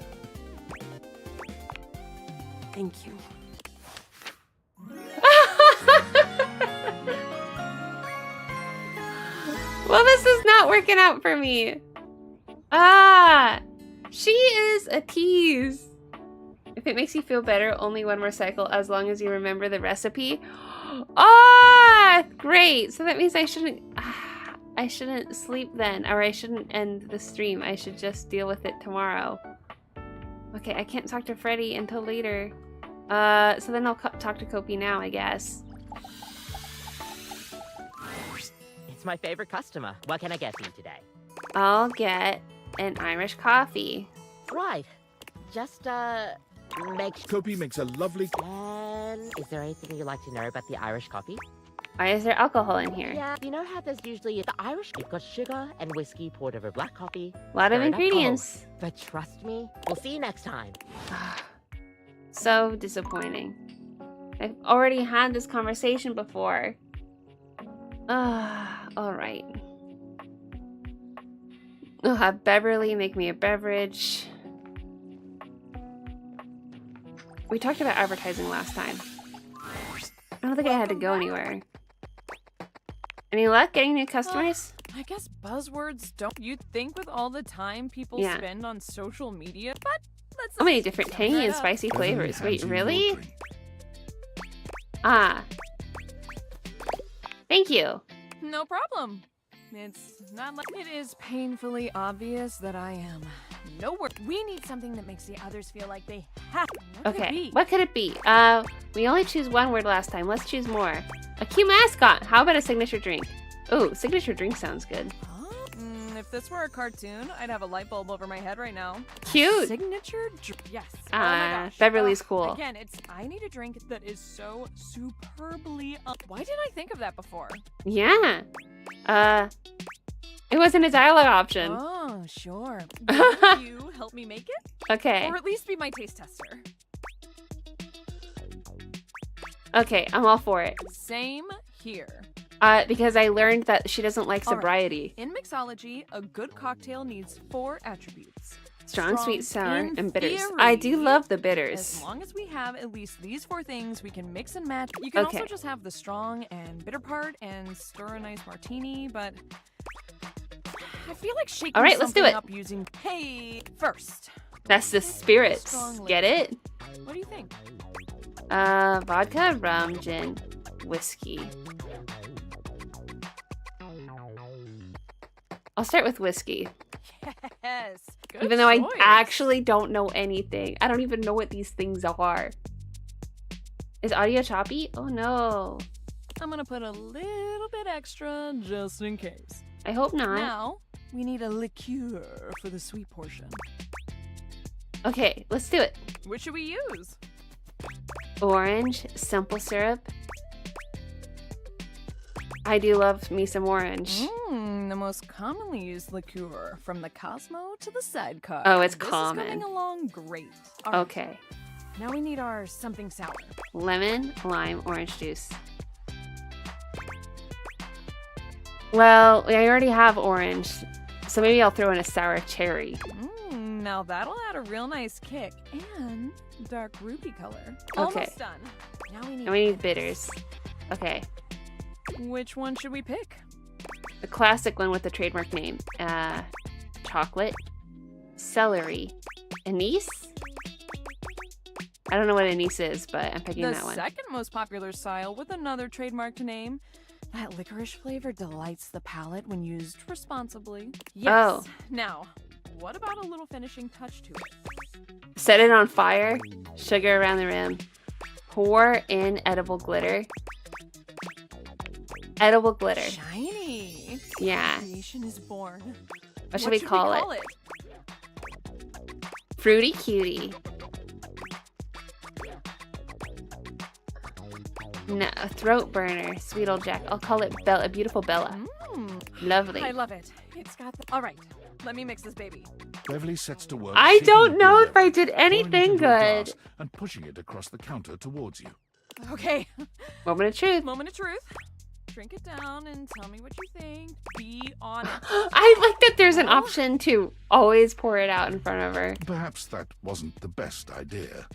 Thank you. Well, this is not working out for me. Ah! She is a tease. If it makes you feel better, only 1 more cycle as long as you remember the recipe. Ah! Great. So that means I shouldn't sleep then, or I shouldn't end the stream. I should just deal with it tomorrow. Okay, I can't talk to Freddy until later. So then I'll talk to Kopi now, I guess. It's my favorite customer. What can I get for you today? I'll get an Irish coffee. Right. Just, make Kopi makes a lovely... And is there anything you'd like to know about the Irish coffee? Why is there alcohol in here? Yeah, you know how there's usually the Irish... You've got sugar and whiskey poured over black coffee. A lot of stirred up cold. ingredients. But trust me, we'll see you next time. So disappointing. I've already had this conversation before. Alright. I'll have Beverly make me a beverage. We talked about advertising last time. I don't think I had to go anywhere. Any luck getting new customers? I guess buzzwords don't. You'd think with all the time people Yeah. spend on social media, but let's. So many different sum tangy that and up. spicy Beverly flavors. hands Wait, you your really? drink. Ah. Thank you. No problem. It's not like it is painfully obvious that I am nowhere. We need something that makes the others feel like they have. What could it Okay, be? what could it be? We only choose 1 word last time. Let's choose more. A cute mascot. How about a signature drink? Oh, signature drink sounds good. Huh? If this were a cartoon, I'd have a light bulb over my head right now. Cute. Signature yes. Oh Ah, my gosh. Beverly's cool. Again, I need a drink that is so superbly why didn't I think of that before? Yeah. It wasn't a dialogue option. Oh, sure. Will you help me make it? Okay. Or at least be my taste tester. Okay, I'm all for it. Same here. Because I learned that she doesn't like All right. sobriety. In mixology, a good cocktail needs 4 attributes. Strong, sweet, sour, in and bitters. theory, I do love the As bitters. long as we have at least these 4 things, we can mix and match. You can Okay. also just have the strong and bitter part and stir a nice martini, but I feel like shaking All right, let's do something it. up using hey first. That's the spirits. Strong Get it? What do you think? Vodka, rum, gin, whiskey. I'll start with whiskey. Yes. Good Even though I choice. actually don't know anything. I don't even know what these things are. Is audio choppy? Oh no. I'm gonna put a little bit extra just in case. I hope not. Now, we need a liqueur for the sweet portion. Okay, let's do it. What should we use? Orange, simple syrup. I do love me some orange. The most commonly used liqueur, from the Cosmo to the sidecar. Oh, it's this common. Is coming along great. All right, Okay. now we need our something sour. Lemon, lime, orange juice. Well, I already have orange, so maybe I'll throw in a sour cherry. Now that'll add a real nice kick and dark ruby color. Okay. Almost done. Now we need. And we need bitters. Okay. Which one should we pick? The classic one with the trademark name. Chocolate, celery, anise? I don't know what anise is, but I'm picking The that one. second most popular style with another trademarked name. That licorice flavor delights the palate when used responsibly. Yes. Oh. Now, what about a little finishing touch to it? Set it on fire, sugar around the rim. Pour in edible glitter. Edible glitter. Shiny. Yeah. Creation is born. What should we call it? Fruity cutie. No, a throat burner. Sweet old Jack. I'll call it Bella. Beautiful Bella. Lovely. I love it. It's got the... All right, let me mix this baby. Beverly sets to work. I shaking don't the know beer if I did pouring it anything into a good. glass and pushing it across the counter towards you. Okay. Moment of truth. Moment of truth. Drink it down and tell me what you think. Be honest. I like that there's an option to always pour it out in front of her. Perhaps that wasn't the best idea.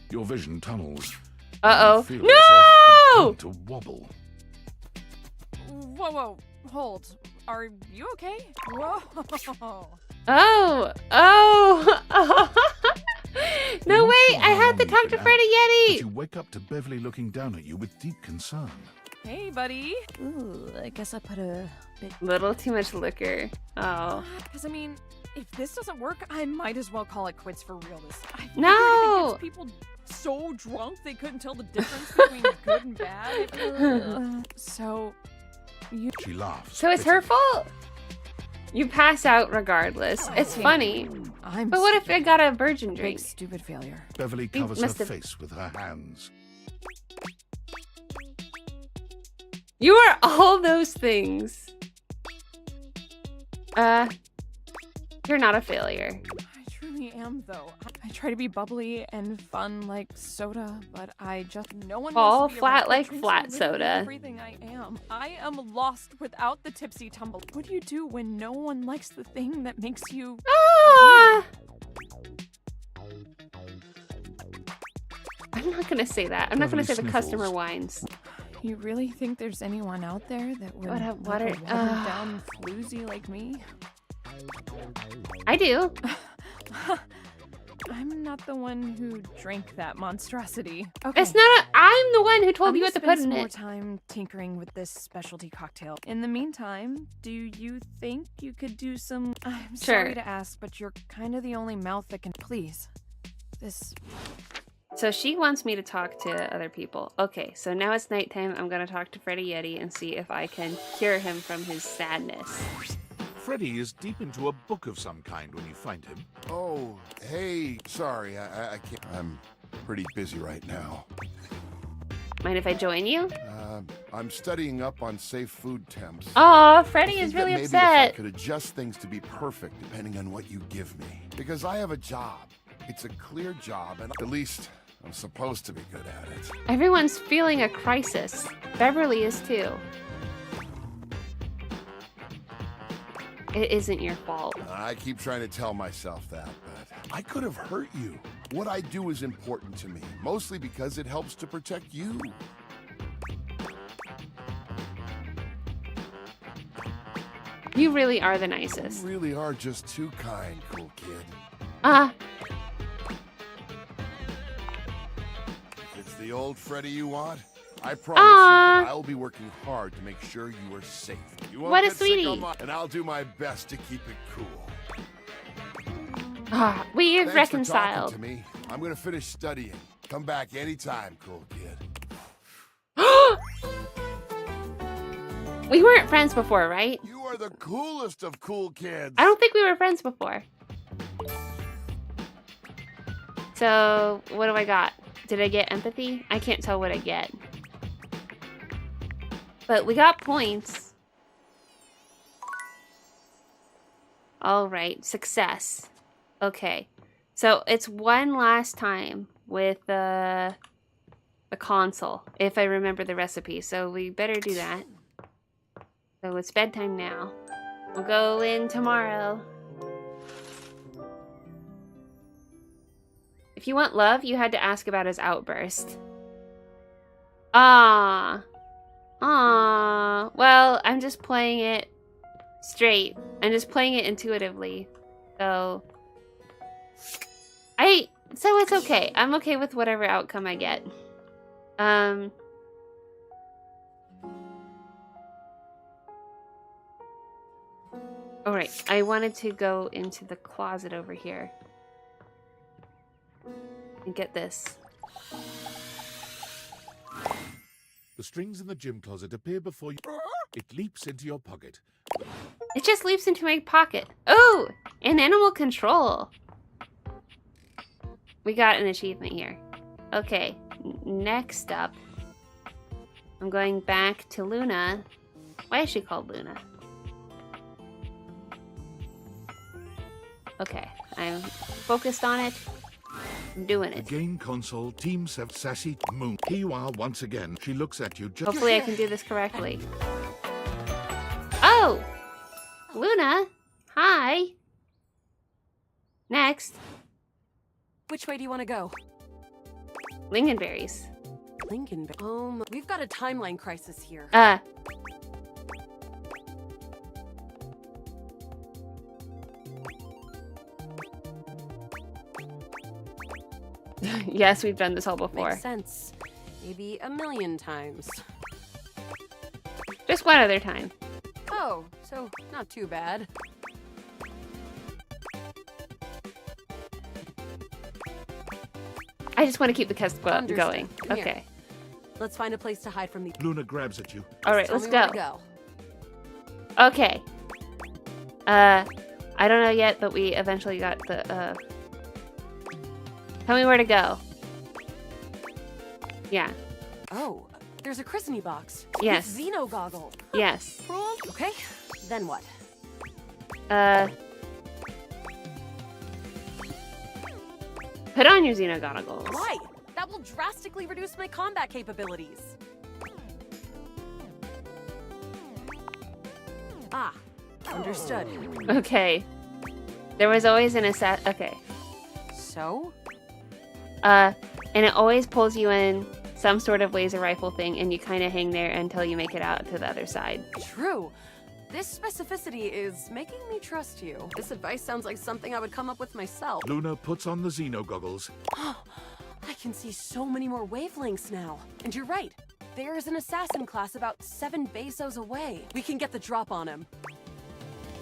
Your vision tunnels. Uh-oh. You feel yourself No! begin to wobble. Whoa, hold. Are you okay? Whoa. Oh. No, You're not wait. sure I how had long to you've talk to been out, Freddie but Yeti. you wake up to Beverly looking down at you with deep concern. Hey, buddy. Ooh, I guess I put a bit... Little too much liquor. Oh. Because, I mean, if this doesn't work, I might as well call it quits for real. No! It gets people so drunk they couldn't tell the difference between good and bad. So, you... She laughs. So it's her fault? You pass out regardless. It's funny. But what if I got a virgin drink? Big stupid failure. Beverly You covers her must have- face with her hands. You are all those things. You're not a failure. I truly am, though. I try to be bubbly and fun like soda, but I just... No one Fall wants to be flat around like drinks flat and live soda. Everything I am. I am lost without the tipsy tumble. What do you do when no one likes the thing that makes you... Ah! I'm not gonna say that. I'm not gonna say Beverly the customer sniffles. whines. You really think there's anyone out there that would What a- like what a a- watered down floozy like me? I do. I'm not the one who drank that monstrosity. Okay. It's not a. I'm the one who told I'm you gonna what to spend put some in more it. time tinkering with this specialty cocktail. In the meantime, do you think you could do some... I'm Sure. sorry to ask, but you're kind of the only mouth that can... Please. This... So she wants me to talk to other people. Okay, so now it's nighttime. I'm gonna talk to Freddie Yeti and see if I can cure him from his sadness. Freddy is deep into a book of some kind when you find him. Oh, hey, sorry, I can't. I'm pretty busy right now. Mind if I join you? I'm studying up on safe food temps. Aw, I Freddie think is that really maybe upset. If I could adjust things to be perfect depending on what you give me. Because I have a job. It's a clear job, and at least I'm supposed to be good at it. Everyone's feeling a crisis. Beverly is too. It isn't your fault. I keep trying to tell myself that, but I could have hurt you. What I do is important to me, mostly because it helps to protect you. You really are the nicest. You really are just too kind, cool kid. If it's the old Freddy you want, I promise you, I'll be working hard to make sure you are safe. You won't What a get sick on sweetie. and I'll do my best to keep it cool. We've Thanks reconciled. For talking to me. I'm gonna finish studying. Come back anytime, cool kid. We weren't friends before, right? You are the coolest of cool kids. I don't think we were friends before. So, what do I got? Did I get empathy? I can't tell what I get. But we got points. All right, success. Okay. So, it's one last time with the console, if I remember the recipe. So, we better do that. So, it's bedtime now. We'll go in tomorrow. If you want love, you had to ask about his outburst. Well, I'm just playing it straight. I'm just playing it intuitively. So it's okay. I'm okay with whatever outcome I get. Alright, I wanted to go into the closet over here. And get this. The strings in the gym closet appear before you. It leaps into your pocket. It just leaps into my pocket. Oh! And animal control. We got an achievement here. Okay, next up. I'm going back to Luna. Why is she called Luna? Okay, I'm focused on it. I'm doing it. The game console, Team 7, Sassy Moon. Here you are once again. She looks at you just. Hopefully I can do this correctly. Oh! Luna! Hi! Next. Which way do you want to go? Lingonberries. Lingonberries. We've got a timeline crisis here. Yes, we've done this all before. Makes sense. Maybe a million times. Just one other time. Oh, so not too bad. I just want to keep the quest going. Here. Okay. Let's find a place to hide from the. Luna grabs at you. All right, Tell let's me go. where to go. Okay. I don't know yet, but we eventually got the. Tell me where to go. Yeah. Oh, there's a christening box. Yes. With Xeno goggle. Yes. Okay. Then what? Put on your Xeno goggles. Why? That will drastically reduce my combat capabilities. Ah, understood. Okay. There was always an Okay. So? And it always pulls you in some sort of laser rifle thing, and you kind of hang there until you make it out to the other side. True. This specificity is making me trust you. This advice sounds like something I would come up with myself. Luna puts on the Xeno goggles. I can see so many more wavelengths now. And you're right. There's an assassin class about 7 besos away. We can get the drop on him.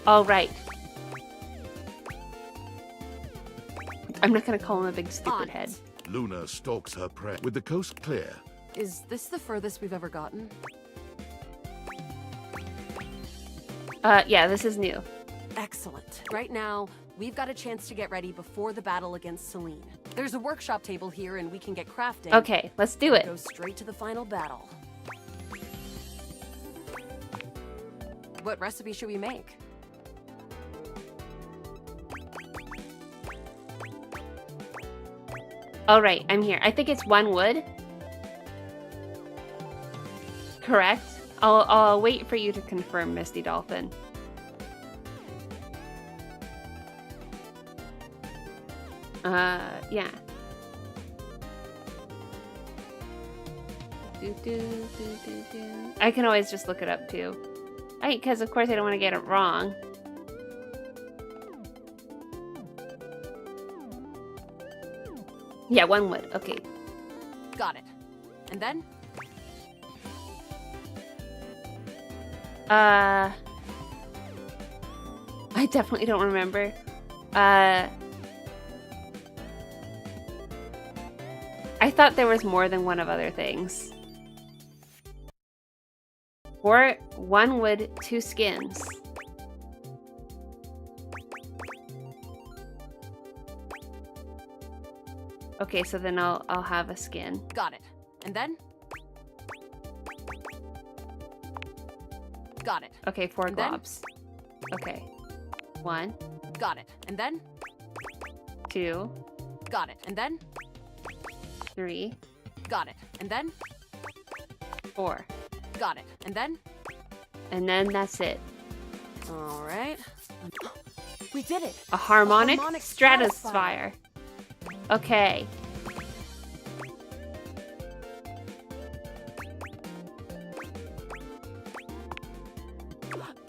All right. I'm not gonna call him a big stupid head. Luna stalks her prey with the coast clear. Is this the furthest we've ever gotten? Yeah, this is new. Excellent. Right now, we've got a chance to get ready before the battle against Celine. There's a workshop table here and we can get crafting. Okay, let's do it. Go straight to the final battle. What recipe should we make? All right, I'm here. I think it's 1 wood. Correct. I'll wait for you to confirm, Misty Dolphin. Yeah. I can always just look it up too. Because of course I don't want to get it wrong. Yeah, 1 wood. Okay. Got it. And then? I definitely don't remember. I thought there was more than one of other things. 4, 1 wood, 2 skins. Okay, so then I'll have a skin. Got it. And then? Got it. Okay, 4 And then? globs. Okay. 1, Got it. And then? 2, Got it. And then? 3, Got it. And then? 4. Got it. And then? And then that's it. All right. We did it. A harmonic, harmonic stratosphere. Okay.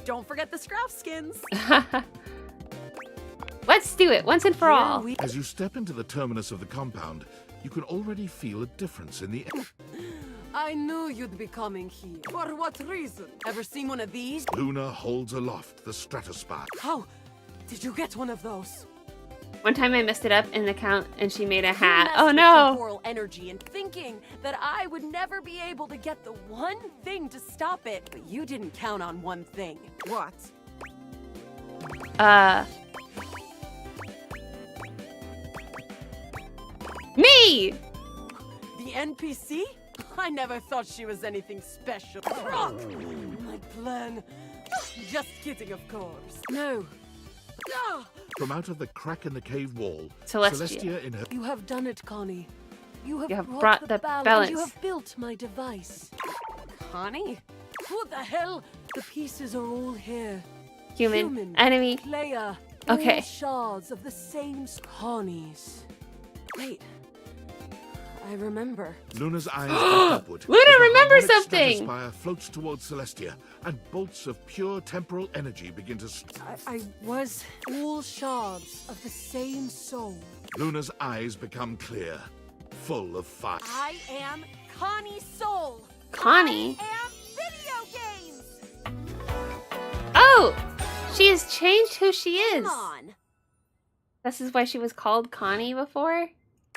Don't forget the Scrouf skins. Let's do it once and for all. As you step into the terminus of the compound, you can already feel a difference in the air. I knew you'd be coming here. For what reason? Ever seen one of these? Luna holds aloft the stratosphere. How did you get one of those? One time I messed it up in the count and she made a You hat. messed Oh with no! temporal energy and thinking that I would never be able to get the one thing to stop it. But you didn't count on one thing. What? Me! The NPC? I never thought she was anything special. Rock! My plan. Just kidding, of course. No. Ah! From out of the crack in the cave wall, Celestia. in her... You have done it, Connie. You have brought the balance. You have built my device. Connie? Who the hell? The pieces are all here. Human. Enemy. Player. Okay. All shards of the same Connies. Wait. I remember. Luna's eyes look upward. Luna, as the remember harmonic something! stratosphere floats towards Celestia, and bolts of pure temporal energy begin to... I was all shards of the same soul. Luna's eyes become clear, full of fire. I am Connie Soul. Connie? I am video games. Oh! She has changed who she is. Come on. This is why she was called Connie before?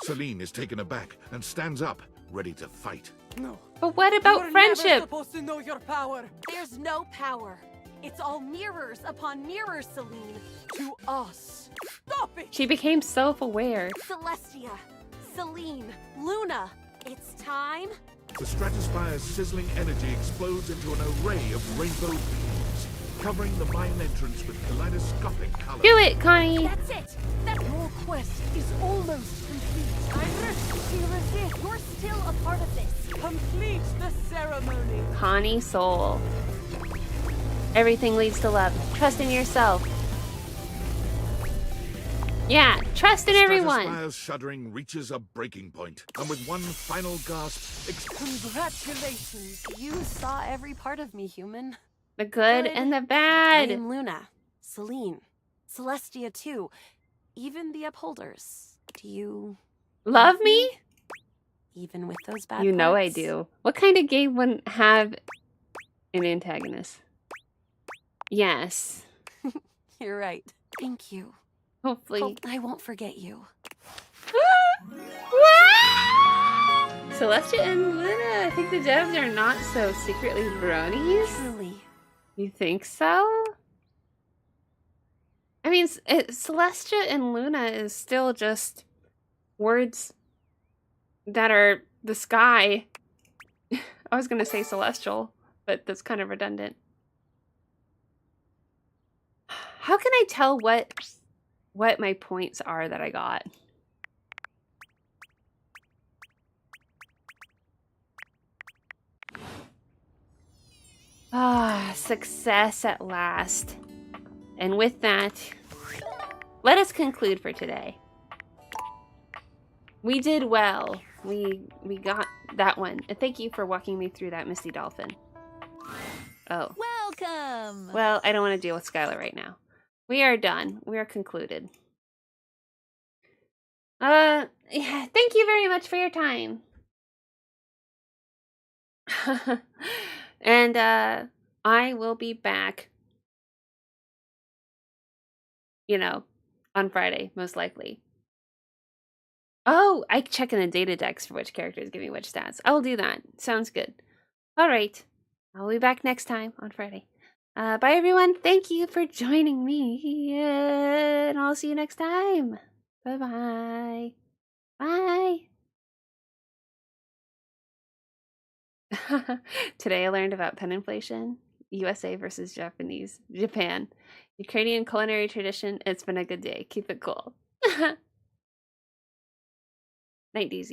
Celine is taken aback and stands up, ready to fight. No. But what about You're friendship? never supposed to know your power. There's no power. It's all mirrors upon mirrors, Celine. To us. Stop it! She became self-aware. Celestia, Celine, Luna. It's time. The stratospire's sizzling energy explodes into an array of rainbow beams, covering the mine entrance with kaleidoscopic colors. Do it, Connie! That's it! Your quest is almost complete. I resist. You're still a part of this. Complete the ceremony. Connie Soul. Everything leads to love. Trust in yourself. Yeah, trust in everyone. Stratospire's shuddering reaches a breaking point, and with one final gasp, Congratulations. You saw every part of me, human. The good and the bad. I'm Luna, Celine, Celestia too, even the Upholders. Do you Love me? Even with those bad You know I parts? do. What kind of game wouldn't have an antagonist? Yes. You're right. Thank you. Hopefully. I won't forget you. Celestia and Luna, I think the devs are not so secretly bronies. Truly. You think so? I mean, Celestia and Luna is still just words that are the sky. I was going to say celestial, but that's kind of redundant. How can I tell what my points are that I got? Ah, success at last. And with that, let us conclude for today. We did well. We got that one. And thank you for walking me through that, Misty Dolphin. Oh. Welcome! Well, I don't want to deal with Skylar right now. We are done. We are concluded. Yeah, thank you very much for your time. And I will be back, you know, on Friday, most likely. Oh, I check in the data decks for which characters give me which stats. I will do that. Sounds good. All right. I'll be back next time on Friday. Bye, everyone. Thank you for joining me. And I'll see you next time. Bye-bye. Bye. Today I learned about pen inflation, USA versus Japan. Ukrainian culinary tradition. It's been a good day. Keep it cool. Night, DZ.